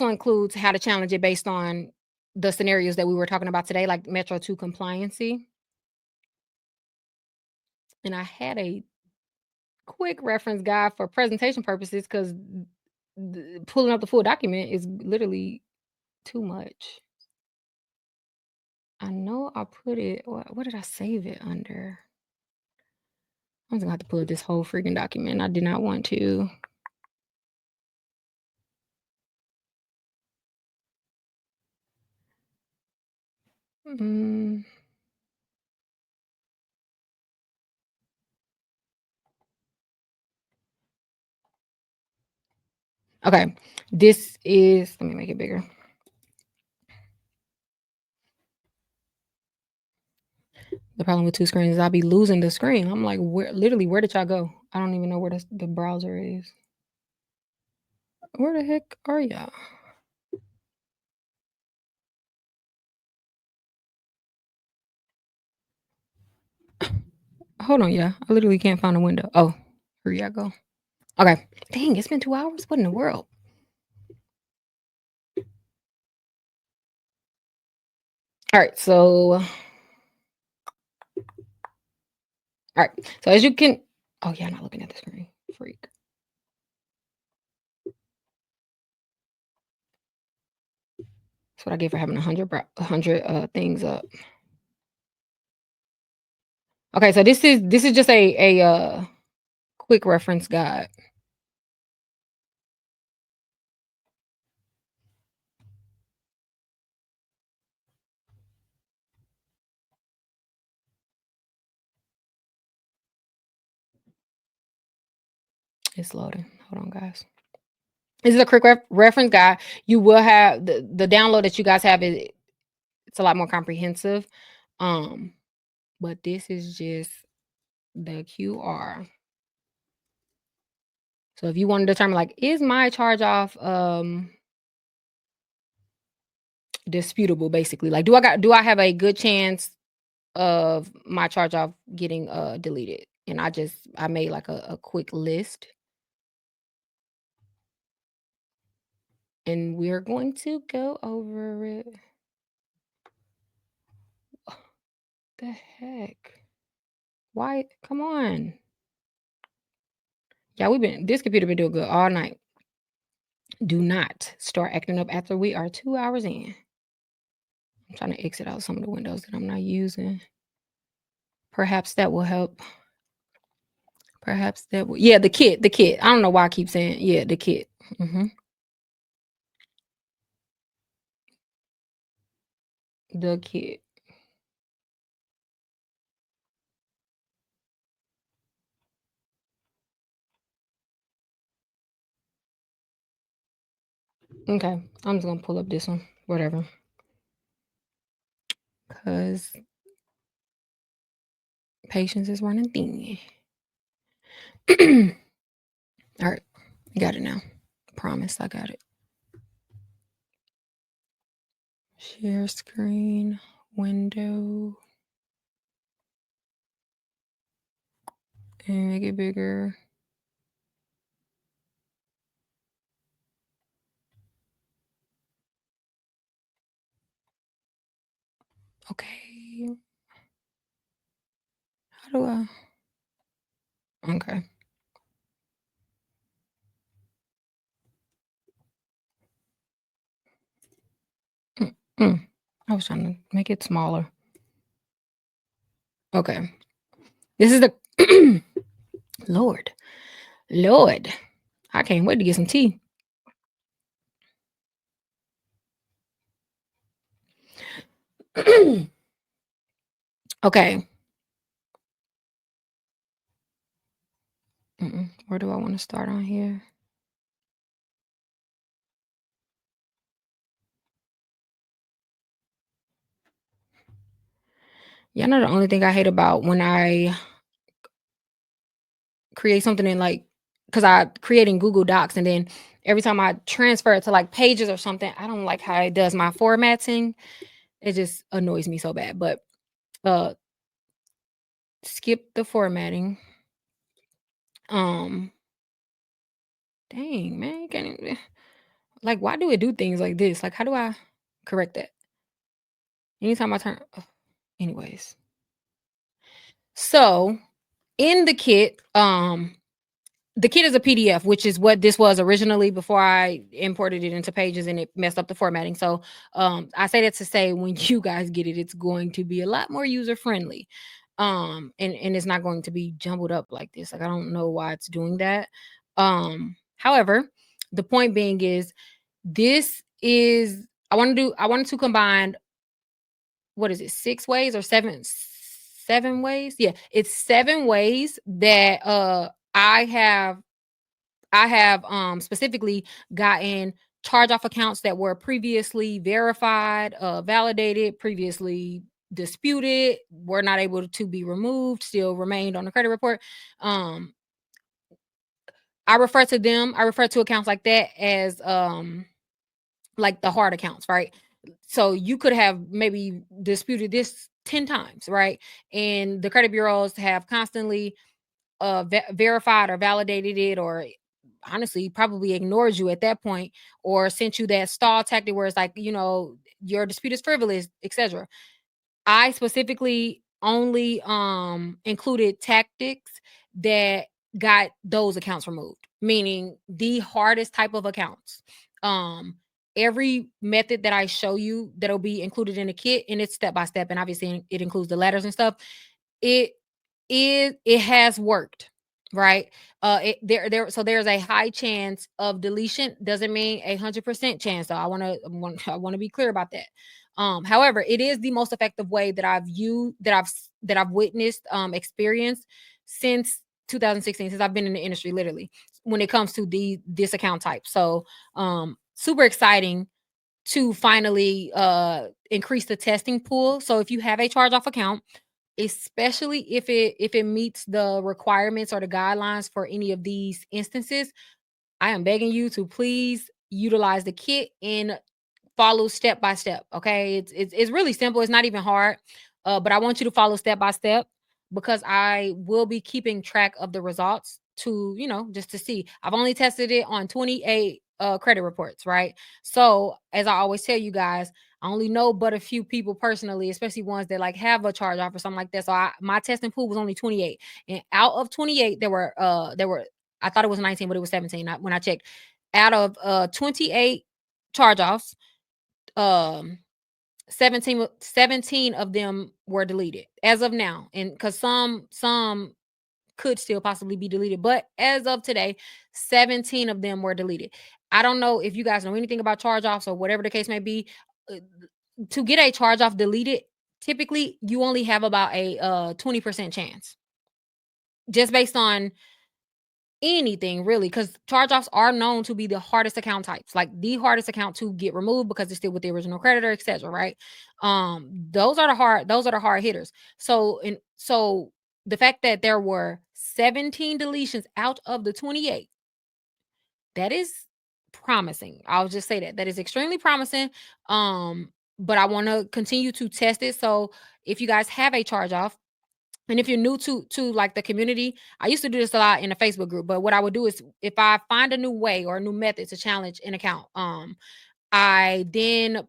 includes how to challenge it based on the scenarios that we were talking about today, like Metro 2 compliancy. And I had a quick reference guide for presentation purposes because pulling up the full document is literally too much. I know I put it, what did I save it under? I'm gonna have to pull up this whole freaking document. I did not want to. Mm, okay, this is, let me make it bigger. The problem with two screens is I'll be losing the screen. I'm like, where did y'all go? I don't even know where the browser is. Where the heck are y'all? hold on, yeah. I literally can't find a window. Oh, here I go. Okay. Dang, it's been 2 hours? What in the world? Alright, so alright. So as you can oh, yeah, I'm not looking at the screen. Freak. That's what I get for having 100 things up. Okay, so this is just a quick reference guide. It's loading. Hold on, guys. This is a quick reference guide. You will have the download that you guys have is it's a lot more comprehensive. Um, but this is just the QR. So if you want to determine like, is my charge off disputable basically? Like do I have a good chance of my charge off getting deleted? And I made like a quick list and we're going to go over it. The heck? Why? Come on. Yeah, this computer been doing good all night. Do not start acting up after we are 2 hours in. I'm trying to exit out some of the windows that I'm not using. Perhaps that will help. Perhaps that will yeah, the kit. I don't know why I keep saying yeah, the kit. The kit. Okay, I'm just gonna pull up this one, whatever. Cause patience is running thin. All right, got it now. Promise, I got it. Share screen, window, and make it bigger. Okay. How do I? Okay. Mm. I was trying to make it smaller. Okay. This is the Lord. Lord. I can't wait to get some tea. Okay. Where do I want to start on here? Yeah, I know the only thing I hate about when I create something in like, because I create in Google Docs and then every time I transfer it to like pages or something, I don't like how it does my formatting. It just annoys me so bad. But uh skip the formatting. Um dang man, you can't even, like why do it do things like this? Like how do I correct that? Anytime I turn ugh, anyways. So in the kit is a PDF, which is what this was originally before I imported it into Pages and it messed up the formatting. So I say that to say when you guys get it, it's going to be a lot more user friendly. And it's not going to be jumbled up like this. Like I don't know why it's doing that. However, the point being is this is I wanted to combine what is it, 6 ways or 7 ways? Yeah, it's 7 ways that I have specifically gotten charge off accounts that were previously verified, validated, previously disputed, were not able to be removed, still remained on the credit report. Um, I refer to accounts like that as like the hard accounts, right? So you could have maybe disputed this 10 times, right? And the credit bureaus have constantly verified or validated it, or honestly probably ignored you at that point, or sent you that stall tactic where it's like, your dispute is frivolous, etc. I specifically only included tactics that got those accounts removed, meaning the hardest type of accounts. Um every method that I show you that'll be included in the kit, and it's step by step, and obviously it includes the letters and stuff. It it has worked, right? So there's a high chance of deletion. Doesn't mean 100% chance. So I want to be clear about that. However, it is the most effective way that I've used, that I've witnessed, experienced since 2016, since I've been in the industry, literally, when it comes to this account type. So super exciting to finally increase the testing pool. So if you have a charge off account, especially if it meets the requirements or the guidelines for any of these instances, I am begging you to please utilize the kit and follow step by step. Okay, it's really simple. It's not even hard, but I want you to follow step by step, because I will be keeping track of the results to, just to see. I've only tested it on 28 credit reports, right? So as I always tell you guys, I only know but a few people personally, especially ones that like have a charge off or something like that. So my testing pool was only 28, and out of 28, there were I thought it was 19, but it was 17 when I checked. Out of 28 charge offs, um 17 of them were deleted as of now, and because some could still possibly be deleted, but as of today, 17 of them were deleted. I don't know if you guys know anything about charge offs or whatever the case may be. uh, to get a charge off deleted, typically you only have about a 20% chance, just based on anything really, because charge-offs are known to be the hardest account types, like the hardest account to get removed because it's still with the original creditor, etc. Right? Those are the hard hitters. So the fact that there were 17 deletions out of the 28, that is promising. I'll just say that is extremely promising. But I want to continue to test it. So if you guys have a charge off, and if you're new to like the community, I used to do this a lot in a Facebook group, but what I would do is, if I find a new way or a new method to challenge an account, I then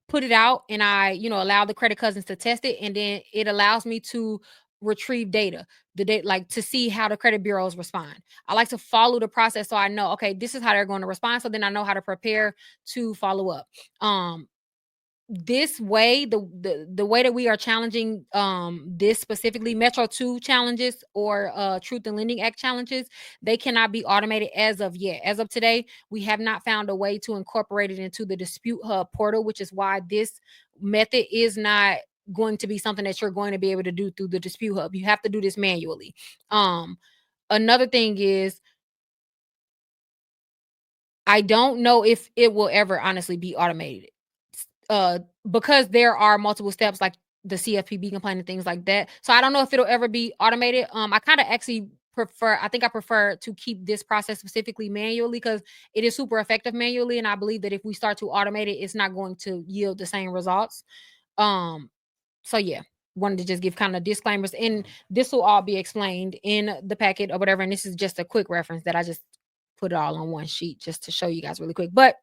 put it out, and I, allow the credit cousins to test it, and then it allows me to retrieve data, the data, like to see how the credit bureaus respond. I like to follow the process, so I know, okay, this is how they're going to respond, so then I know how to prepare to follow up. This way, the way that we are challenging this specifically, Metro 2 challenges or Truth in Lending Act challenges, they cannot be automated as of yet. As of today, we have not found a way to incorporate it into the Dispute Hub portal, which is why this method is not going to be something that you're going to be able to do through the Dispute Hub. You have to do this manually. Another thing is, I don't know if it will ever honestly be automated. Because there are multiple steps, like the CFPB complaint and things like that. So I don't know if it'll ever be automated. I kind of actually I prefer to keep this process specifically manually, because it is super effective manually. And I believe that if we start to automate it, it's not going to yield the same results. Um, so yeah, wanted to just give kind of disclaimers, and this will all be explained in the packet or whatever. And this is just a quick reference that I just put it all on one sheet just to show you guys really quick. But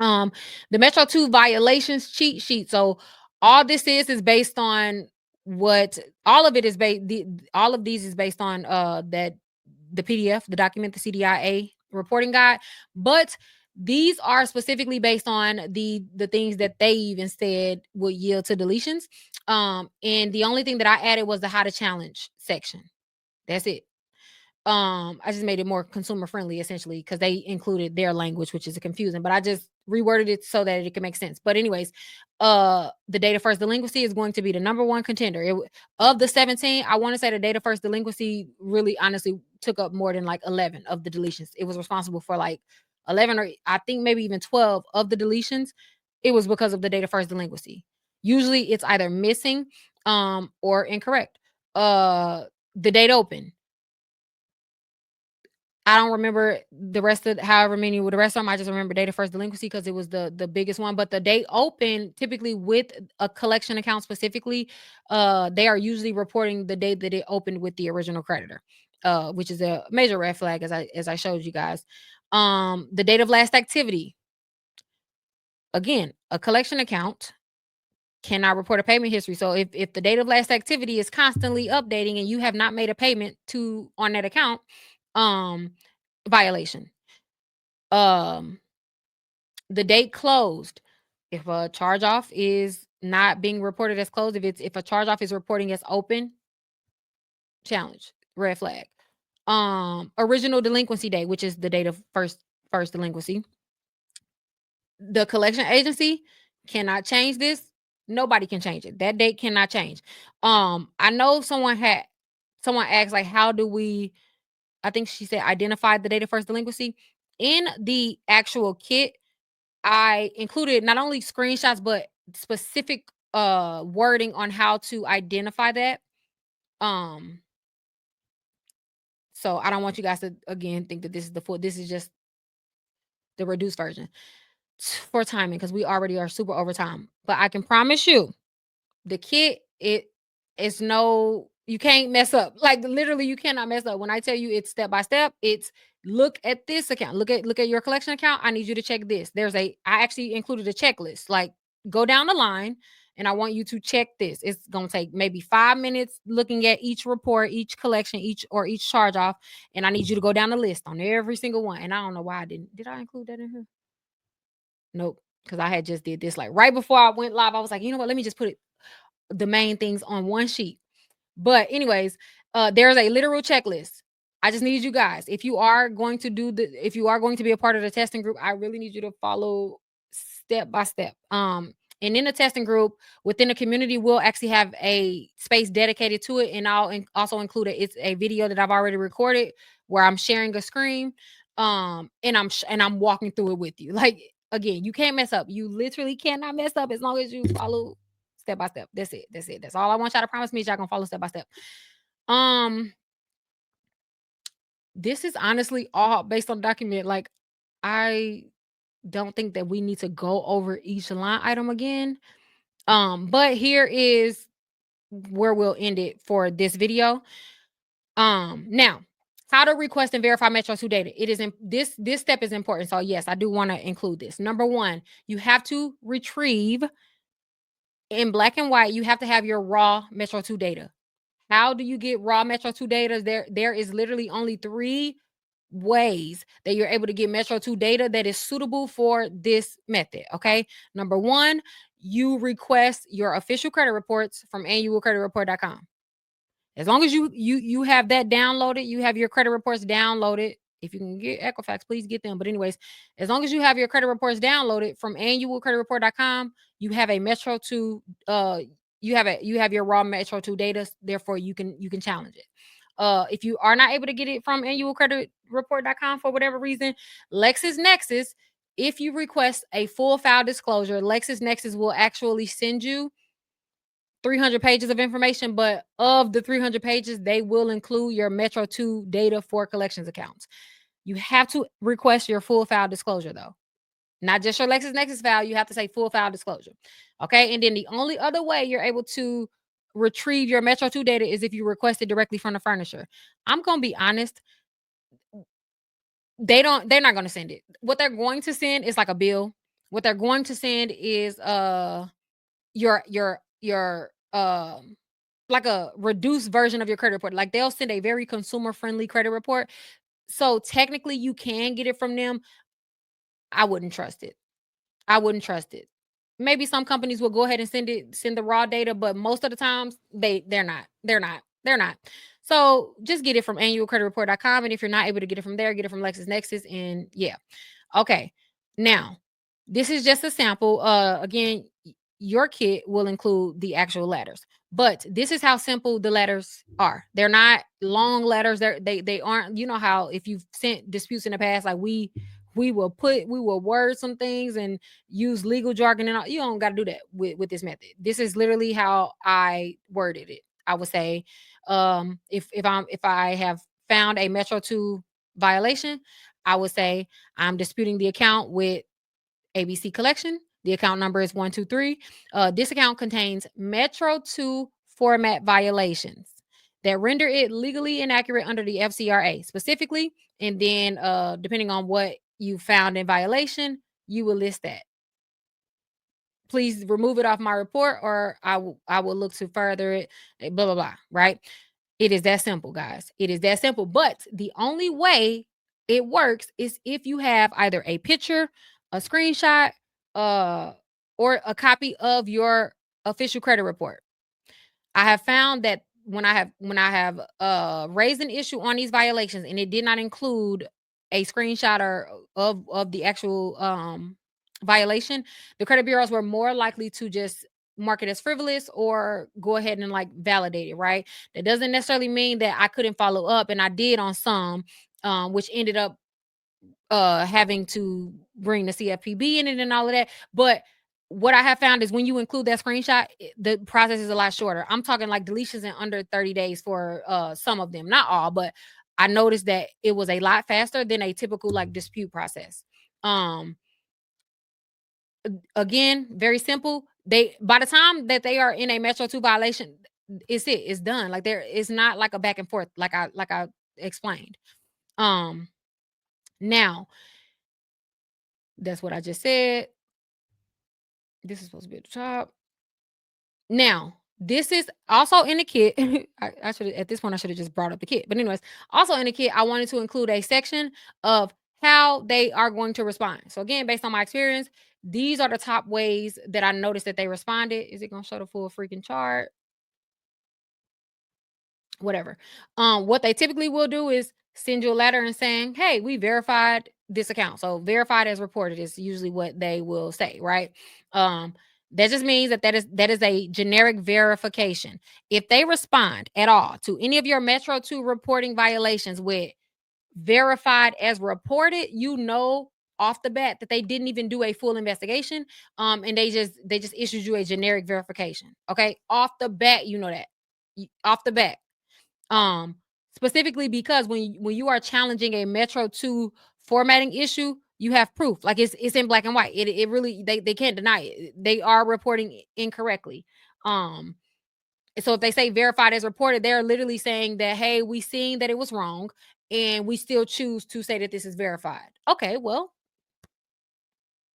um the Metro 2 violations cheat sheet. So all this is based on what all of it is based all of these is based on that the PDF, the document, the CDIA reporting guide, but these are specifically based on the things that they even said would yield to deletions. And the only thing that I added was the how to challenge section. That's it. I just made it more consumer friendly, essentially, because they included their language, which is confusing, but I just reworded it so that it can make sense. But anyways, the data first delinquency is going to be the number one contender. Of the 17, I want to say the data first delinquency really honestly took up more than like 11 of the deletions. It was responsible for like 11, or I think maybe even 12 of the deletions. It was because of the data first delinquency. Usually it's either missing or incorrect. The date open, I don't remember the rest of however many with the rest of them. I just remember date of first delinquency because it was the biggest one. But the date open, typically with a collection account specifically, they are usually reporting the date that it opened with the original creditor, which is a major red flag as I showed you guys. The date of last activity. Again, a collection account cannot report a payment history. So if the date of last activity is constantly updating and you have not made a payment to on that account, um, violation. Um, the date closed. If a charge off is not being reported as closed, if a charge off is reporting as open, challenge, red flag. Original delinquency date, which is the date of first delinquency. The collection agency cannot change this. Nobody can change it. That date cannot change. I know someone asked like, how do we? I think she said identify the date of first delinquency in the actual kit. I included not only screenshots but specific wording on how to identify that. Um, so I don't want you guys to again think that this is the full. This is just the reduced version for timing because we already are super over time. But I can promise you the kit, it's no you can't mess up. Like literally you cannot mess up. When I tell you it's step by step, it's look at this account. Look at your collection account. I need you to check this. I actually included a checklist. Like go down the line and I want you to check this. It's going to take maybe 5 minutes looking at each report, each collection, each charge off, and I need you to go down the list on every single one. And I don't know why I didn't. Did I include that in here? Nope, because I had just did this like right before I went live. I was like, you know what? Let me just put the main things on one sheet. But anyways, there's a literal checklist. I just need you guys. If you are going to be a part of the testing group, I really need you to follow step by step. And in the testing group within the community, we'll actually have a space dedicated to it, and I'll also include it's a video that I've already recorded where I'm sharing a screen, and I'm walking through it with you. Like again, you can't mess up. You literally cannot mess up as long as you follow step by step. That's it. That's it. That's all I want y'all to promise me is y'all gonna follow step by step. Um, this is honestly all based on the document. Like, I don't think that we need to go over each line item again. But here is where we'll end it for this video. Now, how to request and verify Metro 2 data. It is in this step is important. So yes, I do want to include this. Number one, you have to retrieve in black and white. You have to have your raw Metro 2 data. How do you get raw Metro 2 data? There is literally only 3 ways that you're able to get Metro 2 data that is suitable for this method, okay? Number 1, you request your official credit reports from annualcreditreport.com. As long as you have that downloaded, you have your credit reports downloaded. If you can get Equifax, please get them. But anyways, as long as you have your credit reports downloaded from annualcreditreport.com, you have a Metro 2 you have your raw Metro 2 data, therefore you can challenge it. If you are not able to get it from annualcreditreport.com for whatever reason, LexisNexis, if you request a full file disclosure, LexisNexis will actually send you 300 pages of information, but of the 300 pages, they will include your Metro 2 data for collections accounts. You have to request your full file disclosure, though. Not just your LexisNexis file, you have to say full file disclosure. Okay. And then the only other way you're able to retrieve your Metro 2 data is if you request it directly from the furnisher. I'm going to be honest, they're not going to send it. What they're going to send is like a bill. What they're going to send is your like a reduced version of your credit report. Like they'll send a very consumer friendly credit report. So technically you can get it from them. I wouldn't trust it. I wouldn't trust it. Maybe some companies will go ahead and send the raw data, but most of the times they're not. They're not. They're not. So just get it from annualcreditreport.com. And if you're not able to get it from there, get it from LexisNexis. And yeah. Okay. Now, this is just a sample. Again, your kit will include the actual letters, but this is how simple the letters are. They're not long letters. They aren't. You know how if you've sent disputes in the past, like we will word some things and use legal jargon and all. You don't got to do that with this method. This is literally how I worded it. I would say, if I have found a Metro 2 violation, I would say I'm disputing the account with ABC Collection. The account number is 123. This account contains Metro 2 format violations that render it legally inaccurate under the FCRA specifically. And then, depending on what you found in violation, you will list that. Please remove it off my report, or I will look to further it. Blah blah blah. Right? It is that simple, guys. It is that simple. But the only way it works is if you have either a picture, a screenshot, uh, or a copy of your official credit report. I have found that when I have raised an issue on these violations and it did not include a screenshot or of the actual violation, the credit bureaus were more likely to just mark it as frivolous or go ahead and like validate it, right? That doesn't necessarily mean that I couldn't follow up, and I did on some, which ended up having to bring the CFPB in it and all of that. But what I have found is when you include that screenshot, the process is a lot shorter. I'm talking like deletions in under 30 days for some of them, not all, but I noticed that it was a lot faster than a typical like dispute process. Um Again, very simple. They by the time that they are in a Metro 2 violation, it's done. Like there is not like a back and forth like I explained. Um Now, that's what I just said. This is supposed to be at the top. Now, this is also in the kit. I should at this point I should have just brought up the kit. But anyways, also in the kit, I wanted to include a section of how they are going to respond. So again, based on my experience, these are the top ways that I noticed that they responded. Is it going to show the full freaking chart? Whatever. What they typically will do is send you a letter and saying, "Hey, we verified this account." So verified as reported is usually what they will say, right? Um, that just means that is a generic verification. If they respond at all to any of your Metro 2 reporting violations with verified as reported, you know off the bat that they didn't even do a full investigation. And they just issued you a generic verification. Okay. Off the bat, you know that. Off the bat. Um, Specifically because when you are challenging a Metro 2 formatting issue, you have proof. Like it's in black and white. It really they can't deny it. They are reporting incorrectly. Um, so if they say verified as reported, they're literally saying that, hey, we seen that it was wrong and we still choose to say that this is verified. Okay, well,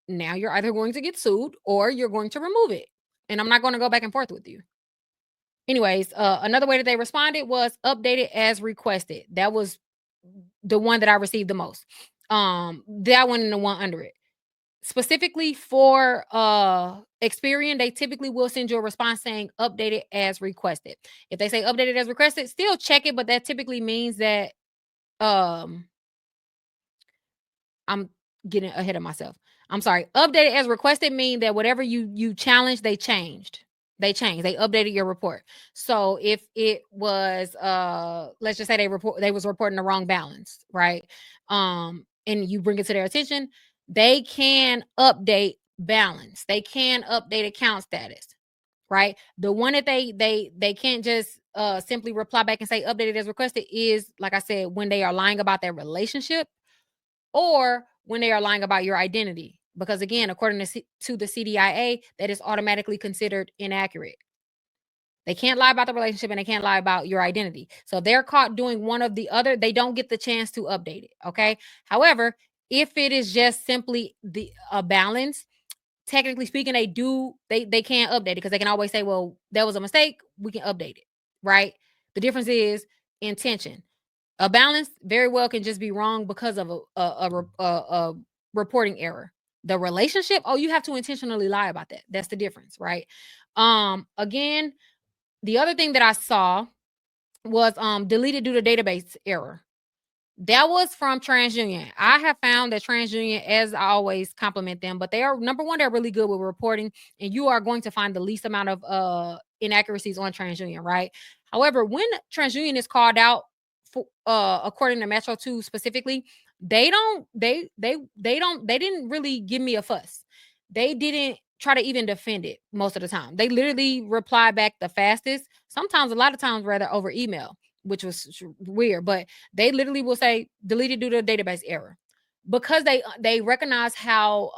now you're either going to get sued or you're going to remove it. And I'm not going to go back and forth with you. Anyways, another way that they responded was updated as requested. That was the one that I received the most. That one and the one under it. Specifically for Experian, they typically will send you a response saying updated as requested. If they say updated as requested, still check it, but that typically means that um I'm getting ahead of myself. I'm sorry. Updated as requested mean that whatever you challenged, they changed. They changed. They updated your report. So if it was let's just say they was reporting the wrong balance, right? And you bring it to their attention, they can update balance. They can update account status, right? The one that they can't just simply reply back and say updated as requested is, like I said, when they are lying about their relationship or when they are lying about your identity. Because again, according to the CDIA, that is automatically considered inaccurate. They can't lie about the relationship and they can't lie about your identity. So if they're caught doing one of the other, they don't get the chance to update it. Okay. However, if it is just simply the a balance, technically speaking, they can't update it because they can always say, well, that was a mistake. We can update it. Right. The difference is intention. A balance very well can just be wrong because of a reporting error. The relationship, oh, you have to intentionally lie about that. That's the difference, right? Again, the other thing that I saw was deleted due to database error. That was from TransUnion. I have found that TransUnion, as I always compliment them, but they are number one, they're really good with reporting, and you are going to find the least amount of inaccuracies on TransUnion, right? However, when TransUnion is called out for according to Metro 2 specifically, they didn't really give me a fuss. They didn't try to even defend it most of the time. They literally reply back the fastest, sometimes a lot of times rather over email. which was weird, but they literally will say deleted due to database error because they recognize how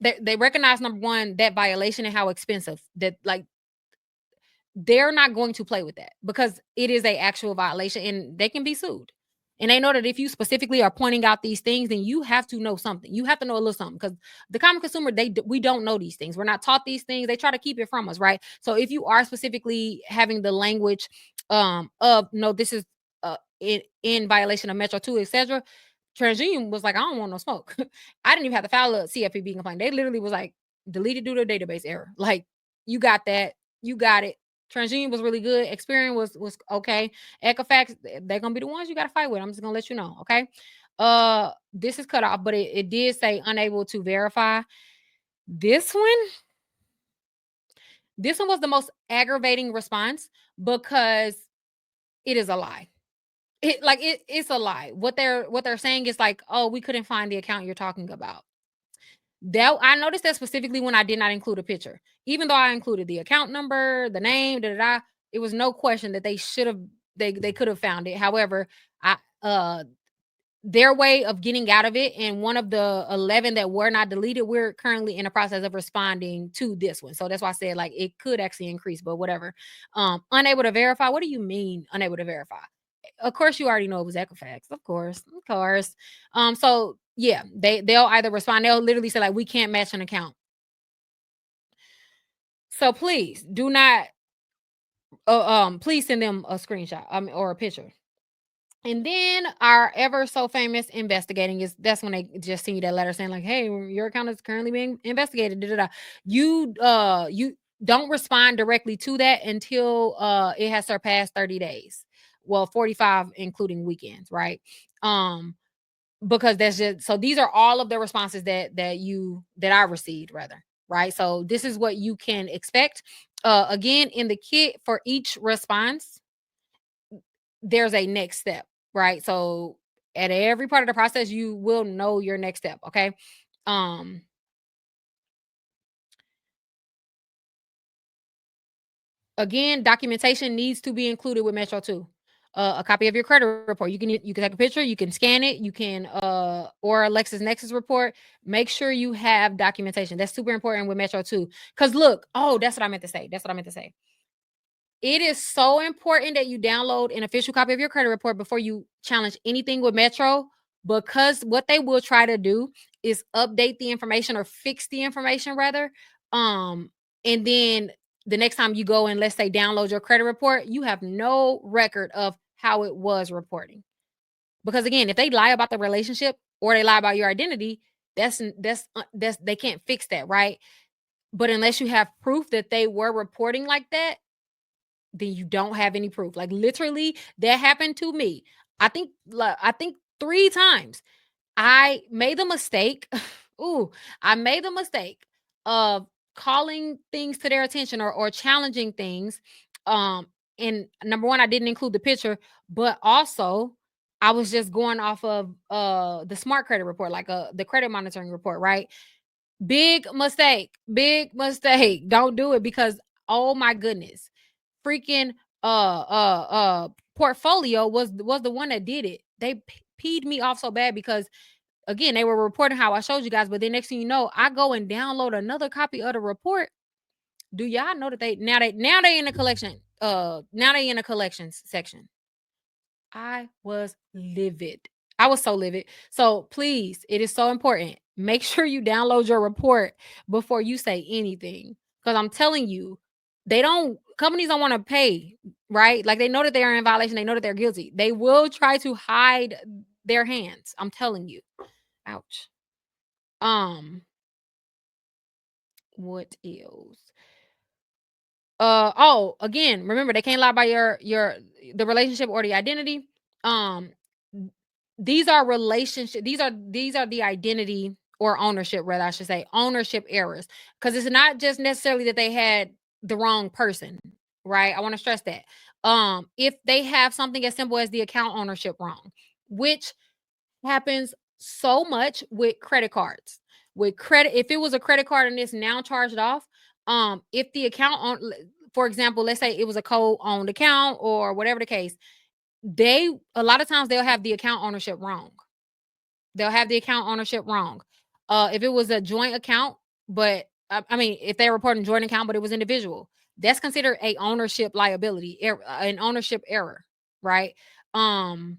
they recognize number one that violation and how expensive that like they're not going to play with that because it is a actual violation and they can be sued. And they know that if you specifically are pointing out these things, then you have to know something. You have to know a little something because the common consumer, we don't know these things. We're not taught these things. They try to keep it from us, right? So if you are specifically having the language of no, this is in violation of Metro 2, etc. TransUnion was like, I don't want no smoke. I didn't even have to file a CFPB complaint. They literally was like, deleted due to database error. Like, you got that, you got it. TransUnion was really good. Experian was okay. Equifax, they're gonna be the ones you gotta fight with. I'm just gonna let you know. Okay. This is cut off, but it did say unable to verify. This one, this one was the most aggravating response because it is a lie. It's a lie. What they're saying is like, oh, we couldn't find the account you're talking about. That I noticed that specifically when I did not include a picture. Even though I included the account number, the name, da da da, it was no question that they should have they could have found it. However, I their way of getting out of it and one of the 11 that were not deleted, we're currently in the process of responding to this one. So that's why I said like it could actually increase, but whatever. Unable to verify. What do you mean unable to verify? Of course you already know it was Equifax. Of course. Of course. So yeah, they'll either respond, they'll literally say like we can't match an account. So please do not please send them a screenshot or a picture. And then our ever so famous investigating is that's when they just send you that letter saying like, "Hey, your account is currently being investigated." Da, da, da. You don't respond directly to that until it has surpassed 30 days. Well, 45 including weekends, right? Um because that's just so these are all of the responses that I received rather, right? So this is what you can expect. Again, in the kit for each response there's a next step, right? So at every part of the process, you will know your next step. Okay. Um, Again, documentation needs to be included with Metro 2. A copy of your credit report. You can take a picture, you can scan it, you can or a LexisNexis report. Make sure you have documentation. That's super important with Metro 2. Because look, oh, that's what I meant to say. That's what I meant to say. It is so important that you download an official copy of your credit report before you challenge anything with Metro because what they will try to do is update the information or fix the information rather. Um and then the next time you go and let's say download your credit report, you have no record of how it was reporting. Because again, if they lie about the relationship or they lie about your identity, that's they can't fix that, right? But unless you have proof that they were reporting like that, then you don't have any proof. Like literally, that happened to me. I think 3 times. I made the mistake. Ooh, I made the mistake of calling things to their attention or challenging things. Um, and number one, I didn't include the picture, but also I was just going off of the smart credit report, like the credit monitoring report, right? Big mistake. Big mistake. Don't do it because oh my goodness freaking portfolio was the one that did it. They peed me off so bad because again they were reporting how I showed you guys, but then next thing you know, I go and download another copy of the report. Do y'all know that they in the collection? Now they in the collections section. I was livid. I was so livid. So please, it is so important. Make sure you download your report before you say anything. Because I'm telling you, companies don't want to pay, right? Like they know that they are in violation, they know that they're guilty. They will try to hide their hands. I'm telling you. Ouch. Um, what else? Oh, again, remember they can't lie by your the relationship or the identity. Um these are relationship these are the identity or ownership rather I should say ownership errors because it's not just necessarily that they had the wrong person, right? I want to stress that. If they have something as simple as the account ownership wrong, which happens so much with credit cards. With credit, if it was a credit card and it's now charged off, if the account on for example, let's say it was a co-owned account or whatever the case, they a lot of times they'll have the account ownership wrong. They'll have the account ownership wrong. If it was a joint account, but I mean, if they're reporting joint account, but it was individual, that's considered a ownership liability, an ownership error, right? Um,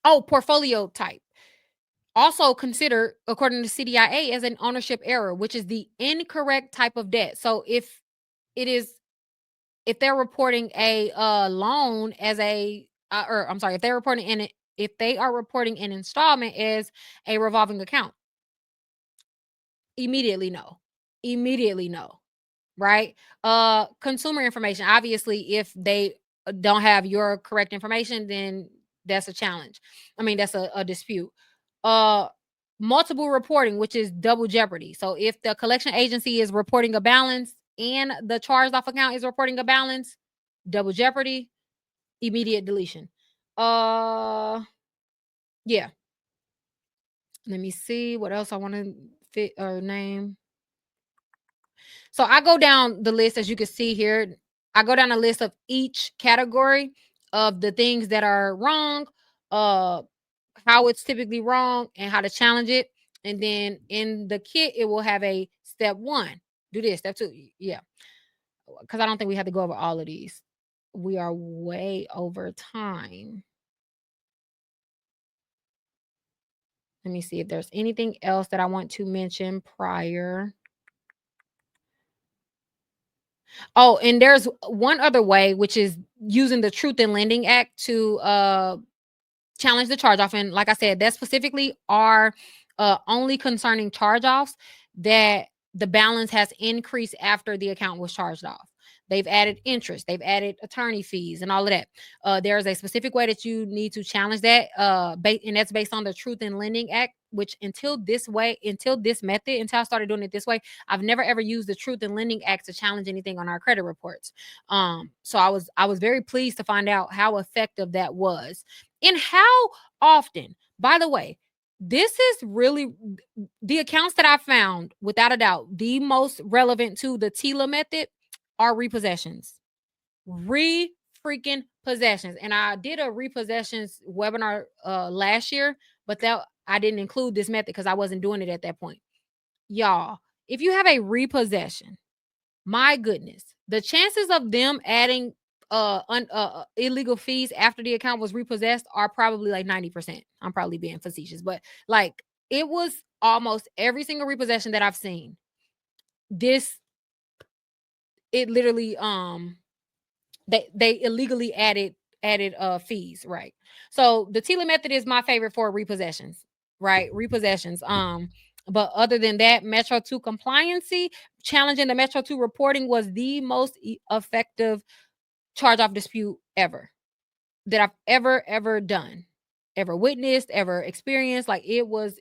oh, portfolio type. Also considered, according to CDIA, as an ownership error, which is the incorrect type of debt. So it is, if they're reporting a loan as a, or I'm sorry, if they're reporting if they are reporting an installment as a revolving account, immediately no, immediately no, right? Consumer information. Obviously, if they don't have your correct information, then that's a challenge. I mean, that's a dispute. Uh, Multiple reporting, which is double jeopardy. So if the collection agency is reporting a balance and the charged off account is reporting a balance, double jeopardy, immediate deletion. Uh, yeah. Let me see what else I want to fit or name. So I go down the list as you can see here. I go down a list of each category of the things that are wrong, uh, how it's typically wrong, and how to challenge it. And then in the kit, it will have a step one. Do this, step two. Yeah. Because I don't think we have to go over all of these. We are way over time. Let me see if there's anything else that I want to mention prior. Oh, and there's one other way, which is using the Truth in Lending Act to challenge the charge off. And like I said, that specifically are only concerning charge offs that the balance has increased after the account was charged off. They've added interest, they've added attorney fees, and all of that. There's a specific way that you need to challenge that, and that's based on the Truth in Lending Act. Which until this method, until I started doing it this way, I've never ever used the Truth in Lending Act to challenge anything on our credit reports. So I was very pleased to find out how effective that was. And how often, by the way, this is really the accounts that I found, without a doubt, the most relevant to the TILA method are repossessions. Re freaking possessions. And I did a repossessions webinar last year, but that I didn't include this method because I wasn't doing it at that point. Y'all, if you have a repossession, my goodness, the chances of them adding illegal fees after the account was repossessed are probably like 90%. I'm probably being facetious, but like it was almost every single repossession that I've seen. This it literally they illegally added fees, right? So the TILA method is my favorite for repossessions, right? Repossessions. But other than that, Metro 2 compliancy, challenging the Metro 2 reporting was the most effective charge off dispute ever that I've ever done, ever witnessed, ever experienced. Like it was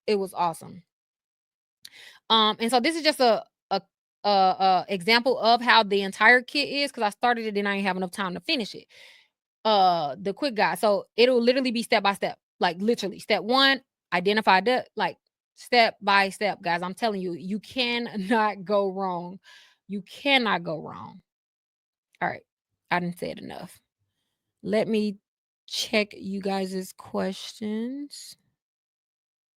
awesome. And so this is just a example of how the entire kit is, because I started it and I didn't have enough time to finish it. The quick guide. So it'll literally be step by step, like literally step one, identify the like step by step, guys. I'm telling you, you cannot go wrong. You cannot go wrong. All right. I didn't say it enough. Let me check you guys' questions.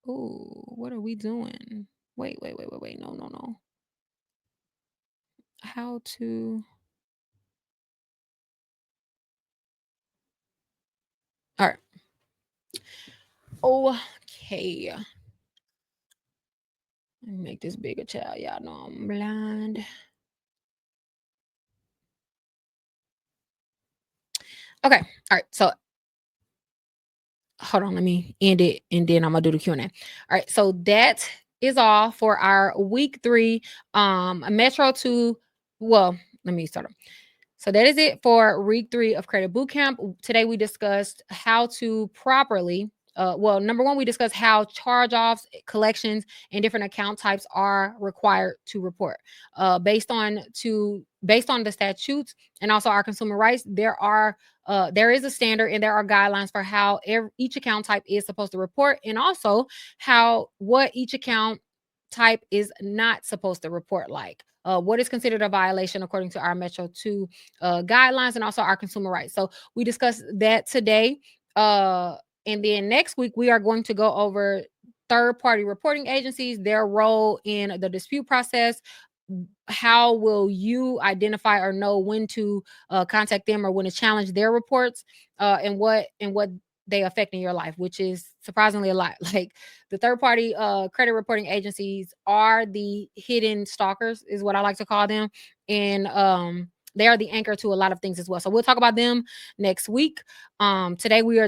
Oh, what are we doing? Wait. No. How to. All right. Okay. Let me make this bigger, child. Y'all know I'm blind. Okay. All right. So hold on, let me end it and then I'm gonna do the Q&A. All right, so that is all for our week 3 Metro 2. Well, let me start. So that is it for week 3 of Credit Bootcamp. Today we discussed how to properly, well, number one, we discussed how charge-offs, collections, and different account types are required to report. Based on the statutes and also our consumer rights, there is a standard and there are guidelines for how each account type is supposed to report, and also what each account type is not supposed to report like. what is considered a violation according to our Metro 2 guidelines, and also our consumer rights. So we discussed that today. Uh, and then next week, we are going to go over third party reporting agencies, their role in the dispute process. How will you identify or know when to contact them or when to challenge their reports, and what they affect in your life, which is surprisingly a lot. Like the third party credit reporting agencies are the hidden stalkers, is what I like to call them. And they are the anchor to a lot of things as well. So we'll talk about them next week. Today we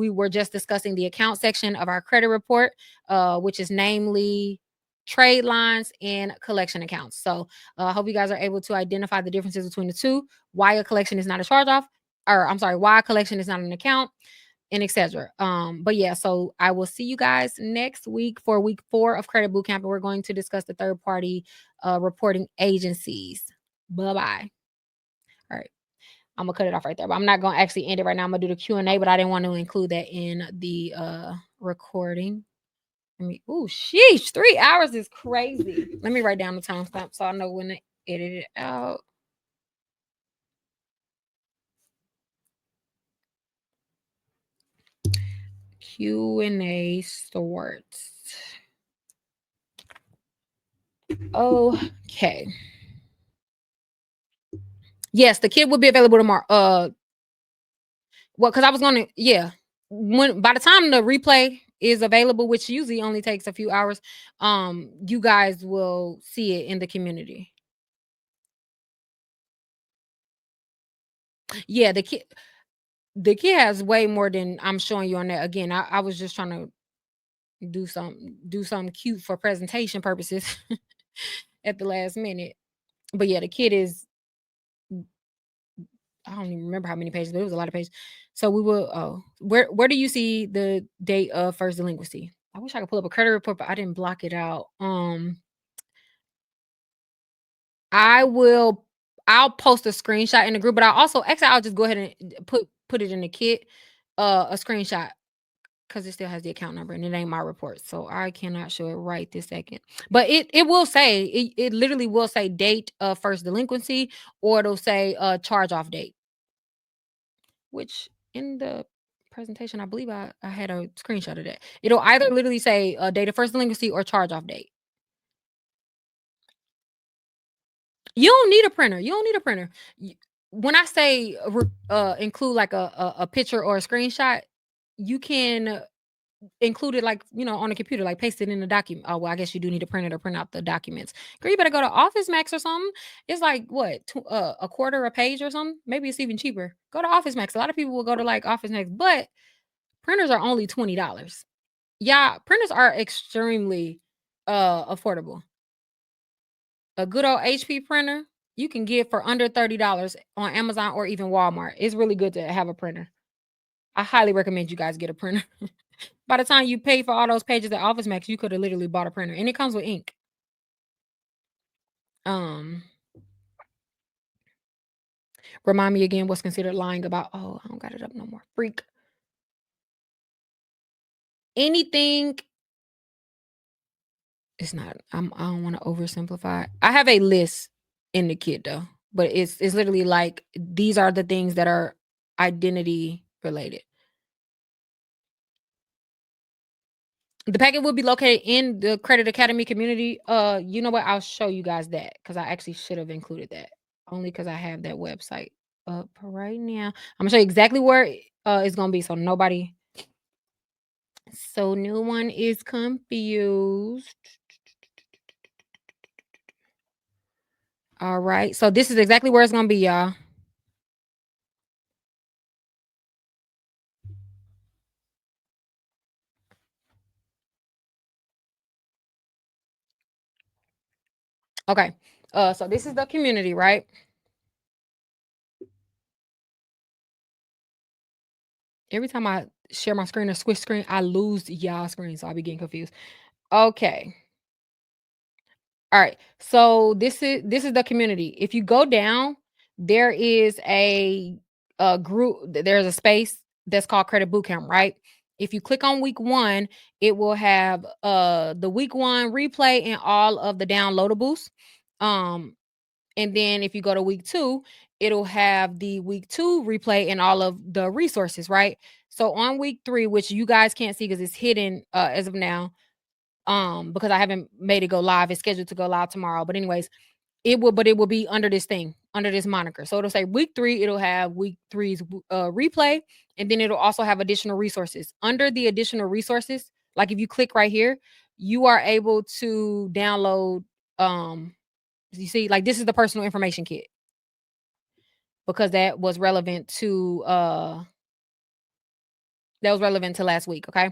were just discussing the account section of our credit report, which is namely trade lines and collection accounts. So I hope you guys are able to identify the differences between the two, why a collection is not a charge off, or I'm sorry, why a collection is not an account, and etc. But yeah, so I will see you guys next week for week 4 of Credit Bootcamp, and we're going to discuss the third party reporting agencies. Bye bye. All right, I'm gonna cut it off right there, but I'm not gonna actually end it right now. I'm gonna do the Q&A, but I didn't want to include that in the recording. Oh, sheesh, 3 hours is crazy. Let me write down the timestamp so I know when to edit it out. Q&A starts. Okay. Yes, the kid will be available tomorrow. Well, because I was gonna, yeah. When by the time the replay is available, which usually only takes a few hours, you guys will see it in the community. Yeah, the kid has way more than I'm showing you on that. Again, I was just trying to do something cute for presentation purposes at the last minute. But yeah, the kid is, I don't even remember how many pages, but it was a lot of pages. So we will, where do you see the date of first delinquency? I wish I could pull up a credit report, but I didn't block it out. I will I'll post a screenshot in the group, but I'll just go ahead and put it in the kit, a screenshot, because it still has the account number and it ain't my report. So I cannot show it right this second. But it will say, it literally will say date of first delinquency, or it'll say charge off date, which in the presentation, I believe I had a screenshot of that. It'll either literally say date of first delinquency or charge off date. You don't need a printer. You don't need a printer. When I say include like a picture or a screenshot, you can include it like, on a computer, like paste it in the document. Oh, well, I guess you do need to print it or print out the documents. Girl, you better go to Office Max or something. It's like what, a quarter a page or something? Maybe it's even cheaper. Go to Office Max. A lot of people will go to like Office Max, but printers are only $20. Yeah, printers are extremely affordable. A good old HP printer you can get for under $30 on Amazon or even Walmart. It's really good to have a printer. I highly recommend you guys get a printer. By the time you pay for all those pages at Office Max, you could have literally bought a printer, and it comes with ink. Um, Remind me again what's considered lying about. Oh, I don't got it up no more. Freak. Anything. It's not. I don't want to oversimplify. I have a list in the kit though, but it's literally like these are the things that are identity related. The packet will be located in the Credit Academy community. You know what? I'll show you guys that because I actually should have included that only because I have that website up right now. I'm gonna show you exactly where it's gonna be, so nobody, so no one is confused. All right, so this is exactly where it's gonna be, y'all. Okay, so this is the community, right? Every time I share my screen or switch screen, I lose y'all screen, so I be getting confused. Okay. All right. So this is the community. If you go down, there is a group. There's a space that's called Credit Bootcamp, right? If you click on week 1, it will have the week 1 replay and all of the downloadables. And then if you go to week 2, it'll have the week 2 replay and all of the resources, right? So on week 3, which you guys can't see because it's hidden as of now, because I haven't made it go live. It's scheduled to go live tomorrow. But anyways, it will be under this thing, under this moniker. So it'll say week 3, it'll have week three's replay, and then it'll also have additional resources. Under the additional resources, like if you click right here, you are able to download you see, like this is the personal information kit because that was relevant to last week. Okay.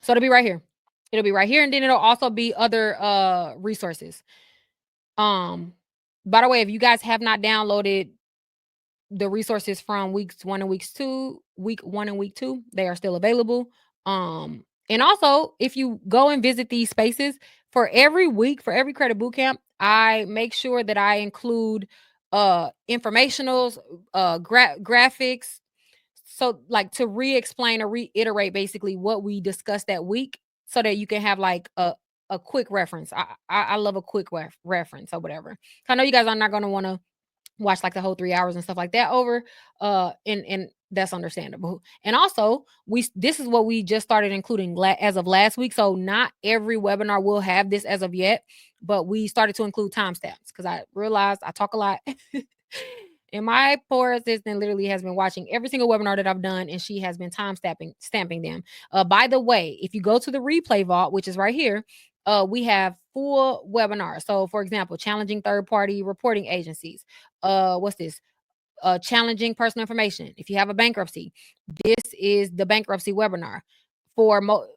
So it'll be right here. It'll be right here, and then it'll also be other resources. By the way, if you guys have not downloaded the resources from week 1 and week 2, they are still available. And also, if you go and visit these spaces for every week, for every credit boot camp, I make sure that I include informationals, graphics, so like to re-explain or reiterate basically what we discussed that week so that you can have like a quick reference. I love a quick reference or whatever. I know you guys are not going to want to watch like the whole 3 hours and stuff like that over, and that's understandable. And also, we this is what we just started including as of last week. So not every webinar will have this as of yet, but we started to include timestamps because I realized I talk a lot. And my poor assistant literally has been watching every single webinar that I've done, and she has been stamping them. By the way, if you go to the replay vault, which is right here, we have full webinars. So, for example, challenging third-party reporting agencies. What's this? Challenging personal information. If you have a bankruptcy, this is the bankruptcy webinar.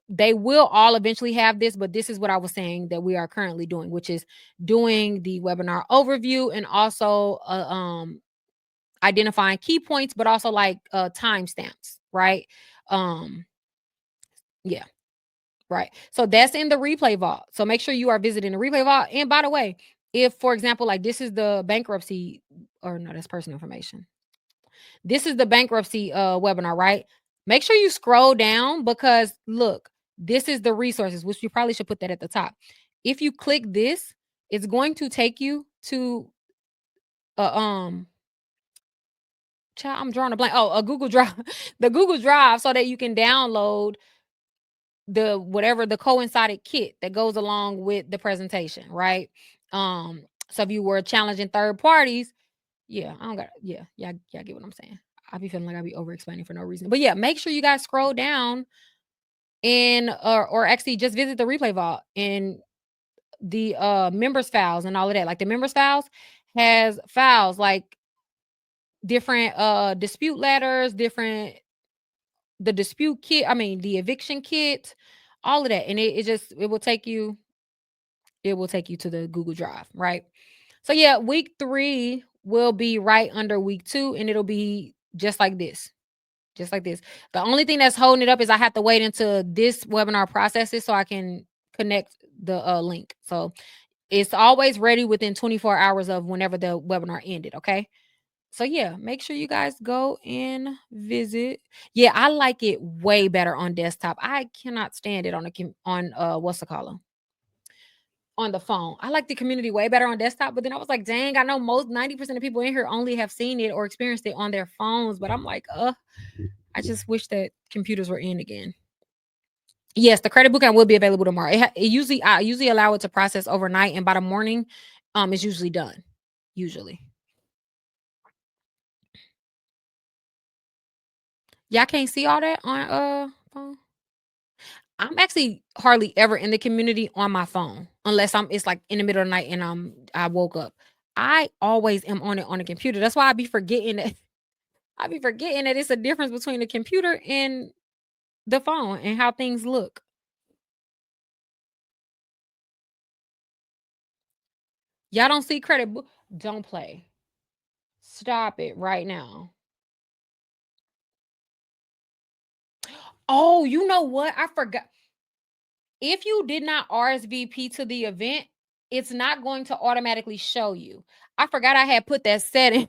They will all eventually have this, but this is what I was saying that we are currently doing, which is doing the webinar overview and also identifying key points, but also like timestamps, right? Um, yeah, right. So that's in the replay vault. So make sure you are visiting the replay vault. And by the way, if for example, like this is the bankruptcy, or no, that's personal information. This is the bankruptcy webinar, right? Make sure you scroll down because look, this is the resources, which you probably should put that at the top. If you click this, it's going to take you to a child, I'm drawing a blank. Oh, a Google Drive, the Google Drive, so that you can download the whatever the coincided kit that goes along with the presentation, right? So if you were challenging third parties, yeah, I don't got yeah, get what I'm saying. I be feeling like I be over explaining for no reason. But yeah, make sure you guys scroll down and or actually just visit the replay vault and the members files and all of that. Like the members files has files like different dispute letters, different the dispute kit, I mean the eviction kit, all of that. And it will take you to the Google Drive, right? So yeah, week 3 will be right under week 2 and it'll be just like this. Just like this. The only thing that's holding it up is I have to wait until this webinar processes so I can connect the link. So it's always ready within 24 hours of whenever the webinar ended, okay? So yeah, make sure you guys go and visit. Yeah, I like it way better on desktop. I cannot stand it on what's the call on the phone. I like the community way better on desktop, but then I was like, dang, I know most 90% of people in here only have seen it or experienced it on their phones, but I'm like, I just wish that computers were in again. Yes, the credit bootcamp will be available tomorrow. I usually allow it to process overnight, and by the morning, it's usually done. Usually. Y'all can't see all that on phone? I'm actually hardly ever in the community on my phone unless it's like in the middle of the night and I woke up. I always am on it on the computer. That's why I be forgetting that I be forgetting that it's a difference between the computer and the phone and how things look. Y'all don't see don't play. Stop it right now. Oh, you know what? I forgot. If you did not RSVP to the event, it's not going to automatically show you. I forgot I had put that setting.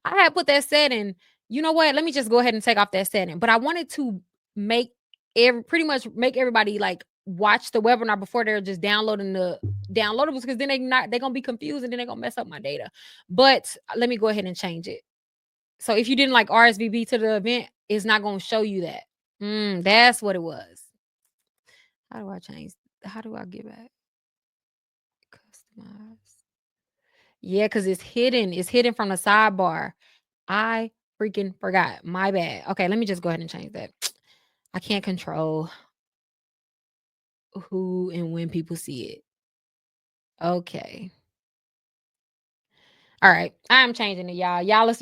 I had put that setting. You know what? Let me just go ahead and take off that setting. But I wanted to make pretty much make everybody like watch the webinar before they're just downloading the downloadables, because then they're gonna be confused and then they're gonna mess up my data. But let me go ahead and change it. So if you didn't like RSVP to the event, it's not gonna show you that. That's what it was. How do I change? How do I get back? Customize. Yeah, because it's hidden. It's hidden from the sidebar. I freaking forgot. My bad. Okay, let me just go ahead and change that. I can't control who and when people see it. Okay. All right. I'm changing it, y'all. Y'all,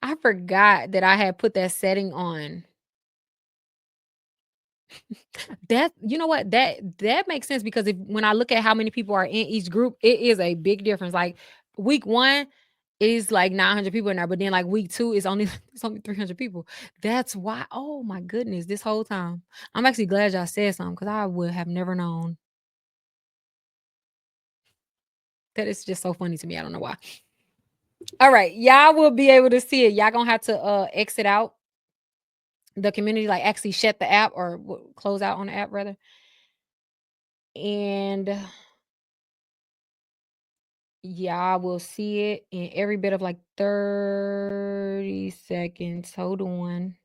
I forgot that I had put that setting on. That, you know what? That makes sense, because if when I look at how many people are in each group, it is a big difference. Like week 1 is like 900 people in there, but then like week 2 is only it's only 300 people. That's why. Oh my goodness, this whole time. I'm actually glad y'all said something, because I would have never known. That is just so funny to me. I don't know why. All right, y'all will be able to see it. Y'all gonna have to exit out the community, like actually shut the app, or close out on the app rather. And y'all will see it in every bit of like 30 seconds. Hold on.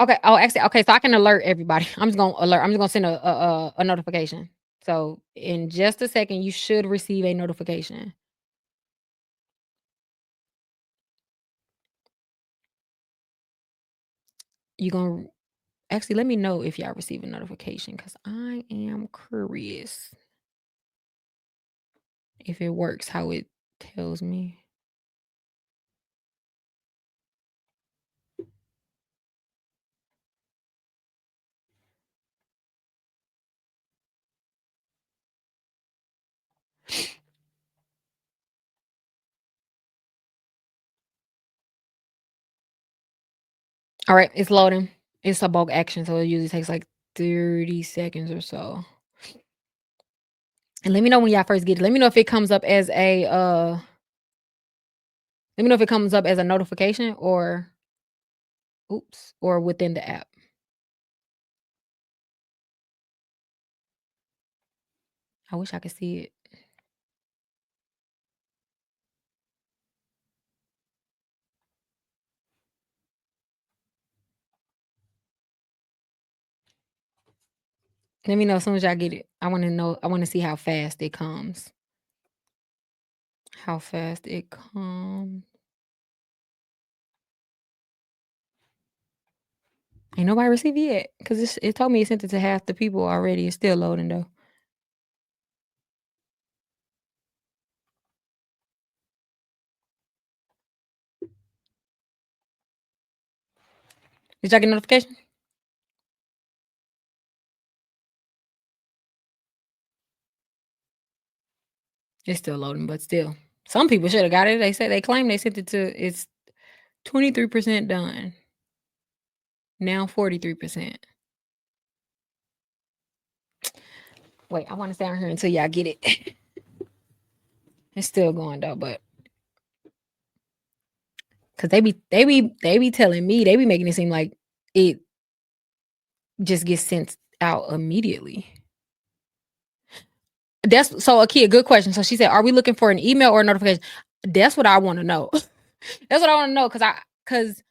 Okay. Oh, actually, okay. So I can alert everybody. I'm just gonna alert. I'm just gonna send a notification. So in just a second, you should receive a notification. You gonna actually let me know if y'all receive a notification, because I am curious if it works how it tells me. All right, it's loading. It's a bulk action, so it usually takes like 30 seconds or so. And let me know when y'all first get it. Let me know if it comes up as a let me know if it comes up as a notification, or oops, or within the app. I wish I could see it. Let me know as soon as y'all get it. I want to know. I want to see how fast it comes. How fast it comes. Ain't nobody received it yet, because it told me it sent it to half the people already. It's still loading though. Did y'all get a notification? It's still loading, but still. Some people should have got it. They said they claim they sent it to it's 23% done. Now 43%. Wait, I want to stay on here until y'all get it. It's still going though, but because they be telling me, they be making it seem like it just gets sent out immediately. That's so a good question. So she said, "Are we looking for an email or a notification?" That's what I want to know. That's what I want to know, because